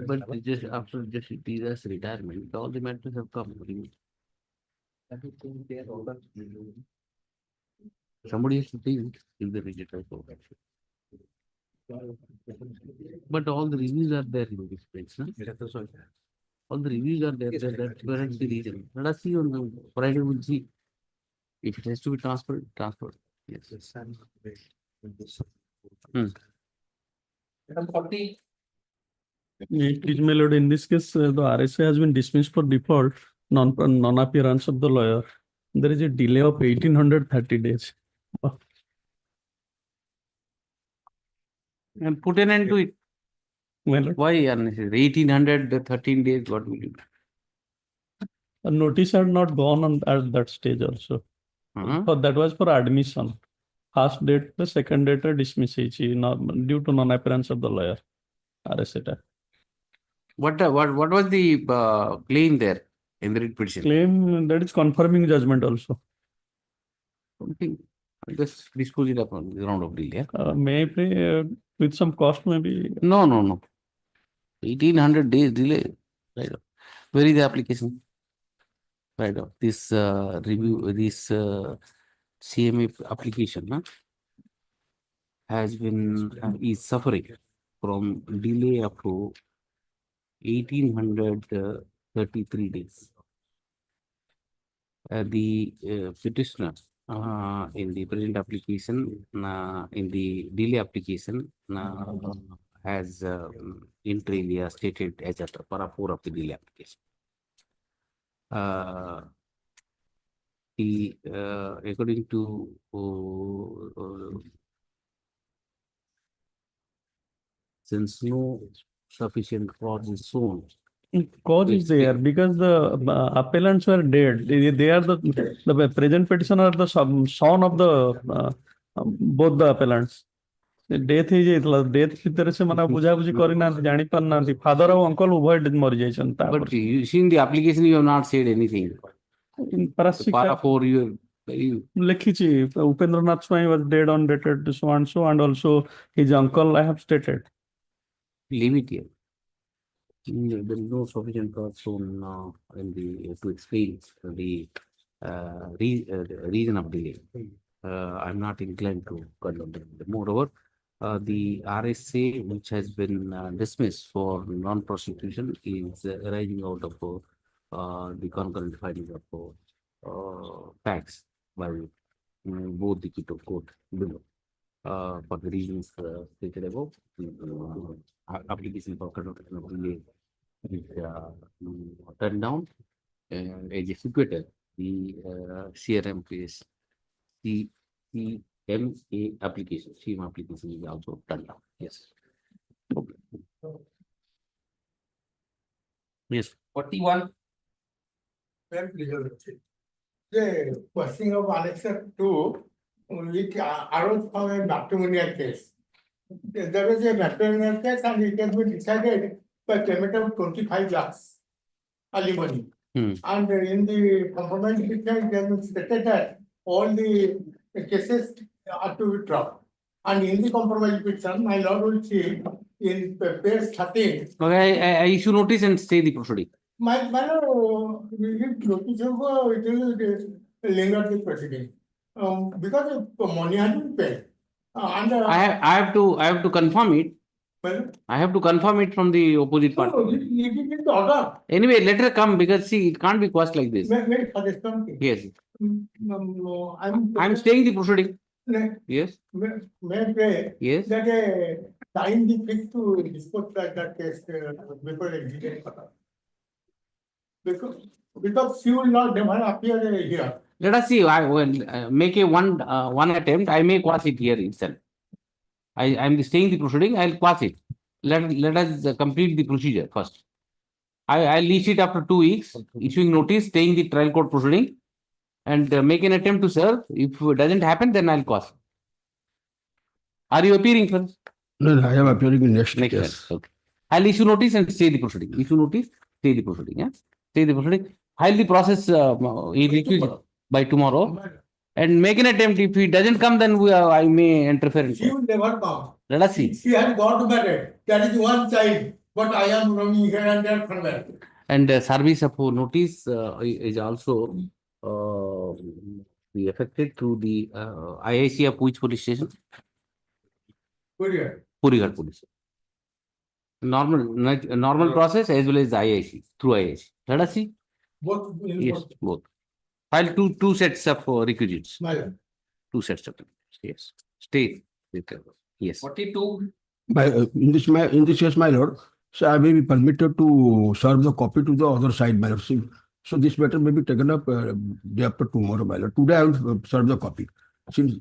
But just after just retirement, all the matters have come. Somebody has to think if they reject it. But all the reviews are there in this place. No? All the reviews are there. That's where the reason. Let us see on the Friday. We'll see if it has to be transferred. Yes. Please, my lord, in this case, the RSA has been dismissed for default, non-appearance of the lawyer. There is a delay of 1830 days. And put an end to it. Well, why unnecessary? 1813 days, what will you do? A notice had not gone on at that stage also. But that was for admission. First date, the second date dismiss due to non-appearance of the lawyer. RSA. What was the claim there in the writ petition? Claim that is confirming judgment also. Something. Just dispose it up on the ground of delay. Maybe with some cost, maybe. No. 1800 days delay. Right. Where is the application? Right. This review, this CMA application has been is suffering from delay up to 1833 days. The petitioner in the present application, in the delay application, has inter alia stated as at para 4 of the delay application. According to since no sufficient cause is shown. Cause is there because the appellants were dead. They are the present petitioner are the son of the both the appellants. Death is death ଭିତରେ ସେମାନେ ବୁଝାବୁଝି କରିନାହାନ୍ତି ଜାଣି ପାରୁନାହାନ୍ତି father ଆଉ uncle ଉଭୟ ମରି ଯାଇଛନ୍ତି. But you see in the application you have not said anything. Para 4 you ଲେଖିଛି Upendranath Swami was dead on dated so and so, and also his uncle I have stated. Leave it here. There is no sufficient cause shown in the to explain the reason of delay. I'm not inclined to condemn it. Moreover, the RSA, which has been dismissed for non-prosecution, is arising out of the concurrent findings of facts by both the court below. For the reasons stated above, application for conduction of delay is turned down. As executed, the CRM case, the CMA application, CMA application is also turned down. Yes. Okay. Yes. 41. The question of Annexure 2, which arose from a matrimonial case. There was a matrimonial case and it has been decided by payment of 25 lakhs alimony. And in the compromise petition, it has been stated that all the cases are to be dropped. And in the compromise petition, my lord will see in page 13. Okay, I issue notice and stay the proceeding. My lord, if notice it will linger the proceeding. Because money has been paid. And I have to confirm it. well, I have to confirm it from the opposite party. no, it is the order. Anyway, let her come because see, it can't be quashed like this. May for this something. Yes, I'm staying the proceeding. May Yes, I pray yes. that a time be fixed to dispose that case before execution. Because she will not never appear here. Let us see. I will make a one attempt. I may quash it here itself. I am staying the proceeding. I'll quash it. Let us complete the procedure first. I'll leave it after 2 weeks, issuing notice, staying the trial court proceeding, and make an attempt to serve. If it doesn't happen, then I'll quash. Are you appearing first? No, I am appearing in next case. Time. Okay. I'll issue notice and stay the proceeding. Issue notice, stay the proceeding. Yeah, stay the proceeding. I'll the process by tomorrow, and make an attempt. If he doesn't come, then I may interfere. She will never come. Let us see. She has got married. That is one child. But I am roaming here and there from there. And service of notice is also be affected through the IIC of which police station? Courier. Purigarh police. Normal process as well as IIC through IIC. Let us see. Both. Yes, both. File two sets of requisites. My 2 sets of requisites. Yes. Stay. Yes. 42. In this case, my lord, so I may be permitted to serve the copy to the other side, my lord. So this matter may be taken up day after tomorrow, my lord. Today I will serve the copy. Since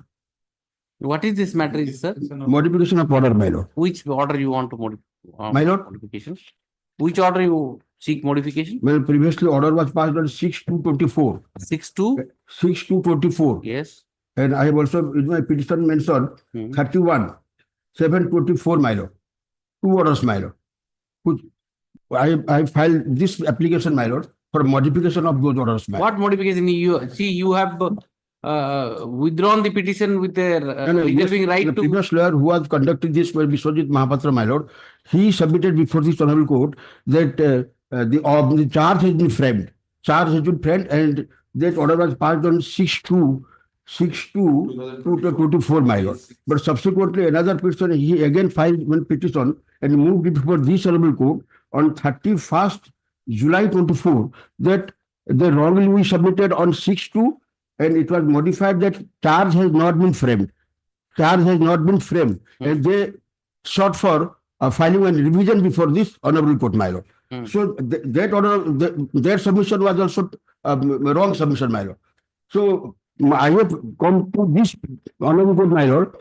What is this matter, sir? modification of order, my lord. Which order you want to modify? My lord? Modification. Which order you seek modification? Well, previously order was passed on 6/2/24. 6/2/24. Yes. And I have also in my petition mentioned 31/7/24, my lord. 2 orders, my lord. Which I filed this application, my lord, for modification of those orders, my lord. What modification you see? You have withdrawn the petition with their reserving right the to. previous lawyer who was conducting this by Biswajit Mahapatra, my lord, he submitted before this honorable court that the charge has been framed. Charge has been framed, and that order was passed on 6/2/24, my lord. But subsequently, another person, he again filed one petition and moved it before this honorable court on 31st July 24 that the wrongly we submitted on 6/2, and it was modified that charge has not been framed. Charge has not been framed, and they sought for filing a revision before this honorable court, my lord. So that order, their submission was also wrong submission, my lord. So I have come to this honorable court, my lord.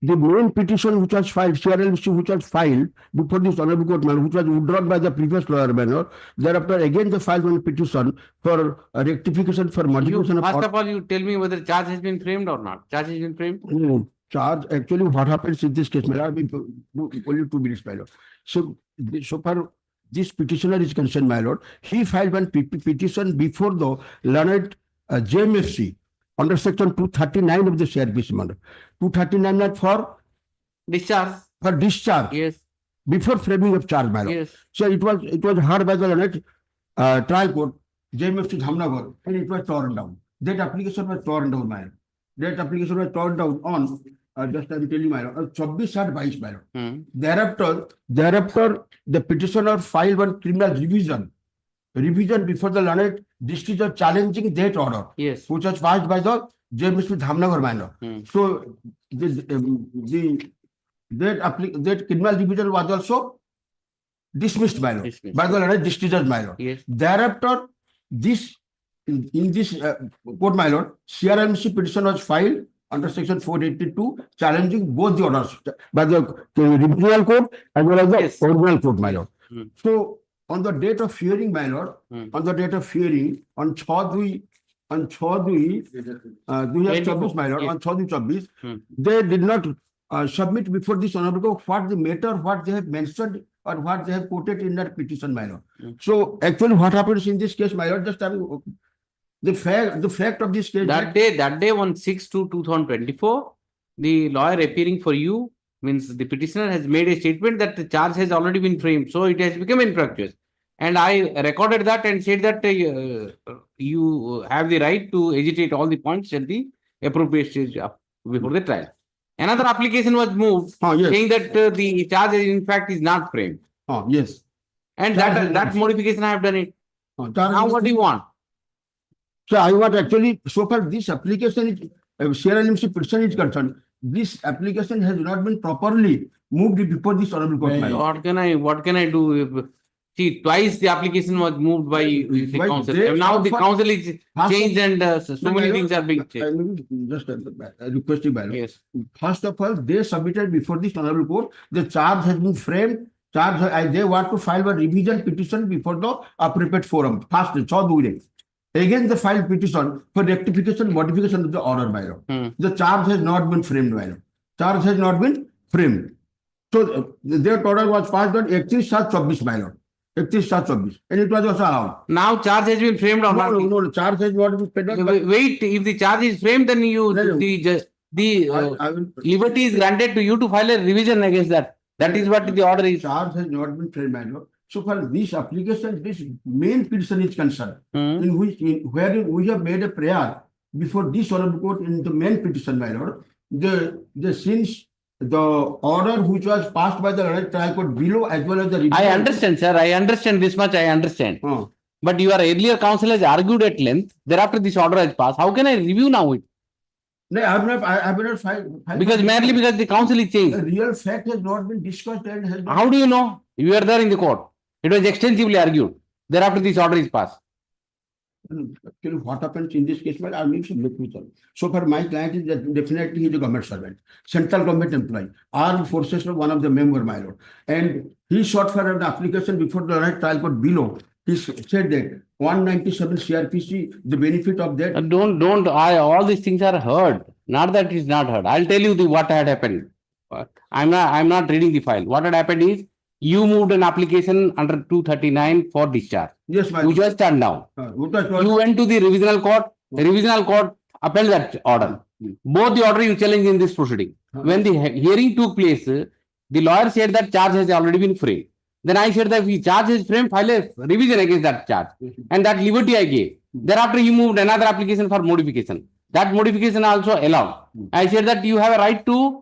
The main petition which was filed, CRLC which was filed before this honorable court, my lord, which was withdrawn by the previous lawyer, my lord. Thereafter, again they filed one petition for rectification for modification First of all, you tell me whether charge has been framed or not. Charge has been framed. Charge, actually, what happens in this case, my lord, only 2 minutes, my lord. So far this petitioner is concerned, my lord, he filed one petition before the learned JMFC under section 239 of the CRPC, my lord. 239 not for discharge. For discharge. Yes. Before framing of charge, my lord. Yes. So it was heard by the learned trial court, JMFC Dhamnagar, and it was torn down. That application was torn down, my lord. That application was torn down on just I'm telling you, my lord, 24/22, my lord. Thereafter, the petitioner filed one criminal revision before the learned district judge challenging that order, yes, which was passed by the JMSP Dhamnagar, my lord. So that criminal revision was also dismissed, my lord, by the learned district judge, my lord. Yes. Thereafter, in this court, my lord, CRMC petition was filed under section 482, challenging both the orders by the regional court as well as the original court, my lord. So on the date of hearing, my lord, on the date of hearing, on 6/2/2024, my lord, on 6/2/24, they did not submit before this honorable court what the matter, what they have mentioned or what they have quoted in their petition, my lord. So actually what happens in this case, my lord, just the fact of this case. That day on 6/2/2024, the lawyer appearing for you means the petitioner has made a statement that the charge has already been framed, so it has become infructuous. And I recorded that and said that you have the right to agitate all the points at the appropriate stage before the trial. Another application was moved saying that the charge in fact is not framed. Yes. And that modification I have done it. Now what do you want? So I want actually, so far this application is, Sierra Leone petition is concerned, this application has not been properly moved before this honorable court. my lord. What can I do? See, twice the application was moved by the council. And now the council is changed and so many things are being changed. Just requesting by law. Yes. First of all, they submitted before this honorable court, the charge has been framed. They want to file a revision petition before the appropriate forum. First, 6 days. Again, the filed petition for rectification, modification of the order by law. The charge has not been framed by law. Charge has not been framed. So their order was passed on 31/24 by law. 31/24. And it was also allowed. Now charge has been framed or not? No, charge has not been framed. Wait, if the charge is framed, then the liberty is granted to you to file a revision against that. That is what the order is. Charge has not been framed by law. So far, this application, this main petition is concerned, in which wherein we have made a prayer before this honorable court in the main petition, my lord. Since the order which was passed by the trial court below as well as the I understand, sir. I understand this much. I understand. But your earlier counsel has argued at length. Thereafter, this order has passed. How can I review now it? No, I have not filed. Merely because the counsel is changed. The real fact has not been discussed and has How do you know? You were there in the court. It was extensively argued. Thereafter, this order is passed. Actually, what happens in this case, well, I need to look with them. So far, my client is definitely he is a government servant, central government employee, armed forces of one of the member, my lord. And he sought for an application before the trial court below. He said that 197 CRPC, the benefit of that. All these things are heard. Not that it is not heard. I'll tell you what had happened. I'm not reading the file. What had happened is, you moved an application under 239 for discharge. Yes, my which was turned down. You went to the revisional court. The revisional court upheld that order. Both the order you challenged in this proceeding. When the hearing took place, the lawyer said that charge has already been framed. Then I said that if the charge is framed, file a revision against that charge. And that liberty I gave. Thereafter, he moved another application for modification. That modification also allowed. I said that you have a right to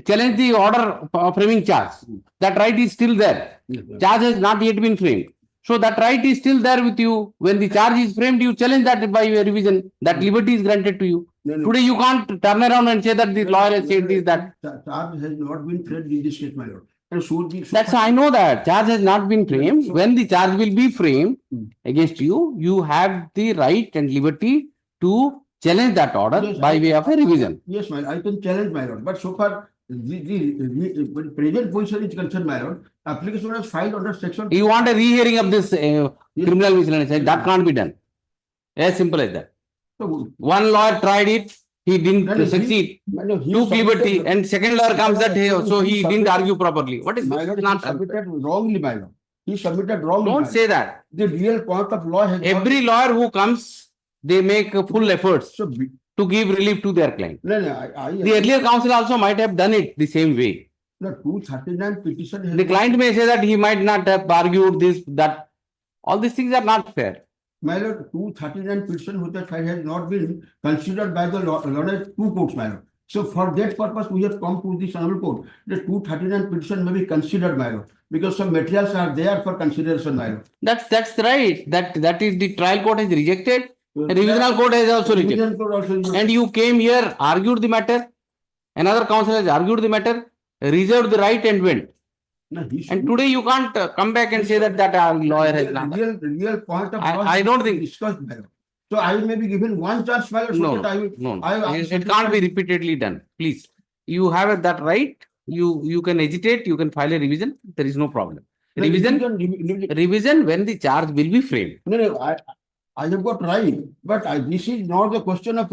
challenge the order of framing charge. That right is still there. Charge has not yet been framed. So that right is still there with you. When the charge is framed, you challenge that by a revision. That liberty is granted to you. Today you can't turn around and say that the lawyer has said this, that. Charge has not been framed in this case, my lord. That's I know that. Charge has not been framed. When the charge will be framed against you, you have the right and liberty to challenge that order by way of a revision. Yes, my lord. I can challenge, my lord. But so far, the present position is concerned, my lord. Application was filed under section. You want a rehearing of this criminal miscellaneous? That can't be done. As simple as that. One lawyer tried it. He didn't succeed. Took liberty, and second lawyer comes that so he didn't argue properly. What is my lord? He submitted wrongly, my lord. He submitted wrongly. Don't say that. The real point of law has. Every lawyer who comes, they make full efforts to give relief to their client. The earlier counsel also might have done it the same way. The 239 petition. The client may say that he might not have argued this, that. All these things are not fair. My lord, 239 petition which has not been considered by the two courts, my lord. So for that purpose, we have come to this honorable court. The 239 petition may be considered, my lord, because some materials are there for consideration, my lord. That's right. That is the trial court has rejected. The revisional court has also rejected. And you came here, argued the matter. Another counsel has argued the matter, reserved the right and went. And today you can't come back and say that our lawyer has not. Real point of I don't think. Discussed, my lord. So I may be given one chance, my lord. No. It can't be repeatedly done. Please. You have that right. You can agitate. You can file a revision. There is no problem. Revision when the charge will be framed. No. I have got right. But this is not the question of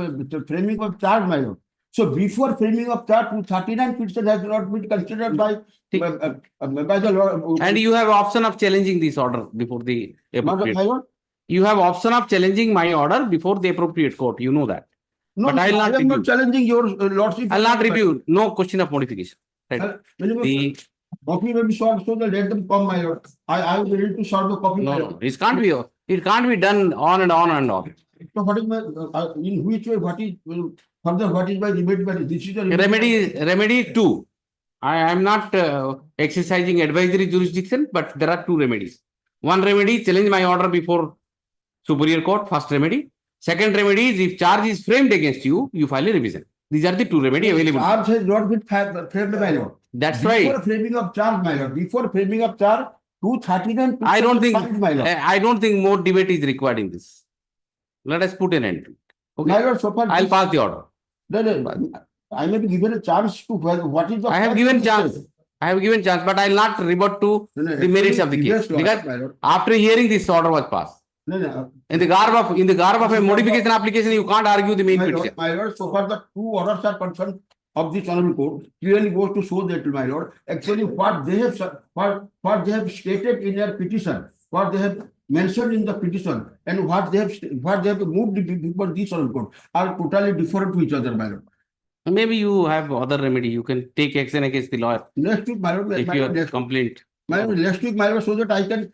framing of charge, my lord. So before framing of charge, 239 petition has not been considered by the law. And you have option of challenging this order before the appropriate. My lord? You have option of challenging my order before the appropriate court. You know that. No, But I will I not am review. not challenging your lordship. I will not review. No question of modification. Right. The Copy may be solved, so that let them come, my lord. I am ready to solve the copy. my no, lord. it can't be. It can't be done on and on and on. So what is my, in which way, what is, further, what is my remedy? This is the Remedy two. I am not exercising advisory jurisdiction, but there are two remedies. One remedy, challenge my order before superior court, first remedy. Second remedy is if charge is framed against you, you file a revision. These are the two remedies available. Charge has not been framed, my lord. That's Before right. framing of charge, my lord. Before framing of charge, 239. I don't think my lord. I don't think more debate is required in this. Let us put an end to it. Okay. My lord, so far. I'll pass the order. No, I may be given a chance to what is the. I have given chance. I have given chance, but I will not revert to the merits of the case. Because after hearing this order was passed. No. In the garb of a modification application, you can't argue the main petition. My lord, so far the two orders are concerned of the honorable court clearly goes to show that, my lord, actually what they have stated in their petition, what they have mentioned in the petition, and what they have moved before this honorable court are totally different to each other, my lord. Maybe you have other remedy. You can take action against the lawyer. Next week, my lord, if you have complaint. My lord, next week, my lord, so that I can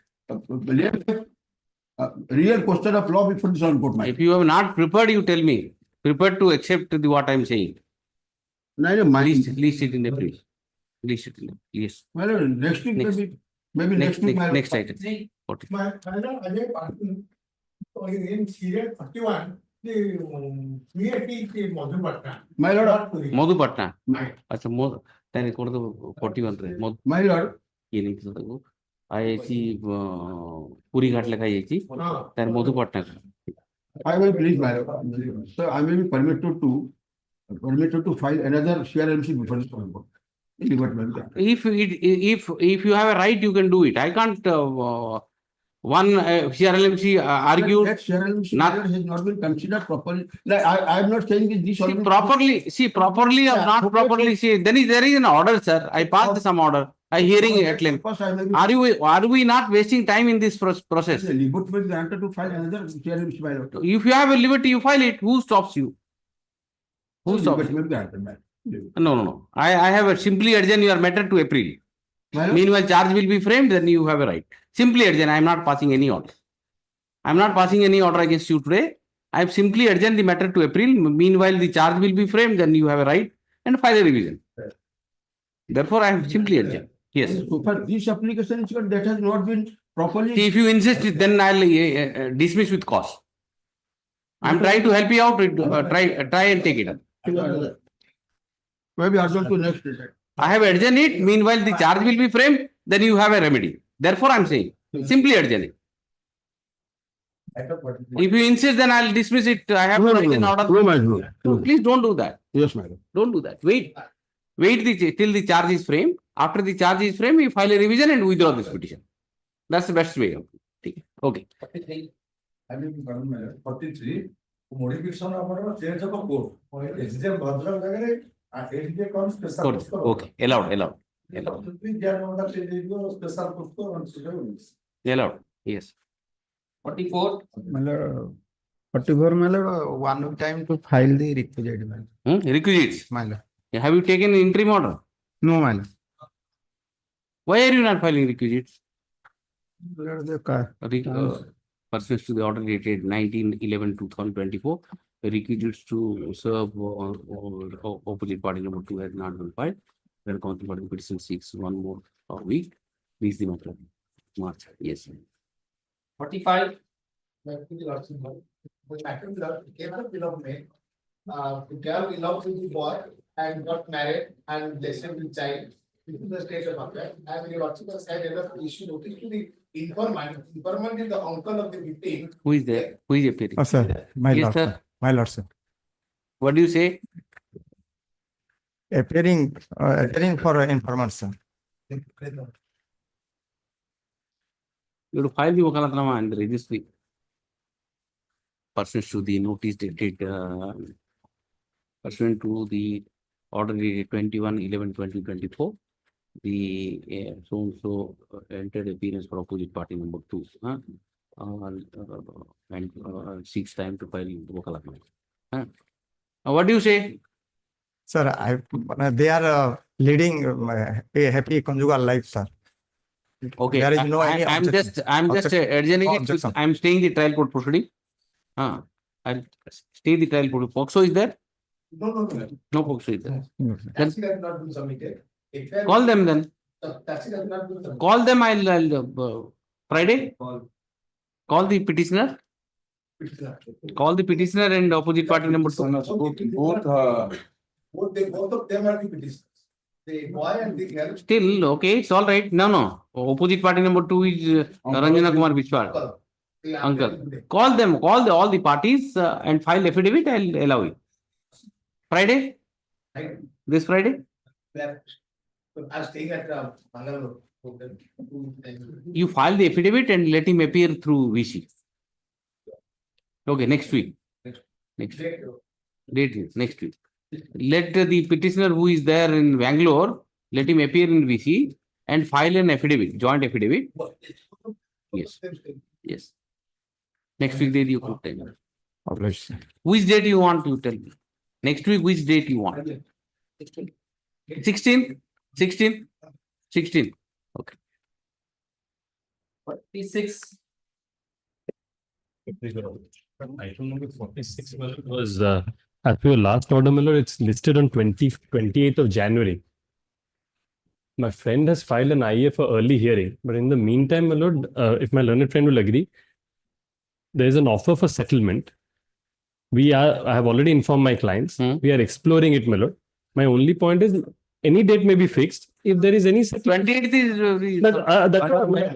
real question of law before this honorable court. If you have not prepared, you tell me. Prepared to accept what I am saying. List it in the brief. List it in the yes. My lord, next week maybe next week. Next item. My lord, in serial 41, the creative Madhupatna. My lord, Madhupatna. Achha, then it goes to 41. My lord, IIC Puri Ghat lekha ଯାଇଛି. Then Madhupatna. I will please, my lord. So I may be permitted to file another CRMC before this court. If you have a right, you can do it. I can't. One CRLMC argued. That CRLMC has not been considered properly. Like, I am not saying this. Properly or not properly. There is an order, sir. I passed some order. I hearing at length. Are we not wasting time in this process? Liberty will be granted to file another CRLMC, my lord. If you have a liberty, you file it. Who stops you? Who stops you? No. I have simply adjourn your matter to April. Meanwhile, charge will be framed, then you have a right. Simply adjourn. I am not passing any order. I am not passing any order against you today. I have simply adjourned the matter to April. Meanwhile, the charge will be framed, then you have a right and file a revision. Therefore, I have simply adjourned. Yes. So far, this application that has not been properly. See, if you insist, then I will dismiss with cause. I am trying to help you out. Try and take it up. Maybe adjourn to next. I have adjourned it. Meanwhile, the charge will be framed. Then you have a remedy. Therefore, I am saying simply adjourn it. If you insist, then I will dismiss it. I have to write an order. Please don't do that. Yes, madam. Don't do that. Wait till the charge is framed. After the charge is framed, you file a revision and withdraw this petition. That's the best way. Okay. 43 modification of change of code. SDM Bhadra Gagare and SDM comes special. Okay. Allowed. Allowed. Yes. 44. 44 one time to file the requisite. Requisites. Have you taken interim order? No, man. Why are you not filing requisites? Pursuant to the order dated 19/11/2024, requisites to serve opposite party number 2 has not been filed. Then counterparty petition seeks one more week. Please the matter. March. Yes. 45. Girl belongs to the boy and got married and blessed with child. This is the state of affair. And the article said enough issue notice to the informant. Informant is the uncle of the victim. Who is there? Who is appearing? Oh, sir. My Yes, lord. sir. My lord, sir. What do you say? Appearing for informant, sir. You have to file the Wakalatnama and the registry. Pursuant to the notice dated pursuant to the order dated 21/11/2024, the so entered appearance for opposite party number 2, and seeks time to file vocal argument. What do you say? Sir, they are leading a happy conjugal life, sir. Okay, There is no any I'm just adjourning No it. objection. I'm staying the trial court proceeding. I'll stay the trial court. POXO is there? No. No POXO is there. Taxi has not been submitted. Call them then. Taxi has not been submitted. Call them. I'll Friday. Call the petitioner. Call the petitioner and opposite party number 2. Both of them are the petitioners. The boy and the girl. Still, okay, it's all right. No. Opposite party number 2 is Ranjana Kumar Vishwar. Uncle. Call them, all the parties and file affidavit. I'll allow you. Friday? This Friday? I'm staying at Bangalore. You file the affidavit and let him appear through VC. Okay, next week. Next week. Date is next week. Let the petitioner who is there in Bangalore, let him appear in VC and file an affidavit, joint affidavit. Yes. Next week date you could tell me. Which date you want to tell me? Next week, which date you want? 16? 16? Okay. 46. Item number 46 was, as per your last order, Miller, it's listed on 28th of January. My friend has filed an IA for early hearing, but in the meantime, my lord, if my learned friend will agree, there is an offer for settlement. I have already informed my clients. We are exploring it, my lord. My only point is, any date may be fixed. If there is any settlement. 28th is.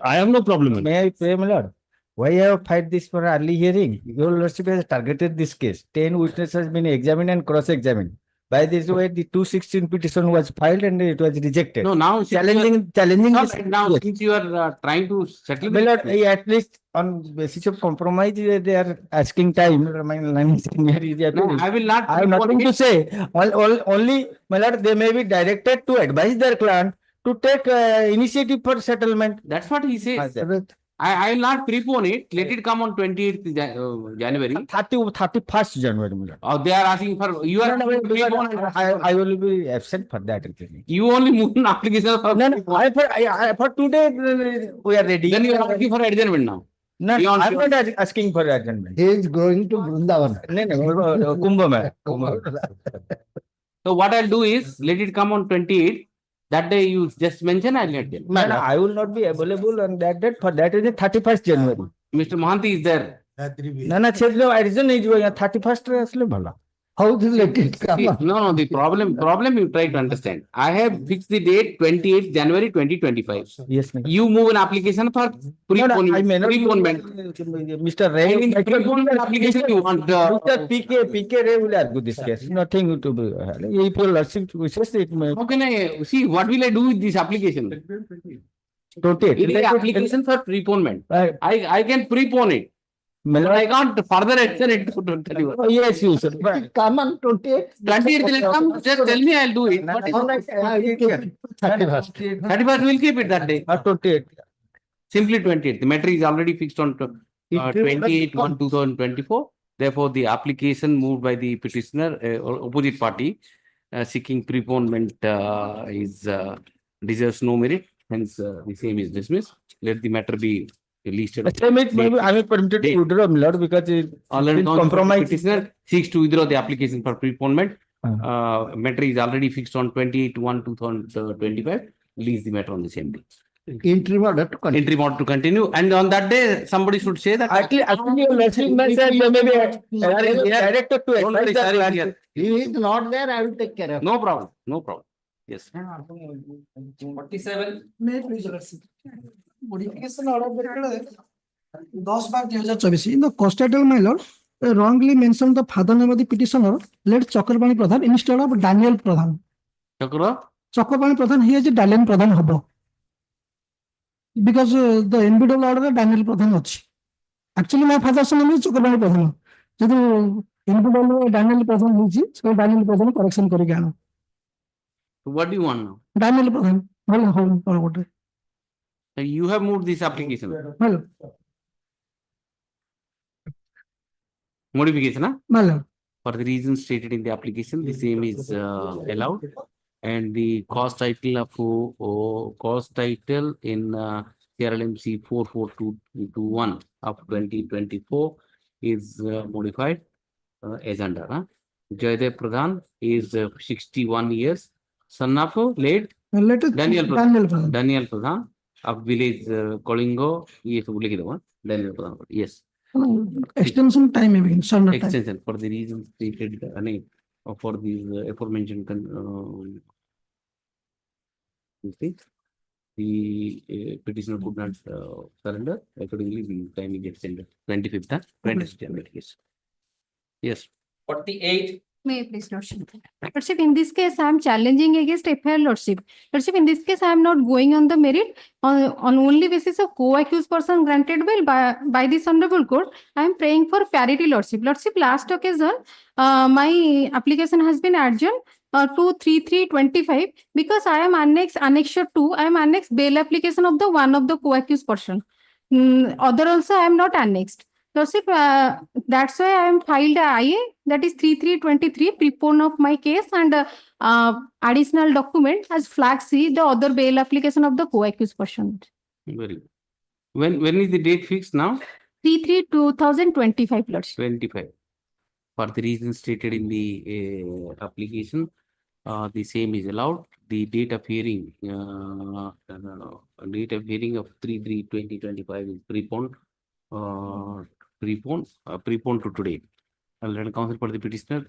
I have no problem. May I pray, my lord? Why I have filed this for early hearing? Your lordship has targeted this case. 10 witnesses has been examined and cross-examined. By this way, the 216 petition was filed and it was rejected. No, now challenging this. Now, since you are trying to settle. My lord, at least on basis of compromise, they are asking time. My line is here. No, I will not. I have nothing to say. Only, my lord, they may be directed to advise their client to take initiative for settlement. That's what he says. I will not prepone it. Let it come on 28th January. 31st January. Oh, they are asking for. You are. I will be absent for that. You only move an application for. No, for today we are ready. Then you are asking for adjournment now. No, I am not asking for adjournment. He is going to Vrindavan. No, Kumbh. So what I'll do is let it come on 28th. That day you just mention, I'll let you. No, I will not be available on that date. For that is the 31st January. Mr. Mohanty is there. No, I reason is 31st. How to let it come? No, the problem you try to understand. I have fixed the date 28th January 2025. Yes, ma'am. You move an application for preponement. Mr. Ray, preponement application you want. Mr. PK Ray will argue this case. Nothing to be. If your lordship wishes, it may. How can I see what will I do with this application? Rotate. It is application for preponement. I can prepone it. But I can't further extend it to 21. Oh, yes, you sir. Come on, 28. 28th will come. Just tell me, I'll do it. 31st we'll keep it that day. 28. Simply 28th. The matter is already fixed on 28/1/2024. Therefore, the application moved by the petitioner or opposite party seeking preponement deserves no merit. Hence, the same is dismissed. Let the matter be listed. Maybe I am permitted to withdraw, my lord, because it compromise. Petitioner seeks to withdraw the application for preponement. Matter is already fixed on 28/1/2025. Release the matter on the same day. Interim order to continue. Interim order to continue. And on that day, somebody should say that. Actually, your lordship may say they may be directed to advise the client. He is not there, I will take care of. No problem. No problem. Yes. 47. Modification order 10/2024. In the constated my lord, wrongly mentioned the father name of the petitioner, let Chakrapani Pradhan instead of Daniel Pradhan. Chakrapani Pradhan, he is a Daniel Pradhan Habo. Because the NBW order Daniel Pradhan. Actually, my father's name is Chakrapani Pradhan. Input Daniel Pradhan ହେଇଛି, so Daniel Pradhan correction କରିକି ଆଣ। So what do you want now? Daniel Pradhan, ଭଲ ହଉ ଗୋଟେ। You have moved this application. ଭଲ, Modification, huh? ଭଲ। For the reasons stated in the application, the same is allowed. And the cost title of cost title in CRLMC 44221 of 2024 is modified as under. Jaydev Pradhan is 61 years, son of late Daniel Pradhan. Daniel Pradhan of village Kolingo. Yes, Daniel Pradhan. Yes. Extension time maybe, standard time. Extension for the reasons stated for these aforementioned the petitioner could not surrender. Accordingly, the time is extended 25th, 26th January. Yes. Yes. 48. May I please, Lordship? Lordship, in this case, I am challenging against FIR, Lordship. Lordship, in this case, I am not going on the merit on only basis of co-accused person granted bail by this honorable court. I am praying for parity, Lordship. Lordship, last occasion, my application has been adjourned to 3/3/25 because I am annexure 2. I am annexed bail application of the one of the co-accused person. Other also, I am not annexed. Lordship, that's why I am filed a IA, that is 3/3/23, prepone of my case and additional document as flag C, the other bail application of the co-accused person. Very good. When is the date fixed now? 3/3/2025, Lordship. 25. For the reasons stated in the application, the same is allowed. The date of hearing, of 3/3/2025 is preponed. Preponed to today. Learned counsel for the petitioner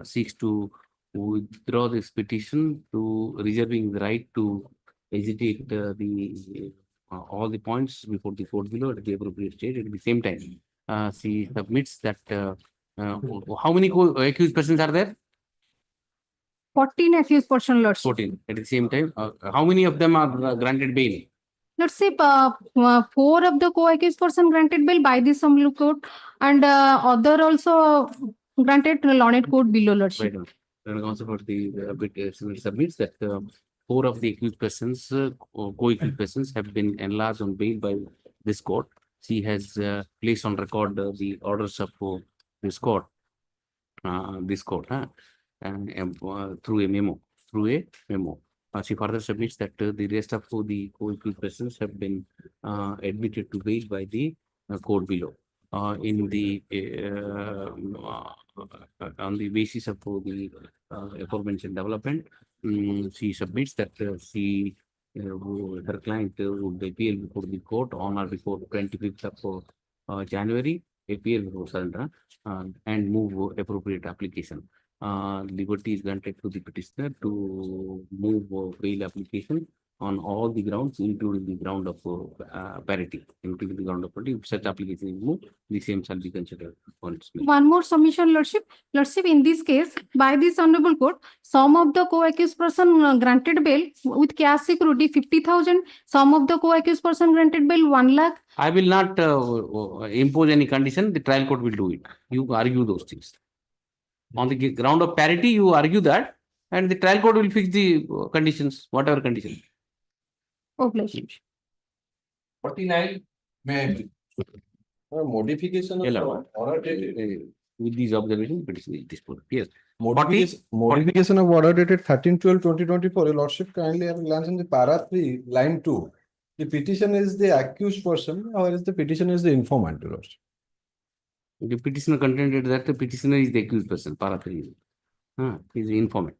seeks to withdraw this petition to reserving the right to hesitate all the points before the court below at the appropriate stage. At the same time, she submits that how many accused persons are there? 14 accused person, Lordship. 14. At the same time, how many of them are granted bail? Lordship, 4 of the co-accused person granted bail by this honorable court and other also granted Lornette court below, Lordship. Right. Also for the petitioner submits that 4 of the accused persons, co-accused persons, have been enlarged on bail by this court. She has placed on record the orders of this court, and through a memo. She further submits that the rest of the co-accused persons have been admitted to bail by the court below. In the on the basis of the aforementioned development, she submits that her client would appear before the court on or before 25th of January, appear before surrender, and move appropriate application. Liberty is granted to the petitioner to move bail application on all the grounds, including the ground of parity. Including the ground of parity, if such application is moved, the same shall be considered. One more submission, Lordship. Lordship, in this case, by this honorable court, some of the co-accused person granted bail with cash security 50,000. Some of the co-accused person granted bail 1 lakh. I will not impose any condition. The trial court will do it. You argue those things. On the ground of parity, you argue that, and the trial court will fix the conditions, whatever conditions. Oh, bless you. 49. May I please? Modification of order dated. With these observations, petition is disposed. Yes. Modification of order dated 13/12/2024. Your Lordship kindly have glance in the para 3, line 2. The petition is the accused person, or is the petition is the informant, Your Lordship? The petitioner contended that the petitioner is the accused person, para 3. Is the informant.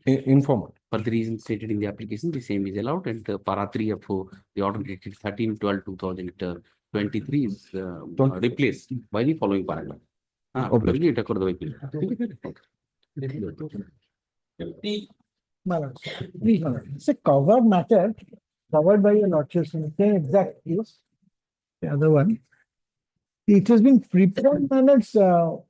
Informant. For the reasons stated in the application, the same is allowed, and para 3 of the order dated 13/12/2023 is replaced by the following paragraph. It's a covered matter, covered by your Lordship. Same exact use. The other one. It has been prepared, and it's the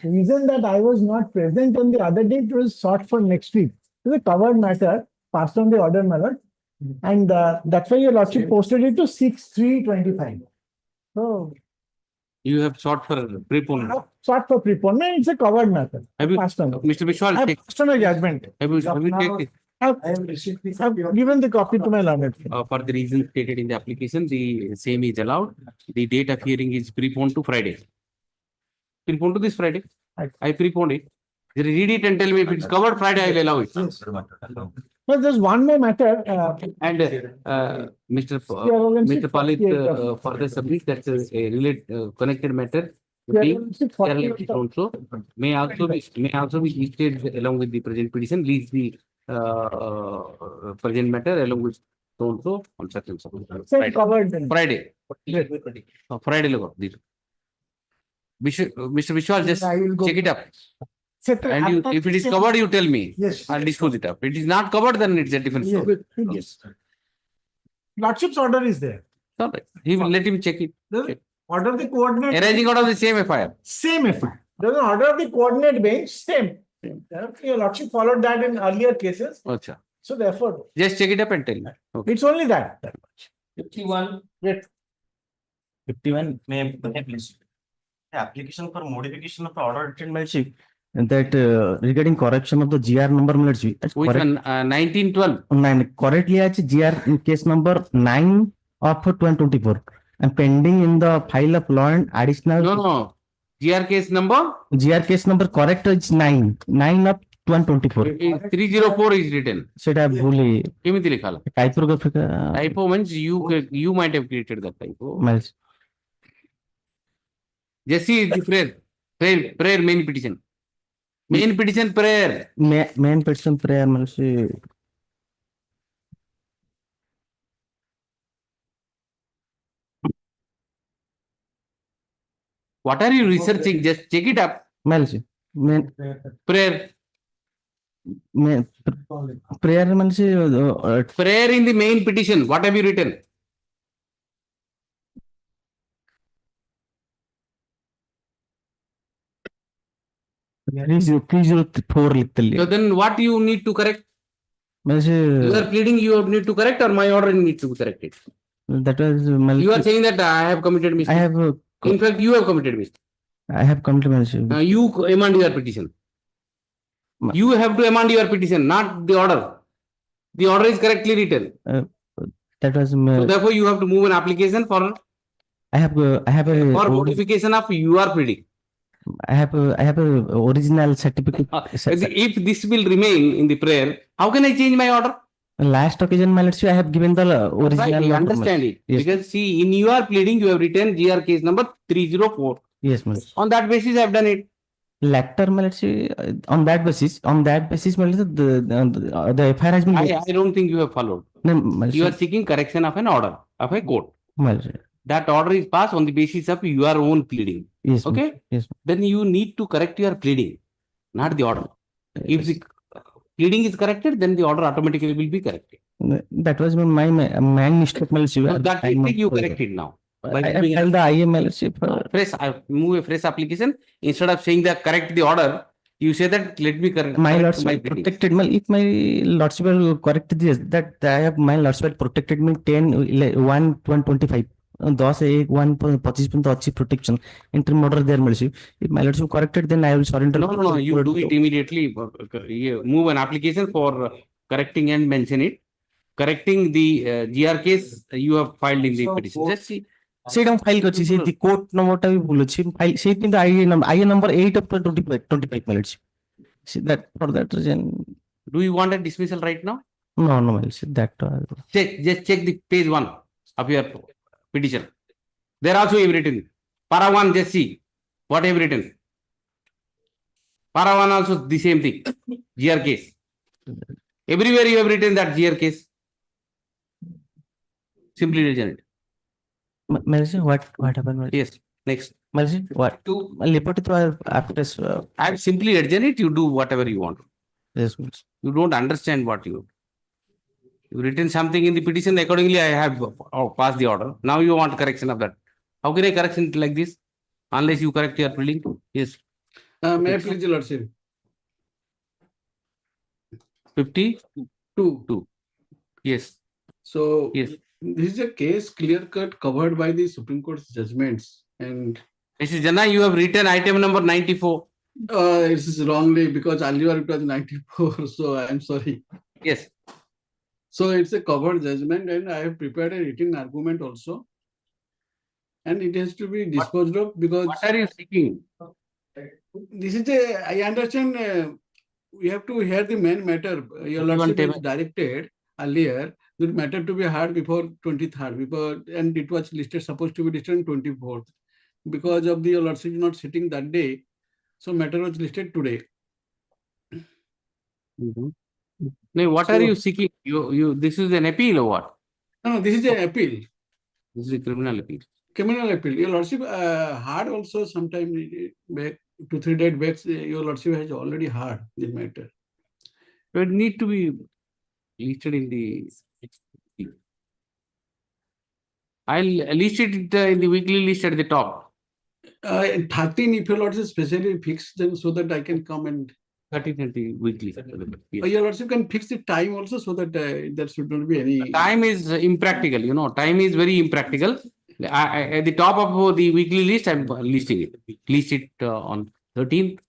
reason that I was not present on the other day, it was sought for next week. It's a covered matter, passed on the order, my lord, and that's why your Lordship posted it to 6/3/25. So You have sought for preponement. Sought for preponement, it's a covered matter. Have you, Passed on. Mr. Vishal, I've take, passed on a judgment. have you checked it? I've given the copy to my learned friend. For the reasons stated in the application, the same is allowed. The date of hearing is preponed to Friday. Preponed to this Friday. I preponed it. Read it and tell me if it's covered Friday, I will allow it. But there's one more matter. And Mr. Palit further submits that's a connected matter. Also may also be listed along with the present petition, leads the present matter along with so and so on such and so. Friday. Friday. Mr. Vishal, just check it up. And if it is covered, you tell me. Yes. I'll dispose it up. If it is not covered, then it's a different story. Yes. Lordship's order is there. All right. He will let him check it. The order of the coordinate. Arising out of the same FIR. Same FIR. There's an order of the coordinate bench, same. Your Lordship followed that in earlier cases. Achha. So therefore. Just check it up and tell me. Okay. It's only that. 51. Wait. 51 may please. Application for modification of order Malchi, that regarding correction of the GR number Malchi. Which one? 1912. 9. Correctly GR in case number 9 of 2024 and pending in the file of law and additional. No. GR case number? GR case number correct is 9 of 2024. 304 is written. Should have bully. Typographic. Typo means you might have created that typo. Jesse is the prayer, main petition. Main petition prayer. Main petition prayer, Malsi. What are you researching? Just check it up. Malsi. Prayer. Prayer, Malsi. Prayer in the main petition. What have you written? Please, so then what you need to correct? You are pleading you need to correct or my order needs to correct it? That was you are saying that I have committed mistake. In fact, you have committed mistake. I have committed mistake. You amend your petition. You have to amend your petition, not the order. The order is correctly written. That was. So therefore, you have to move an application for. I have a. For modification of your pleading. I have a original certificate. If this will remain in the prayer, how can I change my order? Last occasion, I have given the original. Right, I understand it. Yes. Because see, in your pleading, you have written GR case number 304. Yes, ma'am. On that basis, I have done it. Later, on that basis, the FIR has been. I don't think you have followed. No, you are seeking correction of an order of a court. That order is passed on the basis of your own pleading. Yes. Okay. Yes. Then you need to correct your pleading, not the order. If the pleading is corrected, then the order automatically will be corrected. That was my mistake. No, that mistake you corrected now. I tell the IML fresh, move a fresh application instead of saying that correct the order. You say that let me correct my lordship protected me. If my lordship will correct this, that I have my lordship protected me 10, 1, 25. 10, 1, 25 protection. Interim order there, Malship. If my lordship corrected, then I will surrender. No, you do it immediately. Move an application for correcting and mention it. Correcting the GR case you have filed in the petition. Just see. File the court number file. Say the IA number 8 of 25 minutes. See that for that reason. Do you want a dismissal right now? No, that. Just check the page 1 of your petition. There also you have written. Para 1, just see what I have written. Para 1 also the same thing. GR case. Everywhere you have written that GR case. Simply return it. Melissa, what happened? Yes. Next. Melissa, what? I have simply adjourned it. You do whatever you want. Yes. You don't understand what you. You've written something in the petition. Accordingly, I have passed the order. Now you want correction of that. How can I correction it like this? Unless you correct your pleading. Yes. May I please, Your Lordship? 52. Yes. So yes. This is a case clear cut covered by the Supreme Court's judgments, and Mr. Jana, you have written item number 94. It's wrongly because earlier it was 94, so I'm sorry. Yes. So it's a covered judgment and I have prepared a written argument also. And it has to be disposed of because. What are you seeking? This is I understand we have to hear the main matter. Your lordship is directed earlier the matter to be heard before 23rd, and it was listed supposed to be listed on 24th. Because of the your lordship not sitting that day, so matter was listed today. No, what are you seeking? This is an appeal or what? No, this is an appeal. This is a criminal appeal. Criminal appeal. Your lordship heard also sometime back, 2-3 days back, your lordship has already heard the matter. It need to be listed in the. I'll list it in the weekly list at the top. 13, if your lordship specially fix them so that I can come and. 13 at the weekly. Yes. Your lordship can fix the time also so that there should not be any. Time is impractical, you know, time is very impractical. At the top of the weekly list, I'm listing it. List it on 13th,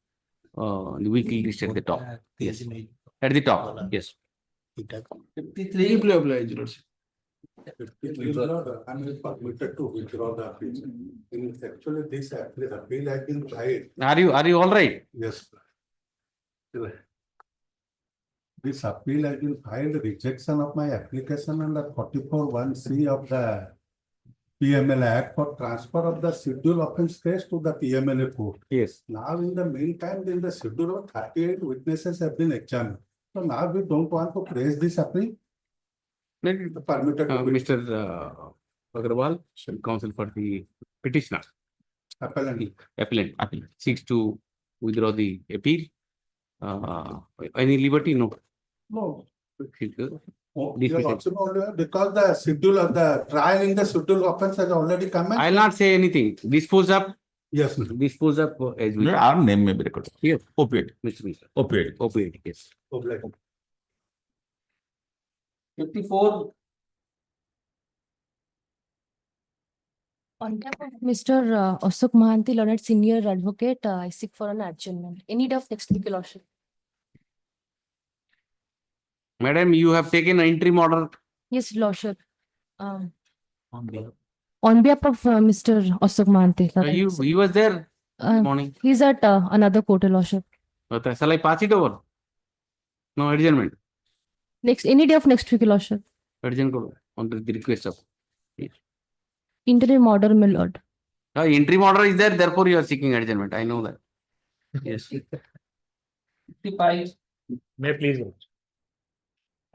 the weekly list at the top. Yes. At the top, yes. 53. I'm permitted to withdraw the appeal. Actually, this appeal has been filed. Are you all right? Yes. This appeal has been filed, rejection of my application under 44(1)(c) of the PMLA Act for transfer of the schedule offence case to the PMLA court. Yes. Now, in the meantime, in the schedule of 38 witnesses have been examined. So now we don't want to praise this appeal. Permitted to Mr. Agarwal, counsel for the petitioner. Appellant seeks to withdraw the appeal. Any liberty? No. No. Because the schedule of the trial in the schedule offence has already commenced. I'll not say anything. Dispose up. Yes. Dispose up as we. Our name may be recorded. Yes. Opioid. Mr. Mishra. Opioid. Opioid. Yes. 54. On behalf of Mr. Ashok Mahanti, Learned Senior Advocate, I seek for an adjournment. Any day of next week, Your Lordship. Madam, you have taken an interim order. Yes, Lordship. On behalf. On behalf of Mr. Ashok Mahanti. He was there this morning. He's at another court, Your Lordship. Shall I pass it over? No adjournment. Any day of next week, Your Lordship. Adjournment on the request of. Yes. Interim order, my lord. Interim order is there, therefore you are seeking adjournment. I know that. Yes. 55. May I please.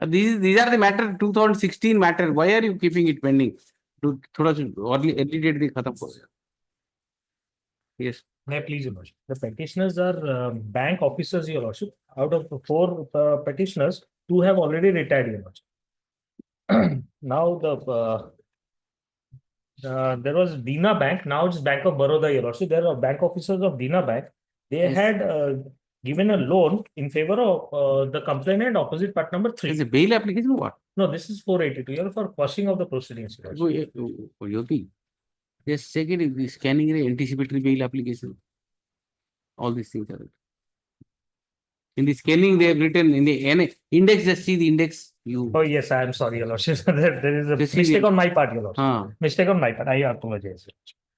These are the matter 2016 matter. Why are you keeping it pending? Early date the khatam karo. Yes. May I please, Your Lordship. The petitioners are bank officers, Your Lordship. Out of the 4 petitioners, 2 have already retired, Your Lordship. Now there was Dina Bank. Now it's Bank of Baroda, Your Lordship. There are bank officers of Dina Bank. They had given a loan in favor of the complainant opposite part number 3. Is a bail application or what? No, this is 482 for quashing of the proceedings. Yogi, just check it. The scanning anticipatory bail application. All these things are. In the scanning, they have written in the index. Just see the index. Oh yes, I am sorry, Your Lordship. there is a mistake on my part, Your Lordship. Mistake on my part. I apologize.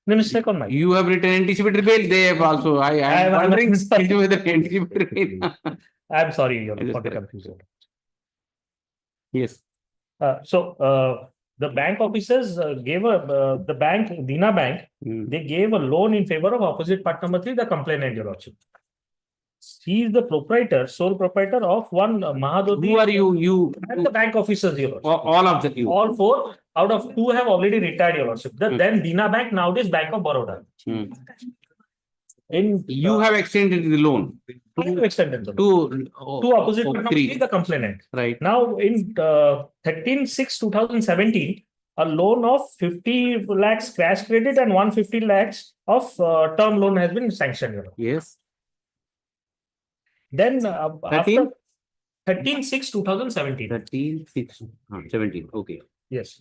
No mistake on my part. You have written anticipatory bail. They have also. I am wondering whether anticipatory bail. I am sorry, Your Lordship, for the confusion. Yes. The bank officers gave the bank, Dina Bank, they gave a loan in favor of opposite part number 3, the complainant, Your Lordship. He is the proprietor, sole proprietor of one Mahadoti. Who are you? And the bank officers, Your Lordship. All of them. All 4 out of 2 have already retired, Your Lordship. Then Dina Bank, nowadays Bank of Baroda. You have extended the loan. I have extended the loan. To opposite part number 3, the complainant. Right. in 13/6/2017, a loan of 50 lakhs cash credit and 150 lakhs of term loan has been sanctioned. Your Lordship. Yes. Then after 13/6/2017. 13/6/17. Okay. Yes.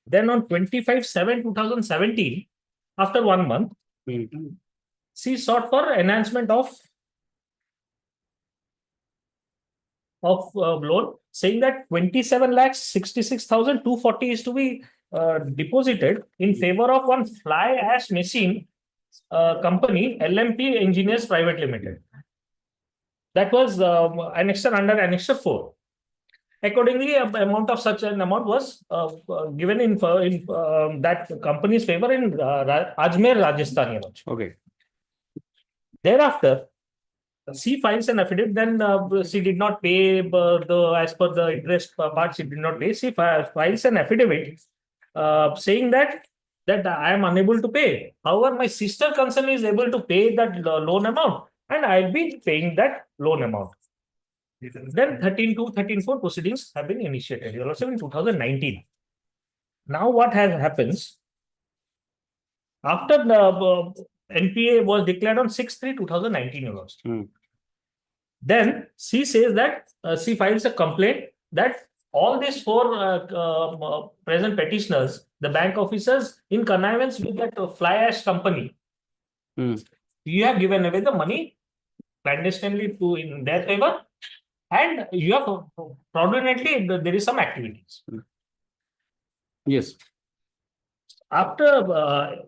Then on 25/7/2017, after 1 month, She sought for enhancement of loan, saying that 27,66,240 is to be deposited in favor of one fly ash machine company, LMP Engineers Private Limited. That was annexure under Annexure 4. Accordingly, an amount of such an amount was given in that company's favor in Ajmer, Rajasthan. Okay. Thereafter, she files an affidavit. Then she did not pay as per the interest part. She did not pay. She files an affidavit saying that I am unable to pay. However, my sister concern is able to pay that loan amount, and I'll be paying that loan amount. Then 13.2, 13.4 proceedings have been initiated. Also in 2019. Now what has happens after the NPA was declared on 6/3/2019. Then she says that she files a complaint that all these 4 present petitioners, the bank officers, in connivance with that fly ash company, you have given away the money clandestinely in their favor, and you have fraudulently, there is some activities. Yes. After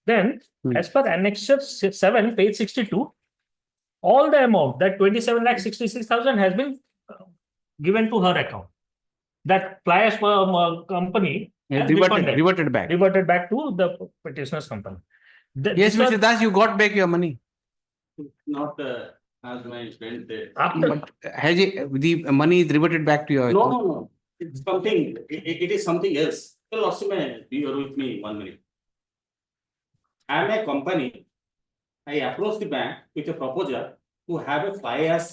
then, as per Annexure 7, page 62, all the amount, that 27,66,000 has been given to her account. That fly ash company has reverted back to the petitioner's company. Yes, Mr. Das, you got back your money. Not as my friend said. But has the money is reverted back to your account? No. It's something. It is something else. Be with me 1 minute. I am a company. I approached the bank with a proposal to have a fly ash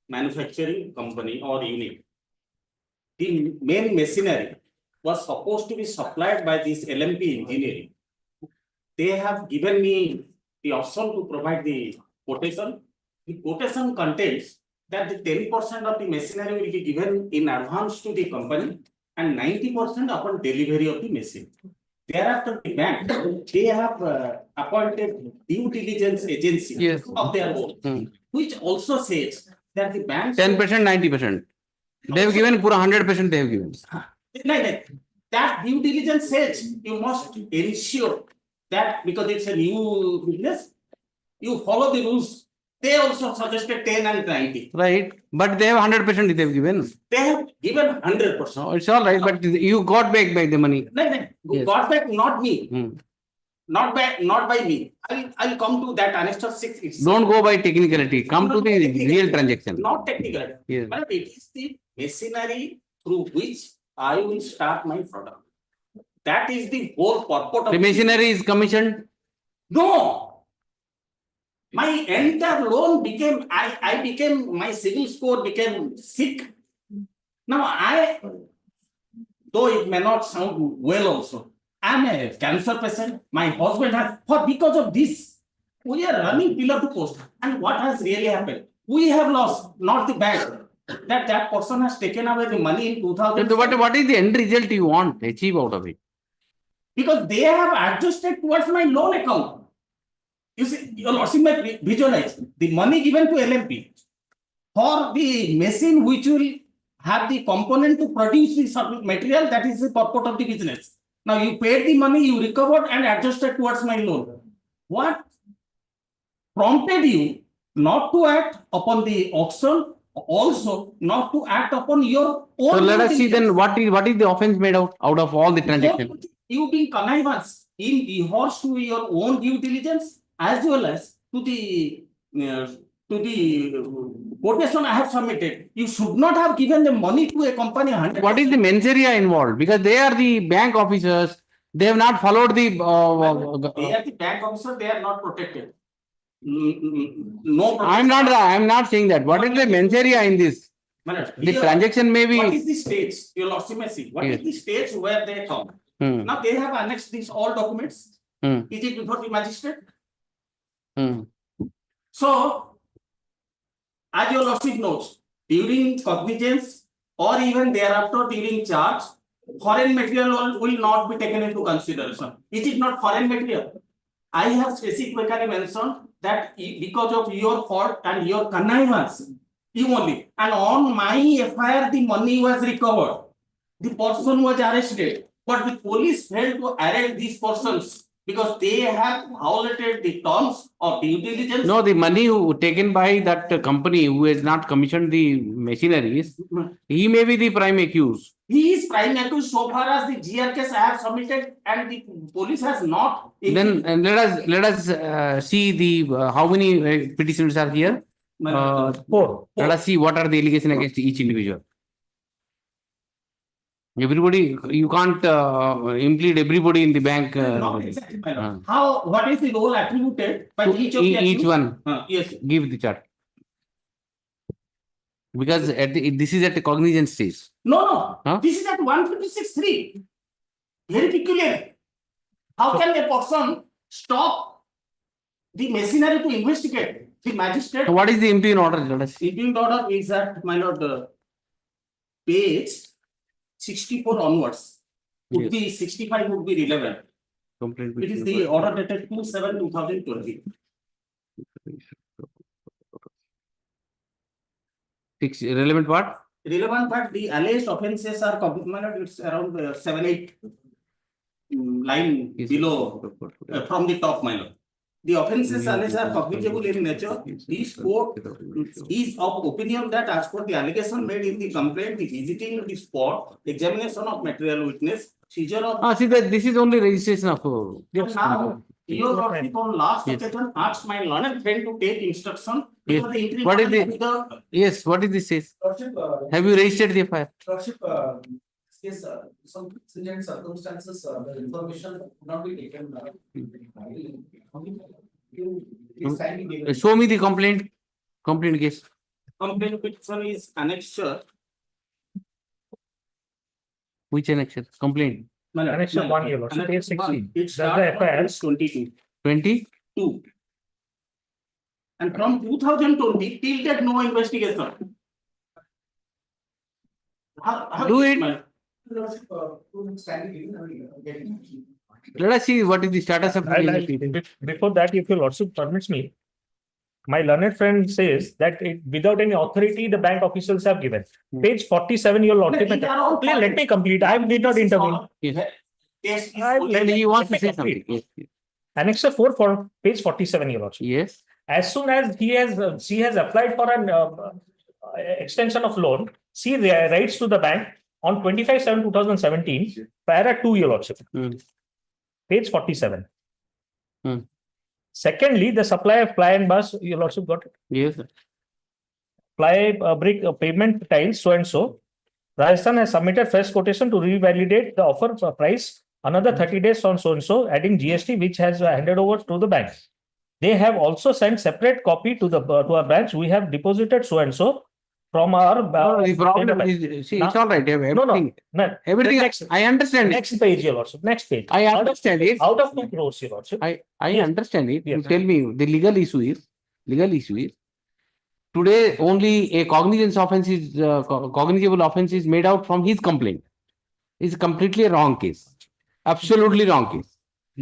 manufacturing company or unit. The main machinery was supposed to be supplied by this LMP Engineering. They have given me the option to provide the quotation. The quotation contains that the 10% of the machinery will be given in advance to the company and 90% upon delivery of the machine. Thereafter, the bank, they have appointed due diligence agency of their own, which also says that the bank 10%, 90%. They have given pura 100%. They have given. That due diligence says you must ensure that because it's a new business, you follow the rules. They also suggested 10 and 90. Right, but they have 100% they have given. They have given 100%. No, it's all right, but you got back by the money. Got back, not me. Not by me. I'll come to that Annexure 6 itself. Don't go by technicality. Come to the real transaction. Not technical. Yes. But it is the machinery through which I will start my product. That is the whole purport of the machinery is commissioned? No. My entire loan became, my civil score became sick. Now though it may not sound well also, I'm a cancer patient. My husband has, because of this, we are running pillar to post. And what has really happened? We have lost, not the bank. That person has taken away the money in 2000. What is the end result you want to achieve out of it? Because they have adjusted towards my loan account. You see, your lordship may visualize the money given to LMP for the machine which will have the component to produce the material. That is the purport of the business. Now you paid the money, you recovered and adjusted towards my loan. What prompted you not to act upon the auction, also not to act upon your own? So let us see then what is the offense made out of all the transactions? You being connivance in rehearse to your own due diligence as well as to the quotation I have submitted. You should not have given the money to a company. What is the mens rea involved? Because they are the bank officers. They have not followed the. They are the bank officers. They are not protected. No. I am not saying that. What is the mens rea in this? The transaction may be. What is the stage? Your lordship may see. What is the stage where they come? Now they have annexed these all documents. Is it before the magistrate? So, as your lordship knows, during cognizance or even thereafter during charge, foreign material will not be taken into consideration. Is it not foreign material? I have specifically mentioned that because of your fault and your connivance, you only, and on my FIR, the money was recovered. The person was arrested, but the police failed to arrest these persons because they have violated the terms of due diligence. No, the money taken by that company who has not commissioned the machineries, he may be the prime accused. He is prime accused so far as the GR case I have submitted and the police has not. Then let us see the how many petitions are here. Four. Let us see what are the allegations against each individual. Everybody, you can't implead everybody in the bank. Not exactly, my lord. How? What is the role attributed by each of the each accused? one? Yes. Give the chart. Because this is at the cognizant stage. No. Huh? This is at 156.3. Very peculiar. How can a person stop the machinery to investigate? The magistrate. So what is the impugn order? Let us see. Impugn order is at, my lord, page 64 onwards. Would be 65 would be relevant. Complaint. It is the order dated 2/7/2020. Relevant part? Relevant part, the alleged offences are, my lord, it's around 7-8 line below from the top, my lord. The offences alleged are cognizable in nature. This court is of opinion that as per the allegation made in the complaint, the visiting the spot, examination of material witness, seizure of. See that this is only registration of. Now, your lordship on last occasion asked my learned friend to take instruction. Yes. Because the entry What is warrant the? Yes. What is this says? Lordship, Have you registered the FIR? Lordship, yes, some stringent circumstances, the information could not be taken. Show me the complaint. Complaint case. Complaint petition is annexure. Which annexure? Complaint. Annexure 1, your lordship, page 16. It That's the starts FIR. from 22. 22. And from 2020 till that no investigation. Do it. Let us see what is the status of Before that, if your lordship permits me, my learned friend says that without any authority, the bank officials have given. Page 47, your lordship. Please let me complete. I did not intervene. Yes. He wants to say something. Yes. Annexure 4 for page 47, your lordship. Yes. As soon as she has applied for an extension of loan, she writes to the bank on 25/7/2017, para 2, your lordship. Page 47. Secondly, the supply of ply and bus, your lordship got it? Yes. Ply brick pavement tiles, so and so. Rajasthan has submitted fresh quotation to revalidate the offer price another 30 days on so and so, adding GST, which has handed over to the bank. They have also sent separate copy to our branch. We have deposited so and so from our. The problem is, see, it's all right. Everything. No. Everything. Next, I understand. Next page, your lordship. Next page. I understand it. Out of 2 crores, your lordship. I Yes. understand it. You Yes. tell me the legal issue is today only a cognizance offense is cognizable offense is made out from his complaint. It's completely a wrong case. Absolutely wrong case.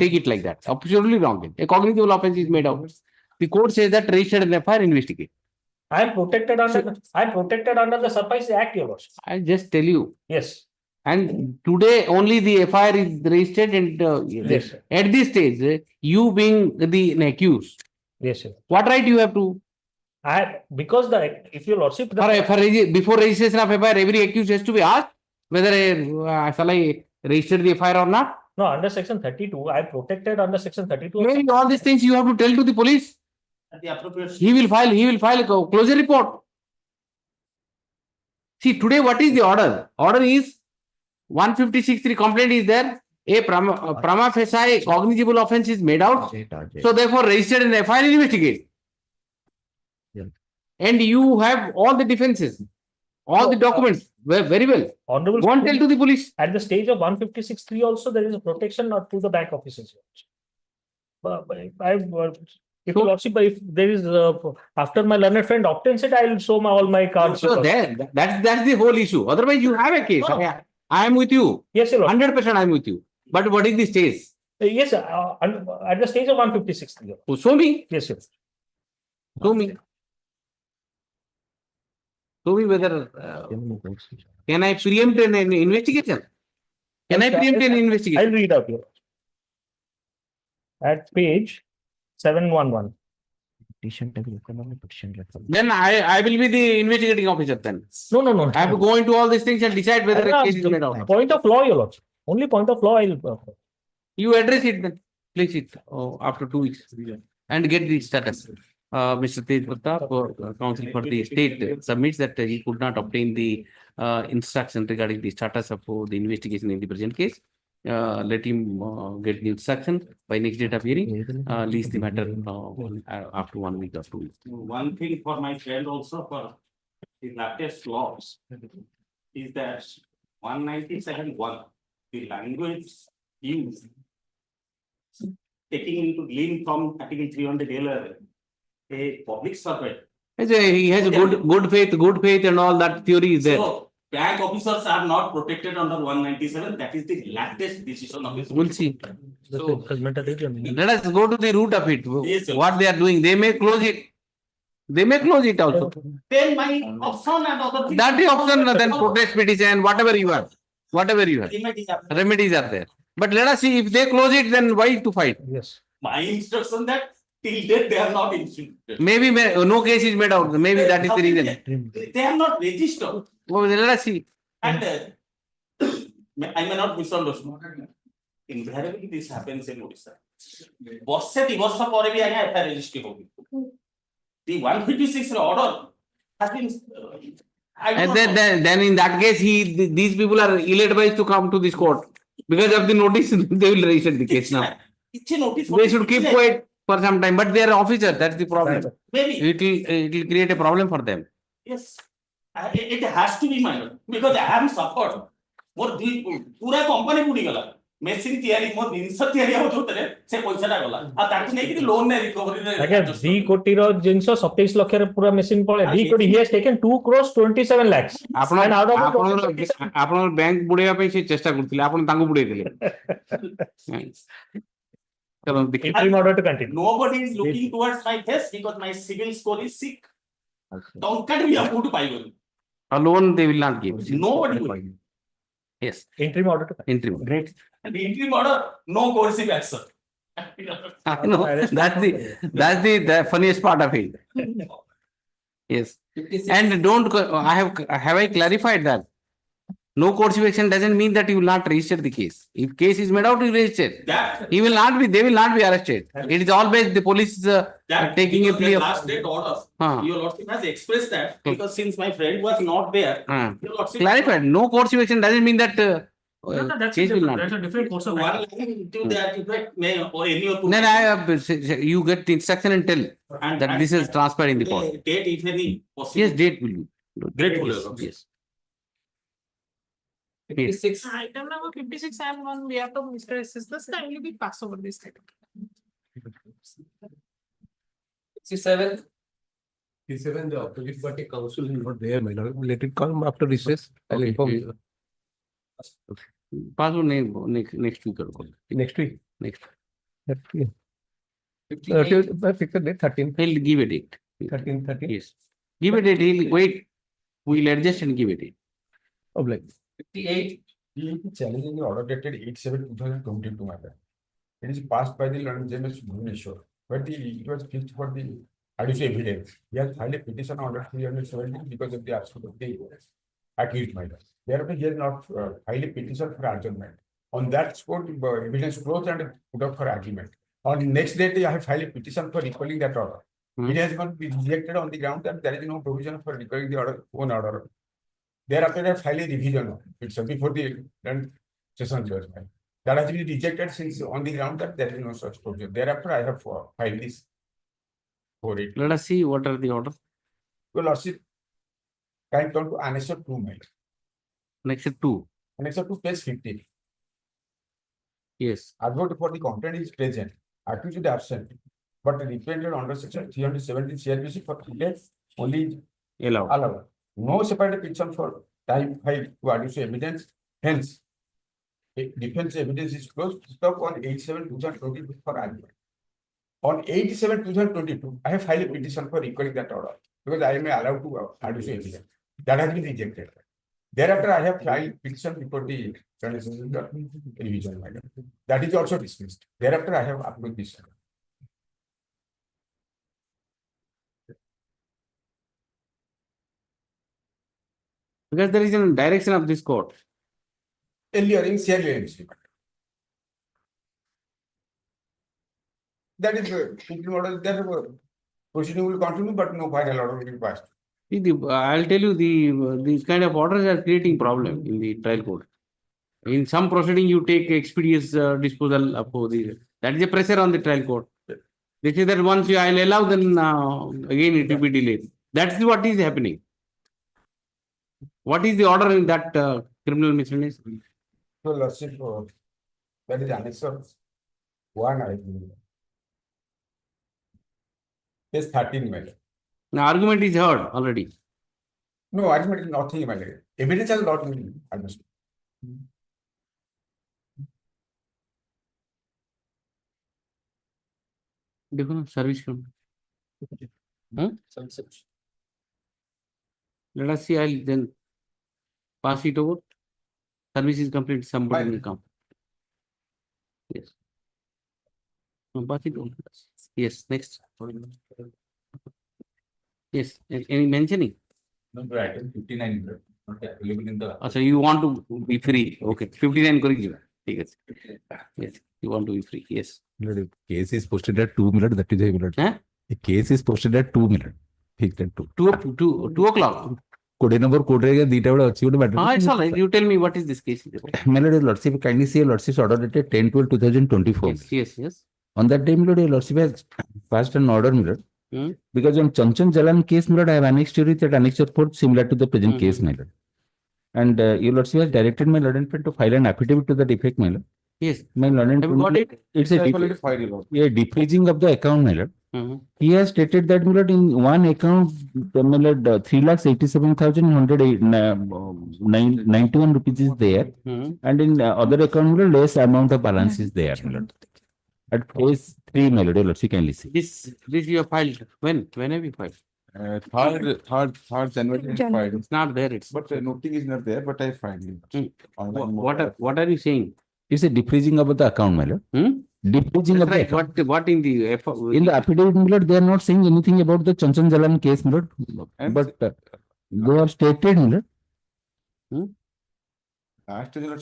Take it like that. Absolutely wrong case. A cognizable offense is made out. The court says that registered an FIR, investigate. I am protected under the Surprise Act, your lordship. I just tell you. Yes. And today only the FIR is registered and Yes, at this stage, you being the accused. Yes, sir. What right you have to? Because if your lordship. Before registration of FIR, every accused has to be asked whether shall I register the FIR or not. No, under section 32, I am protected under section 32. Maybe all these things you have to tell to the police. The appropriate. He will file a closure report. See, today what is the order? Order is 156(3) complaint is there. A prima facie cognizable offense is made out. So therefore registered in FIR, investigate. And you have all the defenses, all the documents very well. Honorable. Go and tell to the police. At the stage of 156(3 also, there is a protection not to the bank officers. If there is after my learned friend obtains it, I will show all my cards. So that's the whole issue. Otherwise, you have a case. No. I am with you. Yes, sir. 100% I am with you. But what is the stage? Yes, at the stage of 156. Oh, show me. Yes, yes. Show me. Show me whether can I preempt an investigation? Can I preempt an investigation? I'll read out here. At page 711. Then I will be the investigating officer then. No. I have to go into all these things and decide whether a case is made out. Point of law, your lordship. Only point of law I'll. You address it then, place it after 2 weeks and get the status. Mr. Tej Pratap, counsel for the state submits that he could not obtain the instruction regarding the status of the investigation in the present case. Let him get the instruction by next date of hearing, lease the matter after 1 week or 2 weeks. One thing for my friend also for the latest laws is that 197(1), the language used taking into glean from Article 300 LR, a public servant. He has good faith and all that theory is there. So bank officers are not protected under 197. That is the latest decision of his. We'll see. So Let us go to the root of it. Yes, sir. What they are doing, they may close it. They may close it also. then my option and other things. That is option, then protest petition, whatever you have. Remedies are there. Remedies are there. But let us see if they close it, then why to fight? Yes. My instruction that till date they are not instituted. Maybe no case is made out. Maybe that is the reason. They are not registered. Well, let us see. And I may not misunderstand. Invariably this happens in Odisha. ବର୍ଷେ 2 ବର୍ଷ ପରେ ବି ଆଜ୍ଞା FIR register ହଉନି. The 156 order has been. And then in that case, these people are ill-advised to come to this court. Because of the notice, they will register the case now. They should keep quiet for some time, but they are officers, that's the problem. Maybe. It will create a problem for them. Yes. It has to be minor because I am suffered. More पूरा company बुड़ी गला. Machine ତିଆରି ମୋ ଜିନିଷ ତିଆରି ହବ ଯୋଉତରେ ସେ ପଇସାଟା ଗଲା ଆଉ ତାକୁ ନେଇକି ଲୋନ୍ ରେ ରିକଭରି ରେ ଆଜ୍ଞା 2 କୋଟିର ଜିନିଷ 27 ଲକ୍ଷରେ ପୁରା ମେସିନ୍ ପଳେ 2 କୋଟି he has taken 2 crores 27 lakhs ଆପଣ ବ୍ୟାଙ୍କ ବୁଡେଇବା ପାଇଁ ସେ ଚେଷ୍ଟା କରୁଥିଲେ ଆପଣ ତାଙ୍କୁ ବୁଡେଇ ଦେଲେ interim order to continue. Nobody is looking towards my face because my civil score is sick. ଟଙ୍କାଟେ ବି ଆପଣଠୁ ପାଇବନି. A loan they will not give. Nobody will. Yes. Interim order to continue. Interim. Great. And the interim order, no coercive action. I know. That's the funniest part of it. Yes. And don't have I clarified that no coercive action doesn't mean that you will not register the case. If case is made out, you register. They will not be arrested. It is always the police taking a plea of last date order. Your lordship has expressed that because since my friend was not there, your lordship clarified. No coercive action doesn't mean that case will not. That's a different course of one line to that effect may or any of Then you get the instruction and tell that this is transferred in the court. Date if any possible. Yes, date will be. Grateful. Yes. 56. Item number 56 and on behalf of Mr. Assistant, kindly be passed over this item. 67. 67, the opposite party counsel is not there, my lord. Let it come after recess. I'll inform you. Pass on next week. Next week. Next. 13. He'll give a date. 13. Yes. Give a date. He'll wait. We'll adjust and give a date. Oblige. 58. He is challenging the order dated 8/7/2022 matter. It is passed by the London James Bhubaneswar, but it was fixed for the additional evidence. He has filed a petition under 317 because of the absence of the accused matter. Therefore, he has not filed a petition for adjournment. On that spot, evidence closed and put up for argument. On the next day, I have filed a petition for recalling that order. It has not been rejected on the ground that there is no provision for recalling the order. Thereafter, I filed a revision of it before the session judgment. That has been rejected since on the ground that there is no such provision. Thereafter, I have filed this for it. Let us see what are the orders. Your lordship, can turn to Annexure 2, mail. Annexure 2. Annexure 2, page 50. Yes. Advocate for the complaint is present, accused is absent, but represented under section 317 CRPC for days only allowed. No separate petition for time 5 to adduce evidence. Hence, Defense evidence is closed. Stop on 87/2022 for argument. On 87/2022, I have filed a petition for recalling that order because I am allowed to adduce evidence. That has been rejected. Thereafter, I have filed petition before the revision matter. That is also dismissed. Thereafter, I have approved this. Because there is a direction of this court. Earlier in CLAMC. That is the order. Therefore, proceeding will continue, but no final order will be passed. I'll tell you, these kind of orders are creating problem in the trial court. In some proceeding, you take expeditious disposal of the. That is a pressure on the trial court. They say that once I'll allow, then again it will be delayed. That's what is happening. What is the order in that criminal misdemeanor? So, Lordship, that is answer 1, I think. Yes, 13 matter. The argument is heard already. No, argument is nothing matter. Evidence has not been understood. Service. Let us see. I'll then pass it over. Service is complete. Somebody will come. Yes. Pass it over. Yes. Next. Yes. Any mentioning? No, item 59 not available in the. So you want to be free? Okay. 59 correct. Yes. Yes. You want to be free? Yes. The case is posted at 2 minutes. That is a minute. The case is posted at 2 minutes. Fixed at 2. 2 o'clock. Code number code rega detail matter. It's all right. You tell me what is this case? My lord, Lordship, kindly see Lordship's order dated 10/12/2024. Yes. On that day, my lord, Lordship has passed an order, my lord. Because on Chanchan Jalan case, my lord, I have annexed to it that annexure 4 similar to the present case, my lord. And your Lordship has directed my lord to file an affidavit to that effect, my lord. Yes. My lord, have you got it? It's a defreezing of the account, my lord. He has stated that, my lord, in one account, my lord, 3,87,191 rupees is there, and in other account, my lord, less amount of balance is there, my lord. At phase 3, my lord, Lordship, kindly see. This you have filed. When have you filed? 3rd January. Filed. It's not there. But nothing is not there. But I filed it. What are you saying? It's a defreezing of the account, my lord. Defreezing of the account. What in the affidavit, my lord, they are not saying anything about the Chanchan Jalan case, my lord. But they have stated, my lord.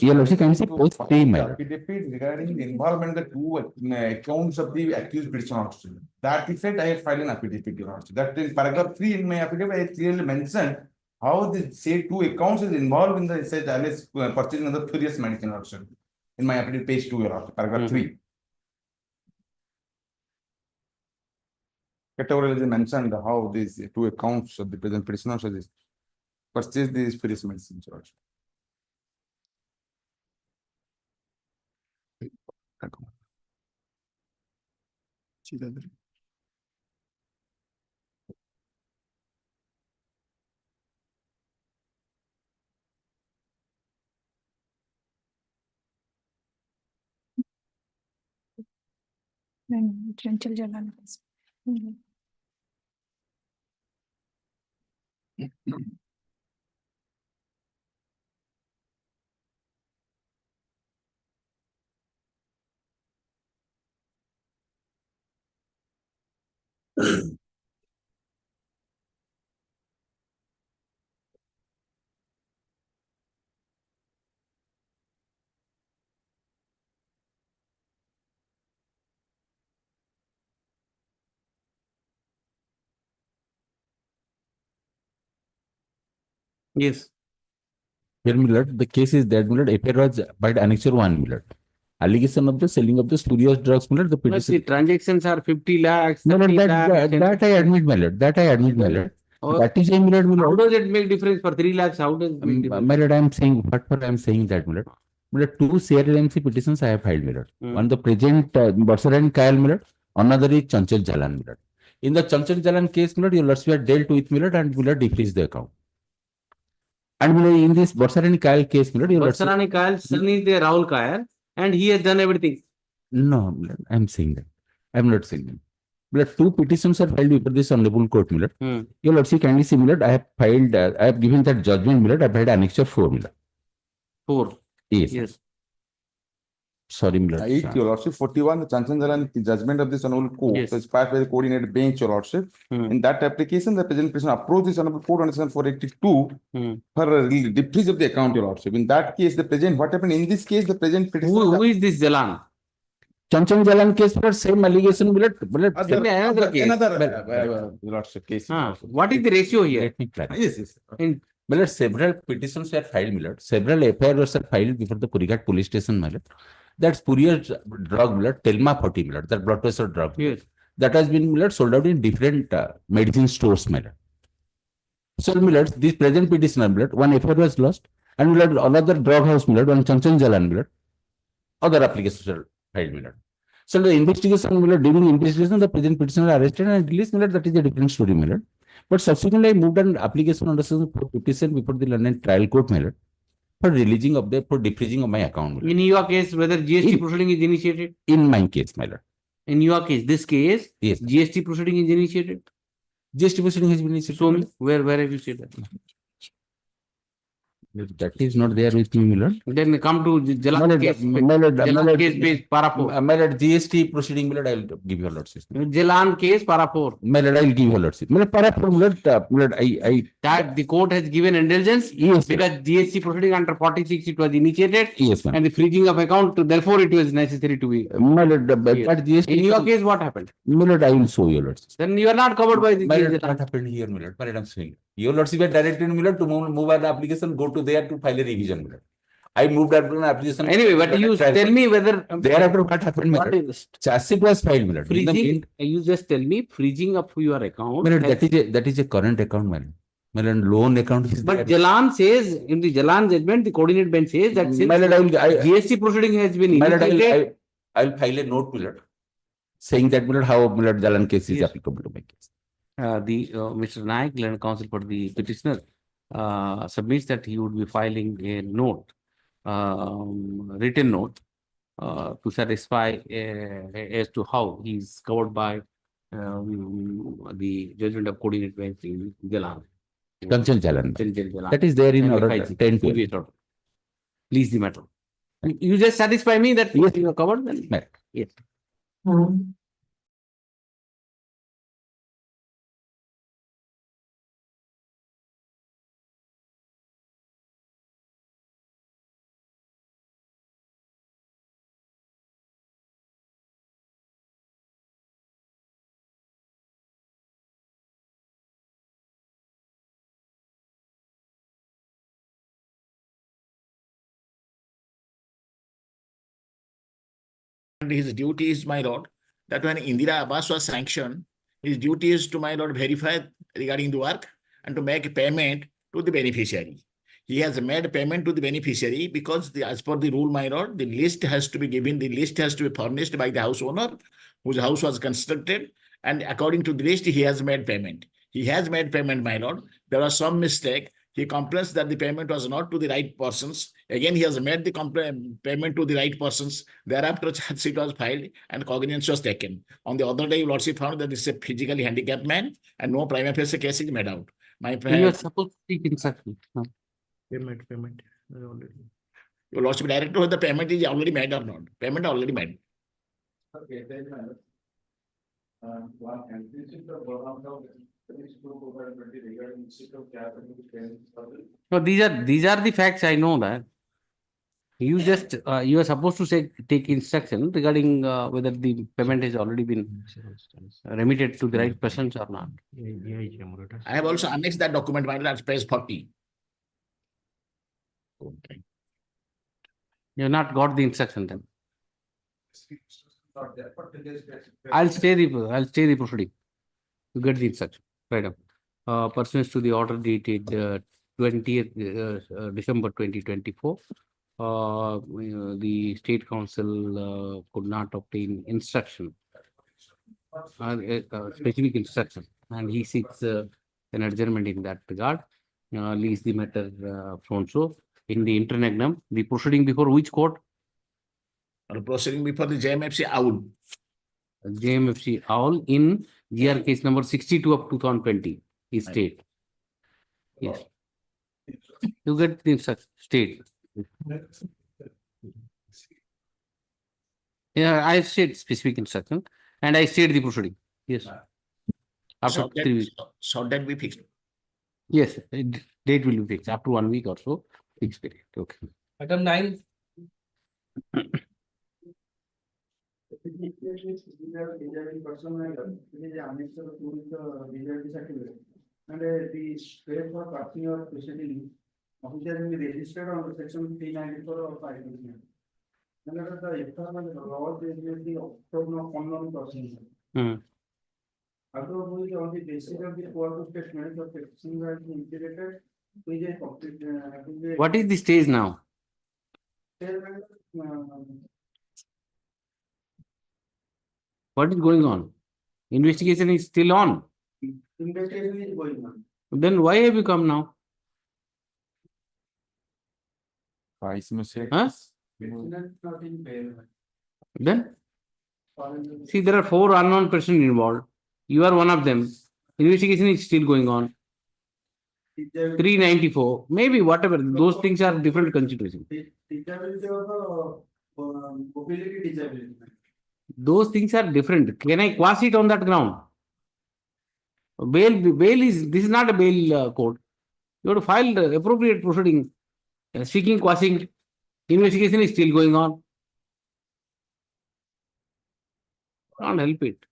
Your Lordship, can you see post 3, my lord? Affidavit regarding the involvement of the 2 accounts of the accused petitioner. That effect, I have filed an affidavit, Your Lordship. That is paragraph 3 in my affidavit. I clearly mentioned how the say 2 accounts is involved in the said Alice purchasing of the furious medicine option. In my affidavit, page 2, Your Lordship, paragraph 3. Categorically mentioned how these 2 accounts of the present petitioners purchase these furious medicines. Chanchan Jalan. Yes. Here, my lord, the case is that, my lord, FIR was by annexure 1, my lord. Allegation of the selling of the spurious drugs, my lord, the petition. The transactions are 50 lakhs. No, lord, that I admit, my lord. That I admit, my lord. That is, my lord, my lord. How does it make difference for 3 lakhs? How does it make difference? My lord, I am saying, what for I am saying that, my lord. My lord, 2 CRLMC petitions I have filed, my lord. One the present Barsar and Kyle, my lord. Another is Chanchan Jalan, my lord. In the Chanchan Jalan case, my lord, your lordship had dealt with, my lord, and my lord defreeze the account. And in this Barsarani Kyle case, my lord, your lordship. Barsarani Kyle, son is the Rahul Kyle, and he has done everything. No, my lord, I'm saying that. I'm not saying that. But two petitions are filed before this honorable court, my lord. Your lordship kindly see, my lord, I have filed, I have given that judgment, my lord, I have filed annexure 4, my lord. 4. Yes. Yes. Sorry, my lord. 8, your lordship, 41, the Chanchanjalan judgment of this honorable court is passed by the coordinated bench, your lordship. In that application, the present person approached this honorable court under section 482 for decrease of the account, your lordship. In that case, the present, what happened in this case, the present petition. Who is this Jalan? Chanchan Jalan case for same allegation, my lord. Another case. Your lordship case. What is the ratio here? Let me clarify. Yes. My lord, several petitions were filed, my lord. Several FIRs were filed before the Purigat police station, my lord. That's Purier's drug, my lord, Telma 40, my lord, that blood pressure drug. Yes. That has been, my lord, sold out in different medicine stores, my lord. So, my lord, this present petition, my lord, one FIR was lost, and my lord, another drug house, my lord, one Chanchan Jalan, my lord, other applications were filed, my lord. So, the investigation, my lord, during the investigation, the present petitioner was arrested and released, my lord, that is a different story, my lord. But subsequently, I moved an application under section 457 before the London trial court, my lord, for releasing of the, for defreezing of my account. In your case, whether GST proceeding is initiated? In my case, my lord. In your case, this case, yes, GST proceeding is initiated? GST proceeding has been initiated. Show me, where have you said that? That is not there with me, my lord. Then come to Jalan case. Jalan case based para 4. My lord, GST proceeding, my lord, I will give you a lordship. Jalan case para 4. My lord, I will give you a lordship. My lord, para 4, my lord, that the court has given indulgence. Yes, because GST proceeding under 46 it was initiated. Yes, ma'am. And the freezing of account, therefore it was necessary to be. My lord, but yes. GST. In your case, what happened? My lord, I will show you, lordship. Then you are not covered by the. My lord, what happened here, my lord? But I'm saying, your lordship had directed me, lord, to move an application, go to there to file a revision, my lord. I moved up an application. Anyway, but you tell me whether. Thereafter, what happened, my lord? Charge sheet was filed, my lord. Freezing, you just tell me, freezing of your account. My lord, that is a current account, my lord. My lord, loan account is but there. Jalan says, in the Jalan judgment, the coordinate bench says that since my lord, GST proceeding has been initiated. I will file a note, my lord, saying that, my lord, how my lord Jalan case is applicable to my case. Mr. Naik, learned counsel for the petitioner, submits that he would be filing a note, written note, to satisfy as to how he is covered by the judgment of coordinate bench in Jalan. Chanchan Jalan. That is there in order 10-12. Please the matter. You just satisfy me that yes, you are covered, then yes. His duty is, my lord, that when Indira Abbas was sanctioned, his duty is to, my lord, verify regarding the work and to make a payment to the beneficiary. He has made payment to the beneficiary because as per the rule, my lord, the list has to be given, the list has to be furnished by the house owner whose house was constructed, and according to the list, he has made payment. He has made payment, my lord. There was some mistake. He complains that the payment was not to the right persons. Again, he has made the payment to the right persons. Thereafter, charge sheet was filed and cognizance was taken. On the other day, your lordship found that this is a physically handicapped man and no prima facie case is made out. You are supposed to take instruction. Payment. Your lordship director, whether the payment is already made or not. Payment already made. Okay, then, So these are the facts. I know that. You just you are supposed to say take instruction regarding whether the payment has already been remitted to the right persons or not. I have also annexed that document, my lord, at page 40. You have not got the instruction then. I'll stay the proceeding. You get the instruction. Right up. Pursuant to the order dated 20th December 2024, the State Council could not obtain instruction, specific instruction, and he seeks an adjournment in that regard. leaves the matter from so in the interregnum, the proceeding before which court? Or proceeding before the JMFC out. JMFC all in GR case number 62 of 2020 is state. Yes. You get the state. Yeah, I state specific instruction and I state the proceeding. Yes. After So 3 weeks. so that we fixed. Yes, date will be fixed after 1 week or so. Fixed period. Okay. Item 9. And the state for passing or proceeding officer will be registered on section 394 of IPC. And the law is the unknown person. After moving on the basis of the court statement of petition has been integrated with a complete. What is the stage now? What is going on? Investigation is still on. Investigation is going on. Then why have you come now? Huh? Then? See, there are 4 unknown persons involved. You are one of them. Investigation is still going on. 394, maybe whatever. Those things are different considerations. Disability or mobility disability. Those things are different. Can I quash it on that ground? Bail is, this is not a bail code. You have to file the appropriate proceeding. Seeking quashing, investigation is still going on. Can't help it.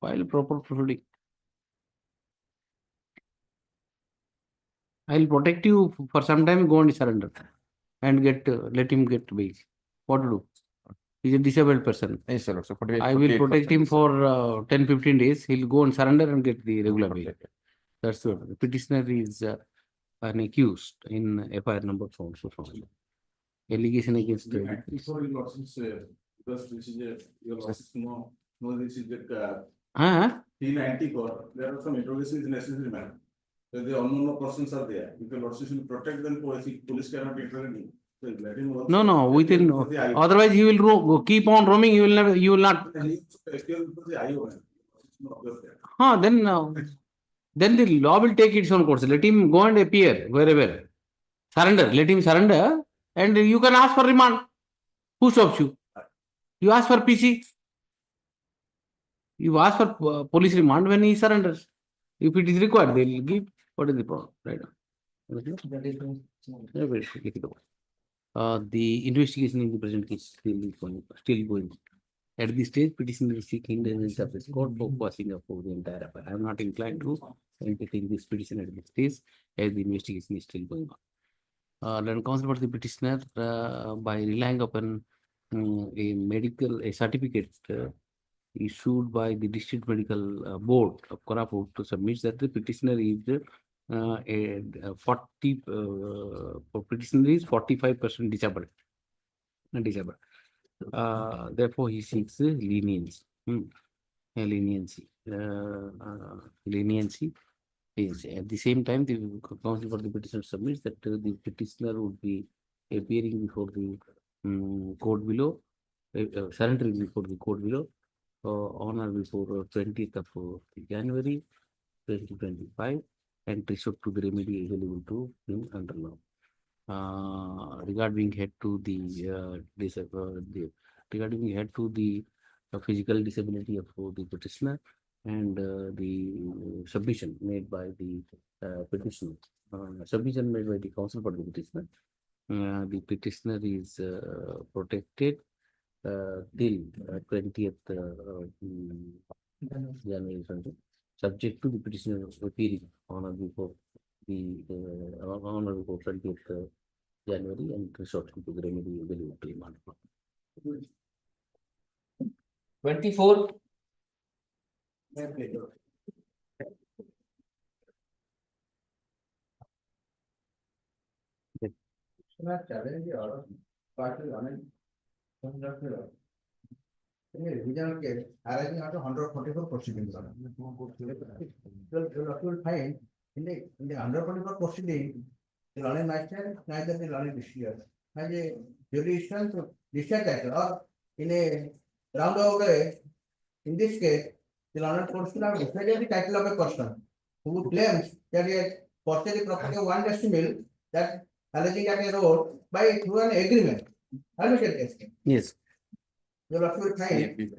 File proper proceeding. I will protect you for some time, go and surrender and get let him get bail. What to do? He's a disabled person. Yes, sir. So I will protect him for 10-15 days. He'll go and surrender and get the regular bail. That's what the petitioner is an accused in FIR number so and so. Allegation against before your losses, because this is your losses, no, this is the 394. There are some interrogations necessary, man. So the unknown persons are there. If the losses will protect them, police cannot intervene. So let him work. No, within otherwise he will keep on roaming. You will never. You will not. Then the law will take its own course. Let him go and appear wherever. Surrender. Let him surrender, and you can ask for remand. Who stops you? You ask for PC. You ask for police remand when he surrenders. If it is required, they will give. What is the problem? Right now. The investigation in the present case still going. At this stage, petitioner is seeking independence of this court for quashing of the entire affair. I am not inclined to entertain this petition at this stage as the investigation is still going on. Then counsel for the petitioner by relying upon a certificate issued by the district medical board of Koraput to submit that the petitioner is 45% disabled. Therefore, he seeks leniency. Leniency is at the same time the counsel for the petitioner submits that the petitioner would be appearing before the court below, surrendering before the court below on or before 20th of January 2025 and resort to the remedy available to him under law. Regarding head to the physical disability of the petitioner and the submission made by the petitioner, submission made by the counsel for the petitioner. The petitioner is protected till 20th January 20, subject to the petitioner appearing on or before the 20th January and resorting to the remedy available to him. 24. Revision case arising out of 144 proceedings. You will find in the 144 proceeding, the learning master, neither the learning district has a jurisdiction to discharge title or in a roundabout way. In this case, the learned court will have decided the title of a person who claims that he has purchased the property of 1 decimil that alleging that a road by through an agreement. Admitted case. Yes. You will find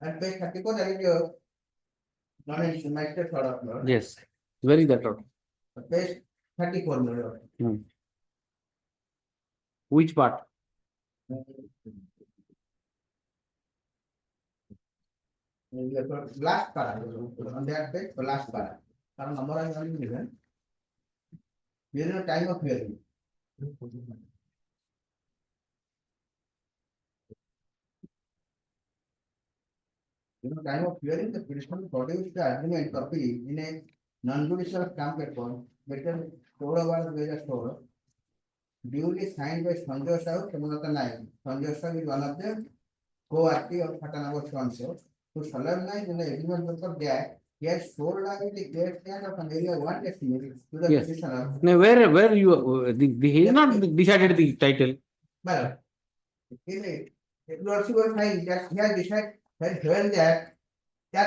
at page 34 there is your non-issue magistrate order. Yes. Where is that order? Page 34. Which part? Last part on that page, the last part. Number is only given. There is a time of hearing. Time of hearing, the petitioner produced the agreement copy in a non-judicial stamp paper, written over various store, duly signed by Sanjay Sahu, Samunata Naik. Sanjay Sahu is one of the co-active of Patanagar Council, to solemnize in the agreement paper that he has sold the clear stand of an area 1 decimil to the Yes. petitioner. Now, where you, he has not decided the title. Well, you also will find that he has decided that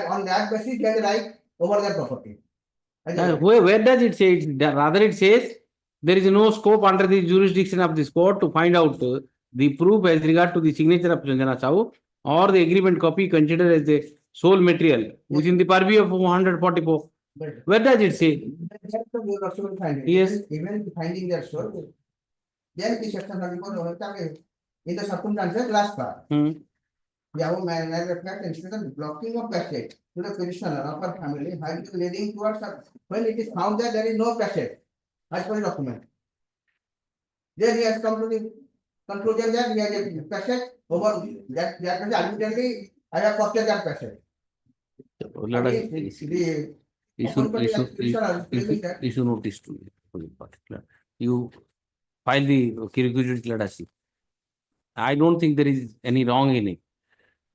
on that basis he has a right over the property. Where does it say? Rather, it says there is no scope under the jurisdiction of this court to find out the proof as regard to the signature of Sanjana Sahu or the agreement copy considered as the sole material within the purview of 144. Where does it say? Yes. Even finding that source, then the section 34 in the circumstances last part. The above manner reflect instead blocking of passage to the petitioner of her family has been leading towards when it is found that there is no passage as per the document. Then he has come to the conclusion that he has a passage over that admittedly I have purchased that passage. Issue notice to particular. You file the requisite letter. I don't think there is any wrong in it.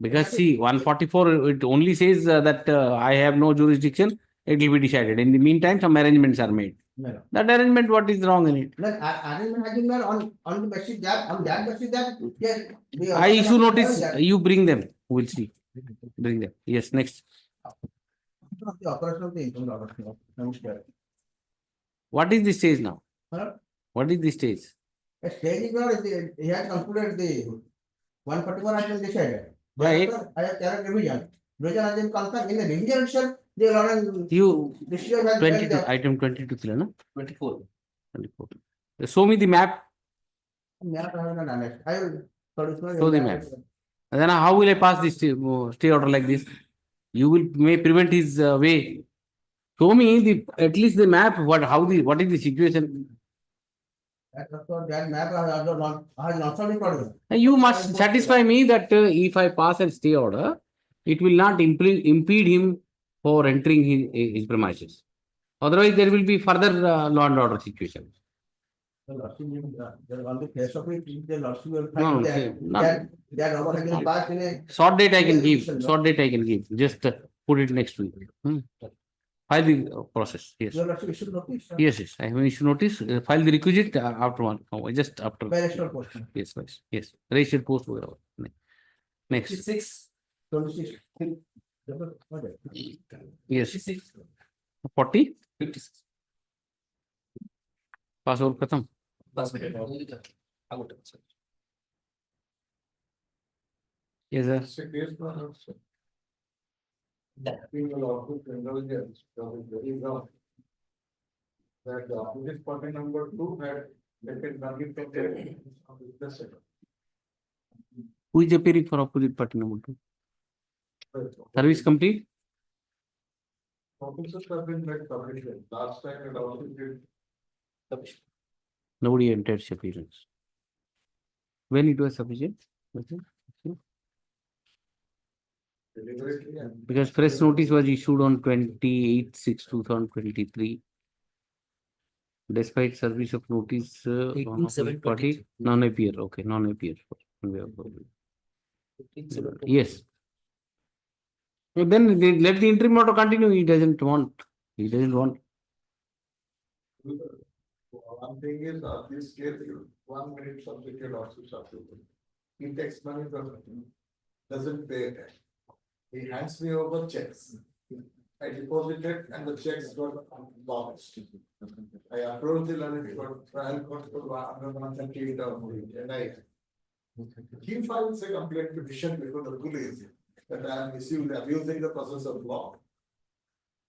Because see, 144, it only says that I have no jurisdiction, it will be decided. In the meantime, some arrangements are made. No. That arrangement, what is wrong in it? Arrangement has been made on the basis that, yes. I issue notice, you bring them, we'll see. Bring them. Yes, next. The operation of the income order. What is the stage now? What is the stage? A stage is not, he has concluded the 144 has been decided. Right. I have carried revision. Revision has been confirmed in the revision itself. The Lawrence You decision has 22, item 22, no? 24. 24. Show me the map. I will produce Show the map. And then how will I pass this stay order like this? You will may prevent his way. Show me the at least the map. What is the situation? That map has not been produced. You must satisfy me that if I pass a stay order, it will not impede him for entering his premises. Otherwise, there will be further law and order situation. On the face of it, the lawsuit will No, find that order has been passed in a short date I can give. Short date I can give. Just put it next week. File the process. Yes. Your lawsuit issued notice. Yes. I have issued notice. File the requisite after one. Just after. By registered post. Yes. Registered post. Next. 56. 26. Yes. 40. 56. Password khatam. Yes, sir. That the opposite party number 2 had taken money from their business sector. Who is appearing for opposite party number 2? Service complete? Officers have been made sufficient. Last time it also did. Nobody entered appearance. When it was sufficient? Because fresh notice was issued on 28/6/2023. Despite service of notice, party non-appear. Okay, non-appear. Yes. So then let the interim order continue. He doesn't want. He doesn't want. One thing is, this case, 1 minute subject your lawsuit approval. He takes money from me, doesn't pay it. He hands me over checks. I deposited and the checks got bounced. I approached the lawyer for trial court for 138 and he files a complaint petition before the police that I am abusing the process of law.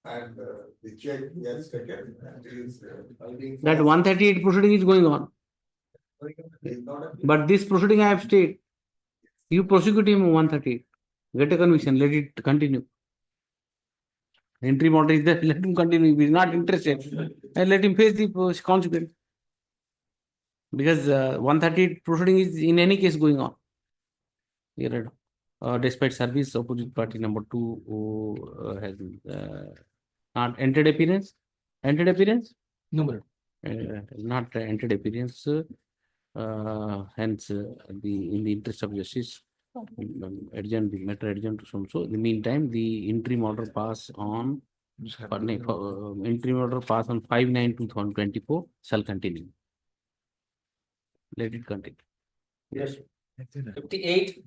And the check he has taken and he is That 138 proceeding is going on. But this proceeding I have stayed. You prosecute him 138. Get a conviction. Let it continue. Interim order is there. Let him continue. If he is not interested, and let him face the consequence. Because 138 proceeding is in any case going on. Here, despite service, opposite party number 2 has not entered appearance. Entered appearance? No. Not entered appearance. Hence, in the interest of justice, adjourn the matter adjourned to so. In the meantime, the interim order pass on. Interim order pass on 5/9/2024 shall continue. Let it continue. Yes. 58.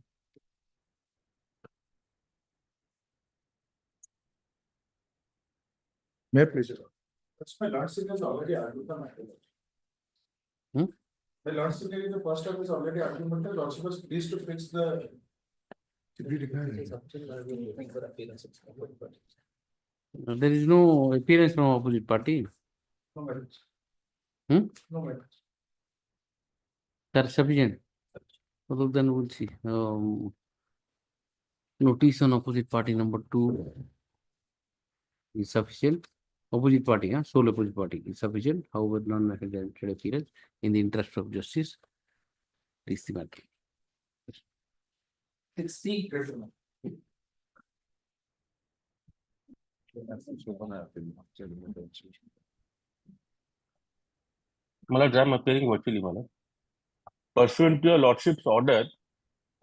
May I please? That's my lordship has already argued the matter. The lordship in the first term is already argumented. Lordship was pleased to fix the. There is no appearance from opposite party. No matters. No matters. That's sufficient. Well, then we'll see. Notice on opposite party number 2 is sufficient. Opposite party, sole opposite party is sufficient. However, non-entered appearance in the interest of justice is the matter. 60. I'm appearing virtually, pursuant to your lordship's order,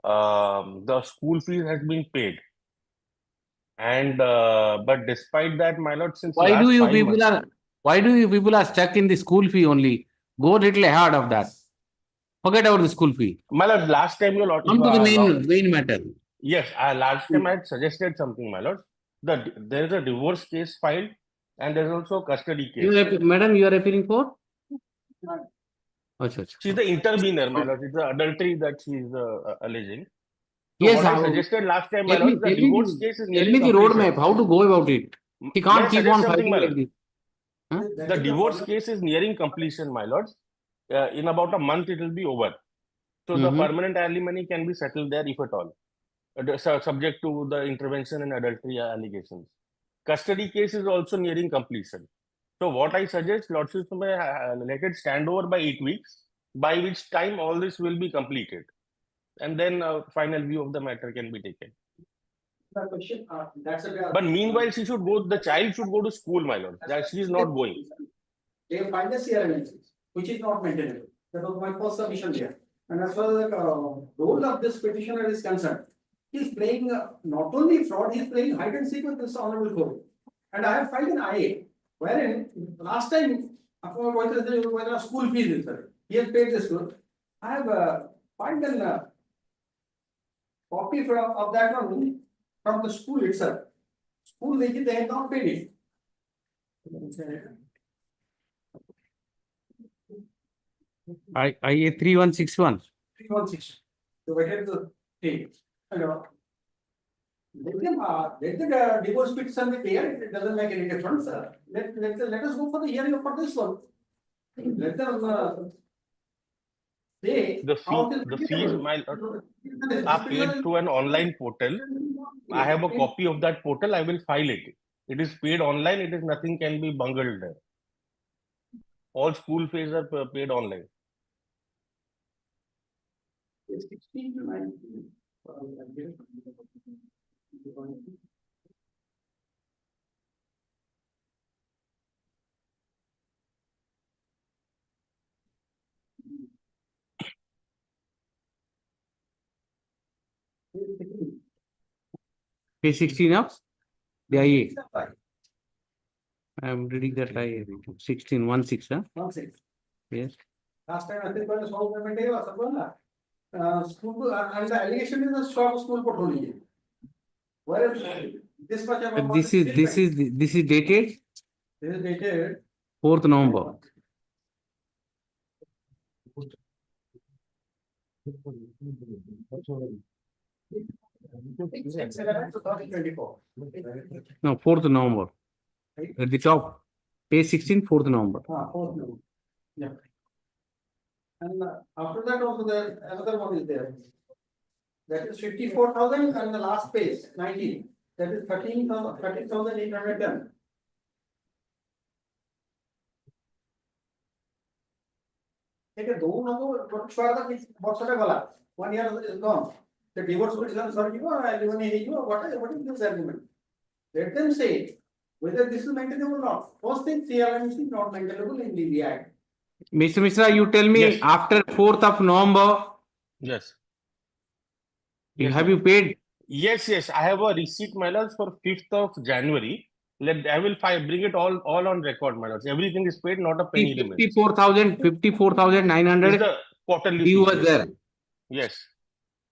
the school fees has been paid. And but despite that, my lord, since Why last do you 5 people months, are stuck in the school fee only? Go a little ahead of that. Forget about the school fee. my lord, last time your lord, Come to the main matter. yes, last time I had suggested something, my lord. There is a divorce case filed, and there is also a custody case. Madam, you are appealing for? She's the intervener, my lord. It's the adultery that she is alleging. So Yes, what I suggested last time, my tell me, lord, the divorce case is tell nearing me the completion. roadmap, how to go about it. He May I can't keep suggest on something, fighting my like lord? this. The divorce case is nearing completion, my lord. In about a month, it will be over. So the permanent alimony can be settled there if at all, subject to the intervention and adultery allegations. Custody case is also nearing completion. So what I suggest, lordship, may let it stand over by 8 weeks, by which time all this will be completed, and then a final view of the matter can be taken. But meanwhile, the child should go to school, my lord. That she is not going. They have filed a CRM, which is not maintainable. That was my first submission there. And as far as the role of this petitioner is concerned, he is playing not only fraud, he is playing hide and seek with this honorable court. And I have filed an IA, wherein last time, whether school fees, he has paid the school. I have filed a copy of that one from the school itself. School, they have not paid it. IA 3161. 316. So whether the thing, let the divorce petition be clear. It doesn't make any difference. Let us go for the hearing for this one. Let them say the fees, my lord, are paid through an online portal. I have a copy of that portal. I will file it. It is paid online. It is nothing can be bungled there. All school fees are paid online. 16 to 19. Page 16 of the IA. I am reading that IA 16 16, huh? 16. Yes. Last time I think when the small payment day was school and the allegation is the shop school put only. Where this much amount This is dated this is dated 4th November. No, 4th November. At the top, page 16, 4th November. 4th November. Yeah. And after that also the another one is there. That is 54,000 and the last page 19. That is 13,810. Okay, what's the 1 year is gone. The divorce will be sorry, what is this argument? Let them say whether this is maintainable or not. First thing, CRM is not maintainable in the Act. Mr. Mishra, you tell me Yes. after 4th of November, Yes. have you paid? Yes, yes. I have a receipt, my lords, for 5th of January. I will bring it all on record, my lords. Everything is paid, not a penny remains. 54,900. Is the quarterly You fee. were there. Yes.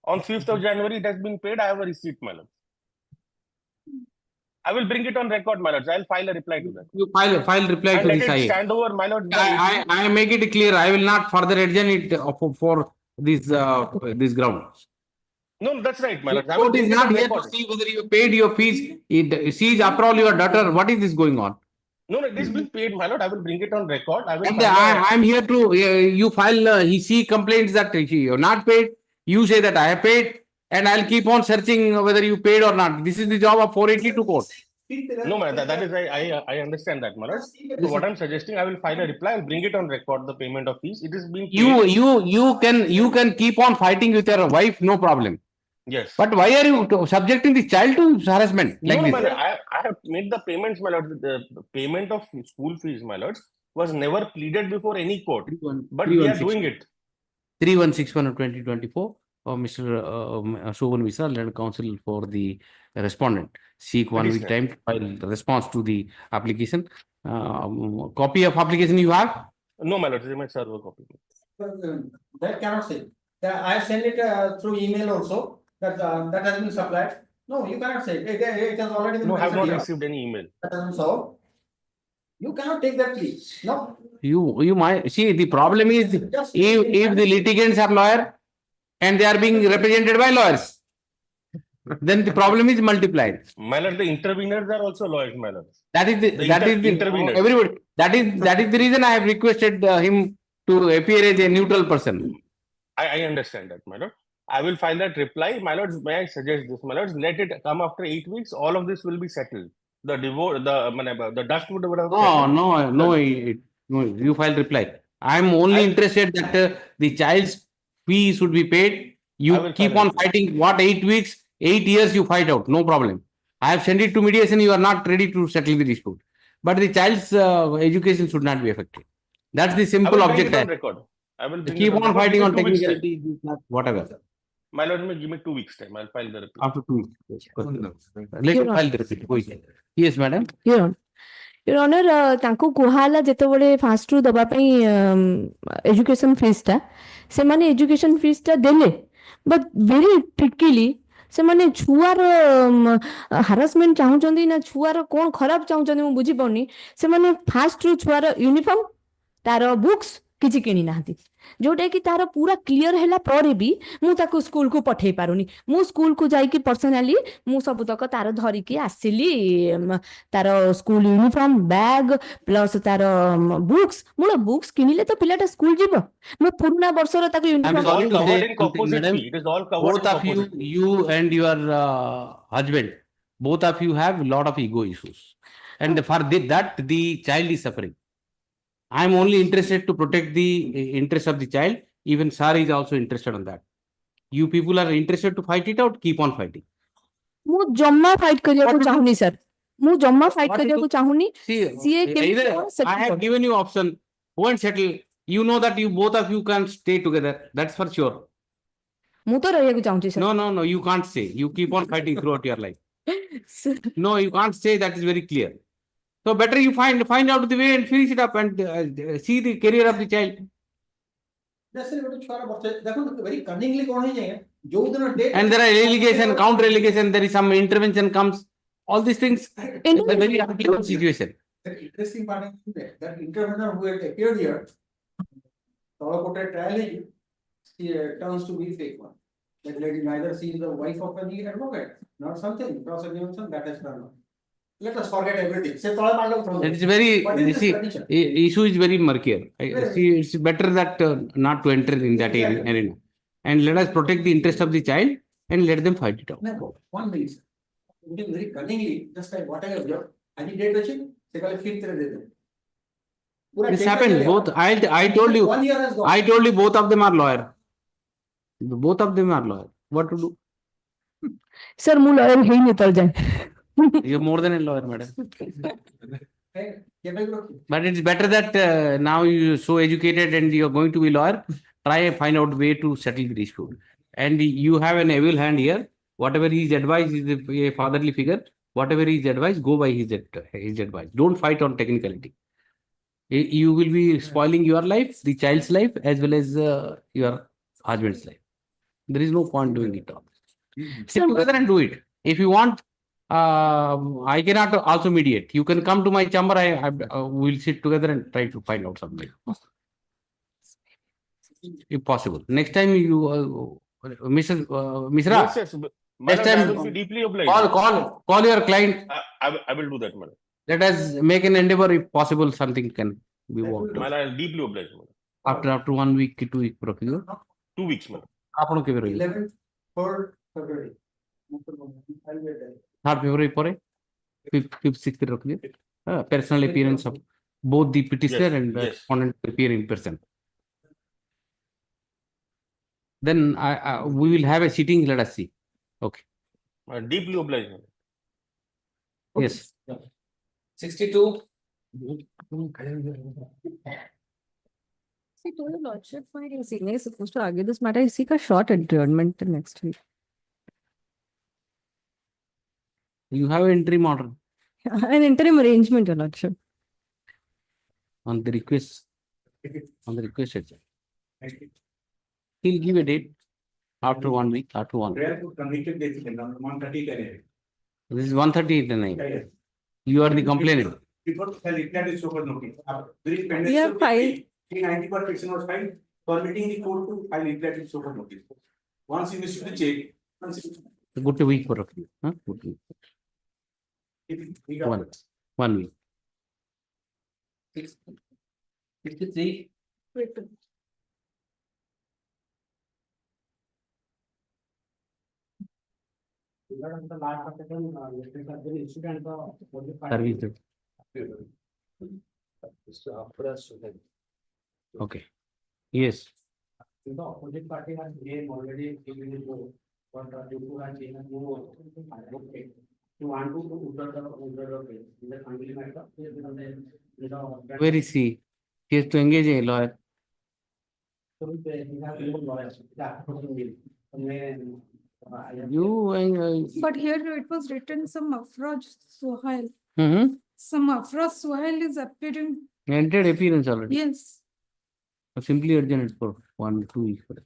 On 5th of January, it has been paid. I have a receipt, my lords. I will bring it on record, my lords. I'll file a reply to that. You file reply And to let this it IA. stand over, my lords. I make it clear. I will not further adjourn it for this ground. No, that's right, my The lords. I will court is bring it not on here to record. see whether you paid your fees. It sees after all your daughter. What is this going on? No, it is been paid, my lord. I will bring it on record. I will And file a- I am here to you file. He complains that you have not paid. You say that I have paid, and I'll keep on searching whether you paid or not. This is the job of 482 court. No, my that is I understand that, my lord. So what I'm suggesting, I will file a reply and bring it on record. The payment of fees. It is being paid. You can keep on fighting with your wife, no problem. Yes. But why are you subjecting the child to harassment like No, this? my lord, I have made the payments, my lord. The payment of school fees, my lords, was never pleaded before any court. But we are doing it. 3161 of 2024. Mr. Sibo Mishra, learned counsel for the respondent. Seek 1 week time to file response to the application. Copy of application you have? No, my lord, they might serve a copy. That cannot say. I send it through email also. That has been supplied. No, you cannot say. It has already been. No, I have not mentioned here. received any email. So you cannot take that plea. No. You might see the problem is if the litigants are lawyer and they are being represented by lawyers, then the problem is multiplied. My lord, the interveners are also lawyers, my lord. That is the interveners. everybody. That is the reason I have requested him to appear as a neutral person. I understand that, my lord. I will file that reply. My lords, may I suggest this, my lords? Let it come after 8 weeks. All of this will be settled. The divorce, the dust would have settled. No, you file reply. I am only interested that the child's fee should be paid. You keep on fighting. What 8 weeks, 8 years you fight out. No problem. I have sent it to mediation. You are not ready to settle the dispute. But the child's education should not be affected. That's the simple objective. I will bring Keep it on fighting on 2 weeks' time. technicality, whatever. My lord, may give me 2 weeks time. I'll file the reply. After 2 weeks. Let me file the reply. Yes, madam. Your Honor, तांको कुहाला जेतेबेले fast रु दबा पई education fees ता से माने education fees ता देले but very ट्रिकीली से माने छुआर हरासमेंट चाहउचंदी ना छुआर कोन खराब चाहउचंदी मु बुझी पउनी से माने फास्ट रु छुआर यूनिफॉर्म तार बुक्स किछि किनी नाहती जोटा कि तार पूरा क्लियर हैला पर भी मु ताको स्कूल को पठै पारुनी मु स्कूल को जाई कि पर्सनली मु सब तक तार धरि कि आसिली तार स्कूल यूनिफॉर्म बैग प्लस तार बुक्स मुला बुक्स किनिले तो पिलाटा स्कूल जीवो मु पुराना वर्षर ताको uniform Both of you and your husband, both of you have a lot of ego issues, and for that the child is suffering. I am only interested to protect the interest of the child. Even sir is also interested on that. You people are interested to fight it out. Keep on fighting. मु जम्मा fight करिया को चाहुनी sir मु जम्मा fight करिया को चाहुनी Either I have given you option. Go and settle. You know that you both of you can stay together. That's for sure. मु तो रहिया को चाहूची sir No, you can't say. You keep on fighting throughout your life. No, you can't say that is very clear. So better you find out the way and finish it up and see the career of the child. very cunningly And there are allegation, counter allegation, there is some intervention comes. All these things, it's a very unusual situation. The interesting part is that intervener who had appeared here, trial, he turns to be fake one. That lady neither sees the wife of the advocate, not something, cross-examination that has done. Let us forget everything. Say, It's very, you see, issue is very murky. I see, it's better that not to enter in that arena. And let us protect the interest of the child and let them fight it out. No, one minute. Very cunningly, just like what I have done, agitate the child, This happened. Both I told you. 1 year has gone. I told you both of them are lawyer. Both of them are lawyer. What to do? Sir, mu lawyer hai nahi tar jaye. You're more than a lawyer, madam. But it's better that now you're so educated and you're going to be lawyer. Try and find out way to settle the dispute. And you have an able hand here. Whatever his advice is a fatherly figure. Whatever his advice, go by his advice. Don't fight on technicality. You will be spoiling your life, the child's life, as well as your husband's life. There is no point doing it all. Sit together and do it. If you want, I cannot also mediate. You can come to my chamber. I will sit together and try to find out something. If possible. Next time you, Mrs. Mishra. Yes, yes. Next Madam, I time, will be deeply obliged. call your client. I will do that, madam. Let us make an endeavor. If possible, something can be worked. Madam, I will deeply obliged, madam. After 1 week, 2 week procedure. 2 weeks, madam. 11th, 3rd February. 3rd February pore, 5th, 6th procedure. Personal appearance of both the petitioner and the respondent appear in person. Then we will have a sitting. Let us see. Okay. Deeply obliged, madam. Yes. 62. See, to your lordship, my senior is supposed to argue this matter. I seek a short adjournment till next week. You have an interim order An interim arrangement, your lordship. on the request. He'll give a date after 1 week, after 1 week. This is 138 tonight. You are the complainant. Before it is super notice. We have filed. 90% petition was filed, permitting the court to file it super notice. Once you receive the check, Good week for you. Huh? Good week. 1 week. 63. Service. Okay. Yes. The opposite party has name already given it what you have seen and move. You want to in the family matter. Where is he? He has to engage a lawyer. So we have lawyers. But here it was written some Afraj Suhail. Some Afraj Suhail is appearing. Entered appearance already. Yes. Simply urgent it for 1 2 weeks. 2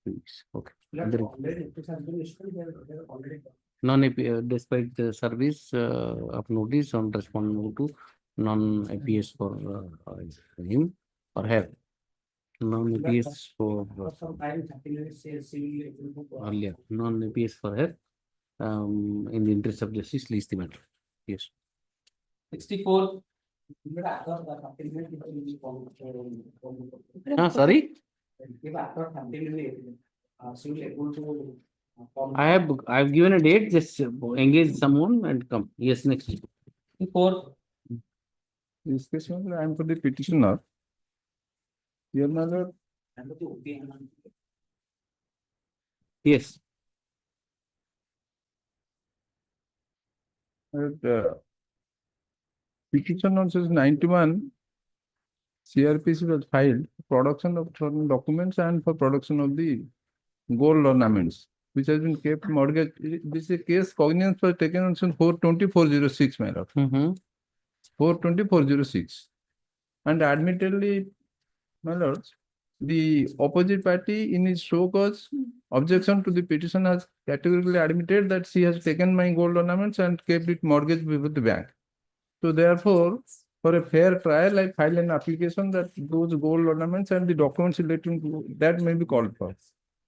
weeks. Okay. Despite the service of notice on responding to non-APS for him or her. Non-APS for earlier. Non-APS for her. In the interest of justice, least the matter. Yes. 64. Sorry? I've given a date, just engage someone and come. Yes, next. 64. This case, I am for the petitioner. Your mother. Yes. Petition on says 91 CRPC was filed for production of certain documents and for production of the gold ornaments. which has been kept mortgage. This is a case cognizance was taken on 4/24/06, my lord. 4/24/06. And admittedly, my lords, the opposite party in his show cause objection to the petition has categorically admitted that she has taken my gold ornaments and kept it mortgaged with the bank. So therefore, for a fair trial, I filed an application that those gold ornaments and the documents relating to that may be called for.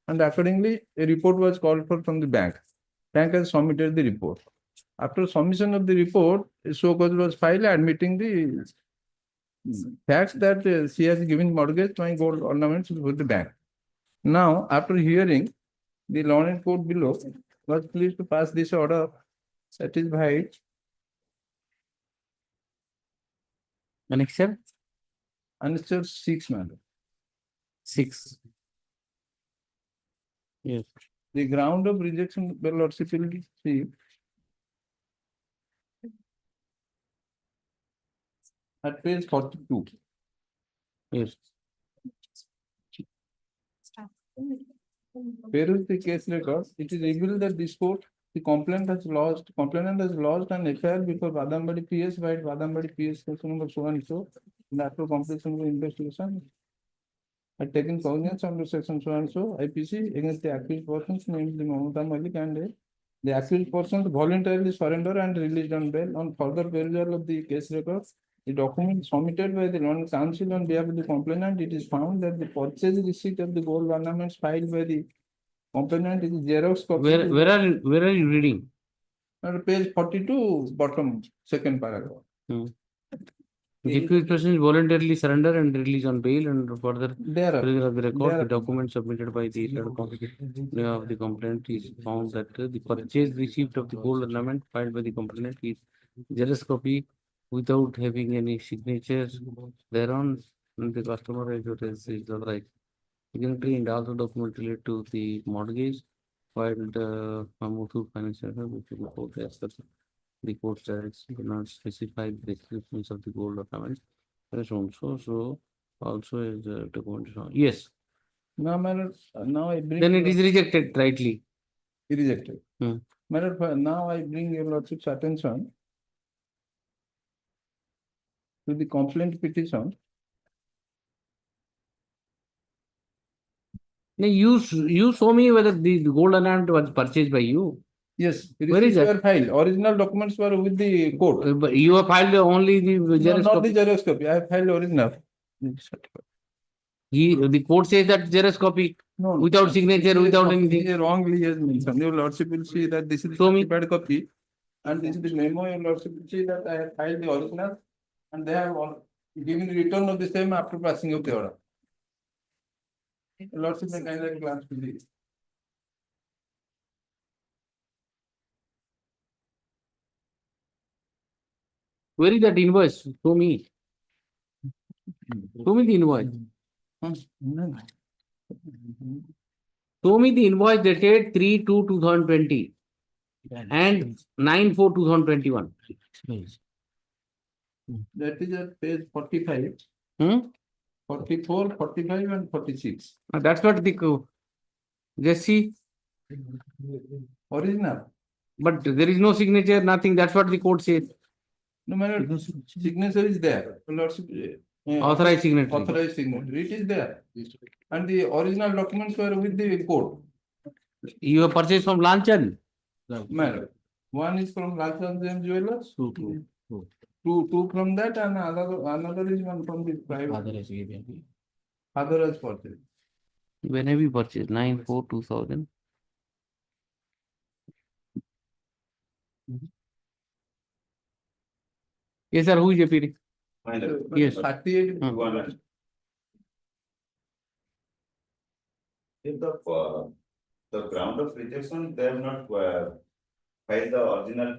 And accordingly, a report was called for from the bank. Bank has submitted the report. After submission of the report, a show cause was filed admitting the facts that she has given mortgage my gold ornaments with the bank. Now, after hearing, the learned court below was pleased to pass this order satisfied. Annexure? Annexure 6, madam. 6. Yes. The ground of rejection, well, lordship will see. At page 42. Yes. Where is the case record? It is revealed that this court, the complainant has lost an FIR before Vadambadi PS by Vadambadi PS case number so and so. And after completion of the investigation, had taken cognizance under section so and so IPC against the accused persons named Mamata Malik and the accused persons voluntarily surrender and released on bail. On further perusal of the case records, the document submitted by the learned counsel on behalf of the complainant, it is found that the purchase receipt of the gold ornaments filed by the complainant is Xerox copy. Where are you reading? Page 42, bottom second paragraph. The accused person is voluntarily surrender and release on bail and further perusal of the record, the document submitted by the of the complainant is found that the purchase receipt of the gold ornament filed by the complainant is Xerox copy without having any signatures thereon, and the customer is authorized signatory and also document related to the mortgage filed Muthoot Financial, which is the court as the court directs do not specify the descriptions of the gold ornaments. So also is document. Yes. Now, now I bring. Then it is rejected rightly. Rejected. Now I bring your lordship's attention to the complaint petition. Now you show me whether the gold ornament was purchased by you. Yes. Where is that? Filed. Original documents were with the court. But you have filed only the Xerox not copy. the Xerox copy. I have filed original. The court says that Xerox copy without signature, without anything. Wrongly has mentioned. Your lordship will see that this is the certified copy, and this is the memo. Your lordship will see that I have filed the original, and they have given the return of the same after passing of the order. Your lordship may kindly glance to this. Where is that invoice? Show me. Show me the invoice. Show me the invoice dated 3/2/2020 and 9/4/2021. That is at page 45. 44, 45, and 46. That's what the just see. Original. But there is no signature, nothing. That's what the court says. No matter, signature is there. Lordship, Authorized signature. Authorized signature. It is there. And the original documents were with the court. You have purchased from Lanchan? Madam. One is from Lanchan James Jewelers. Two from that, and another is one from the private. Other has purchased. When have you purchased? 9/4/2000. Yes, sir. Who is appearing? Yes. 38. In the ground of rejection, they have not filed the original.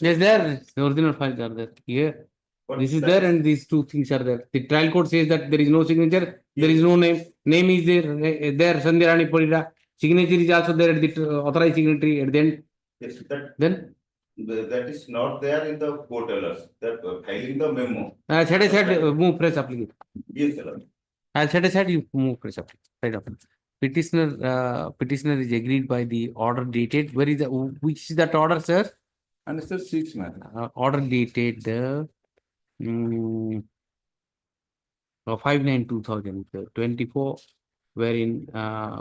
Yes, there. The original files are there. Here. This is there, and these two things are there. The trial court says that there is no signature, there is no name. Name is there, Sandhya Parida. Signature is also there at the authorized signatory at the end. Yes, Then? That is not there in the court orders. That filing the memo. Set aside, move press application. Yes, sir. I'll set aside, you move press application. Right up. petitioner is agreed by the order dated. Where is the, which is that order, sir? And it's the 6 man. Order dated 5/9/2024, wherein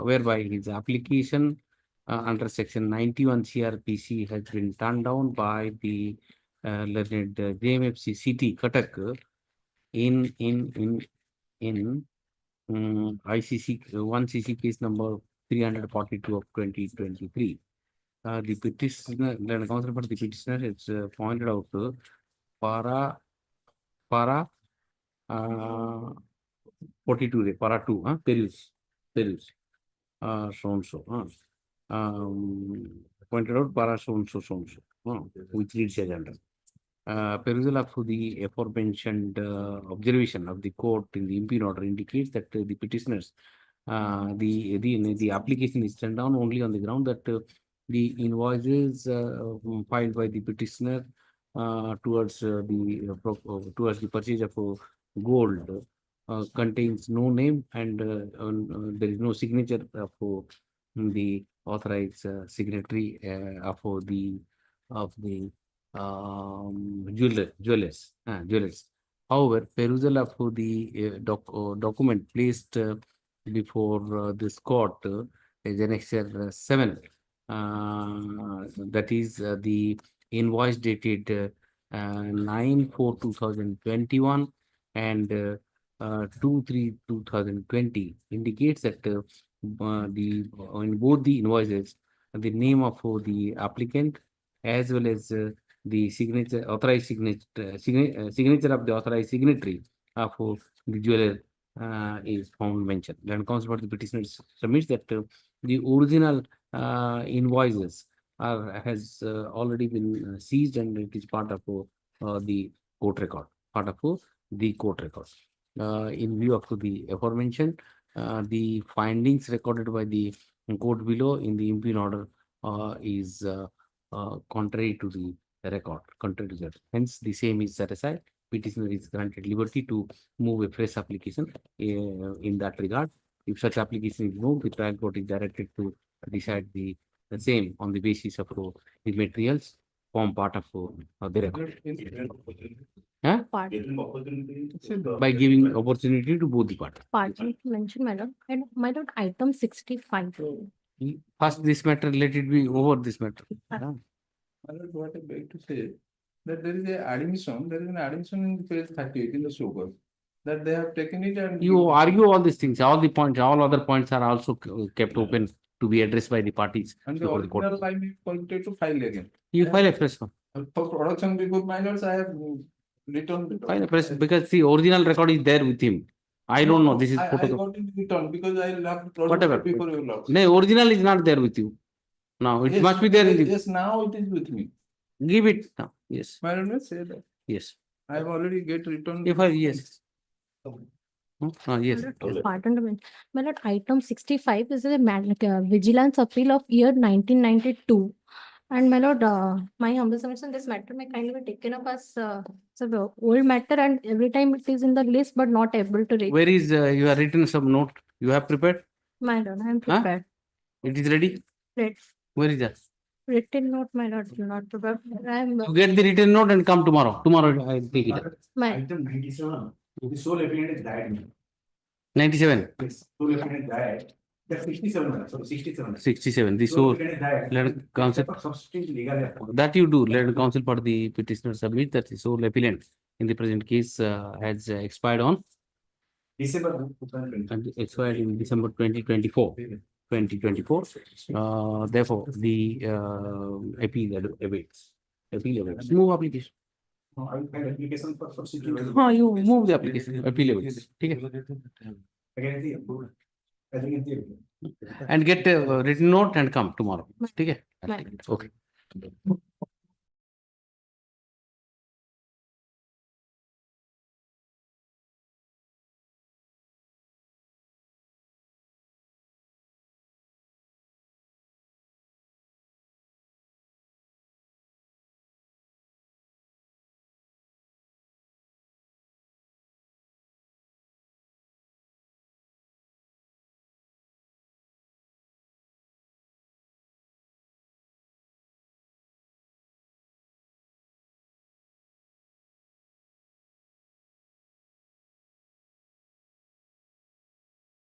whereby his application under section 91 CRPC has been turned down by the learned JMFC City Cuttack in ICC 1CC case number 342 of 2023. The petitioner, the counsel for the petitioner has pointed out para 42, para 2, Perus, so and so, pointed out para so and so, which reads as under. Perusal of the aforementioned observation of the court in the impugn order indicates that the petitioners, the application is turned down only on the ground that the invoices filed by the petitioner towards the purchase of gold contains no name and there is no signature of the authorized signatory of the jewelers. However, perusal of the document placed before this court is annexure 7. That is the invoice dated 9/4/2021 and 2/3/2020 indicates that in both the invoices the name of the applicant as well as the signature authorized signature of the authorized signatory of the jeweler is found mentioned. Land counsel for the petitioner submits that the original invoices has already been seized and it is part of the court record. In view of the aforementioned, the findings recorded by the court below in the impugn order is contrary to the record, contrary to that. Hence, the same is set aside. Petitioner is granted liberty to move a fresh application in that regard. If such application is moved, the trial court is directed to decide the same on the basis of the materials form part of the record. By giving opportunity to both the parties. Partly mentioned, my lord, and my lord, item 65. First, this matter, let it be over this matter. What I beg to say that there is an admission in page 38 in the Sobers that they have taken it and you argue all these things, all the points, all other points are also kept open to be addressed by the parties. And the original I may quality to file again. You file a fresh one. For production before minors, I have returned. File a fresh because the original record is there with him. I don't know. This is I photo. got it returned because I have Whatever. before you log. No, original is not there with you. Now it must be there in the. Yes, now it is with me. Give it now. Yes. I don't say that. Yes. I have already get returned. If I yes. Yes. Pardon me. My lord, item 65 is a vigilance appeal of year 1992. And my lord, my humble submission, this matter may kindly be taken up as the old matter and every time it is in the list but not able to read. Where is you have written some note? You have prepared? My lord, I am prepared. It is ready? Read. Where is that? Written note, my lord, do not prepared. I am. You get the written note and come tomorrow. Tomorrow I will take it up. My Item 97, the sole applicant died. 97. Yes, sole applicant died. That's 67, sorry, 67. 67. The Sole source. applicant died. Let counsel. Substitute legally. That you do. Let counsel for the petitioner submit that the sole appellant in the present case has expired on December 2020. and expired in December 2024. 2024. Therefore, the appeal awaits. Appeal awaits. Move application. No, I will file application for substitute. Oh, you move the application. Appeal awaits. Okay. Again, the approved. Again, the And get a written note and come tomorrow. Okay. Bye. Okay.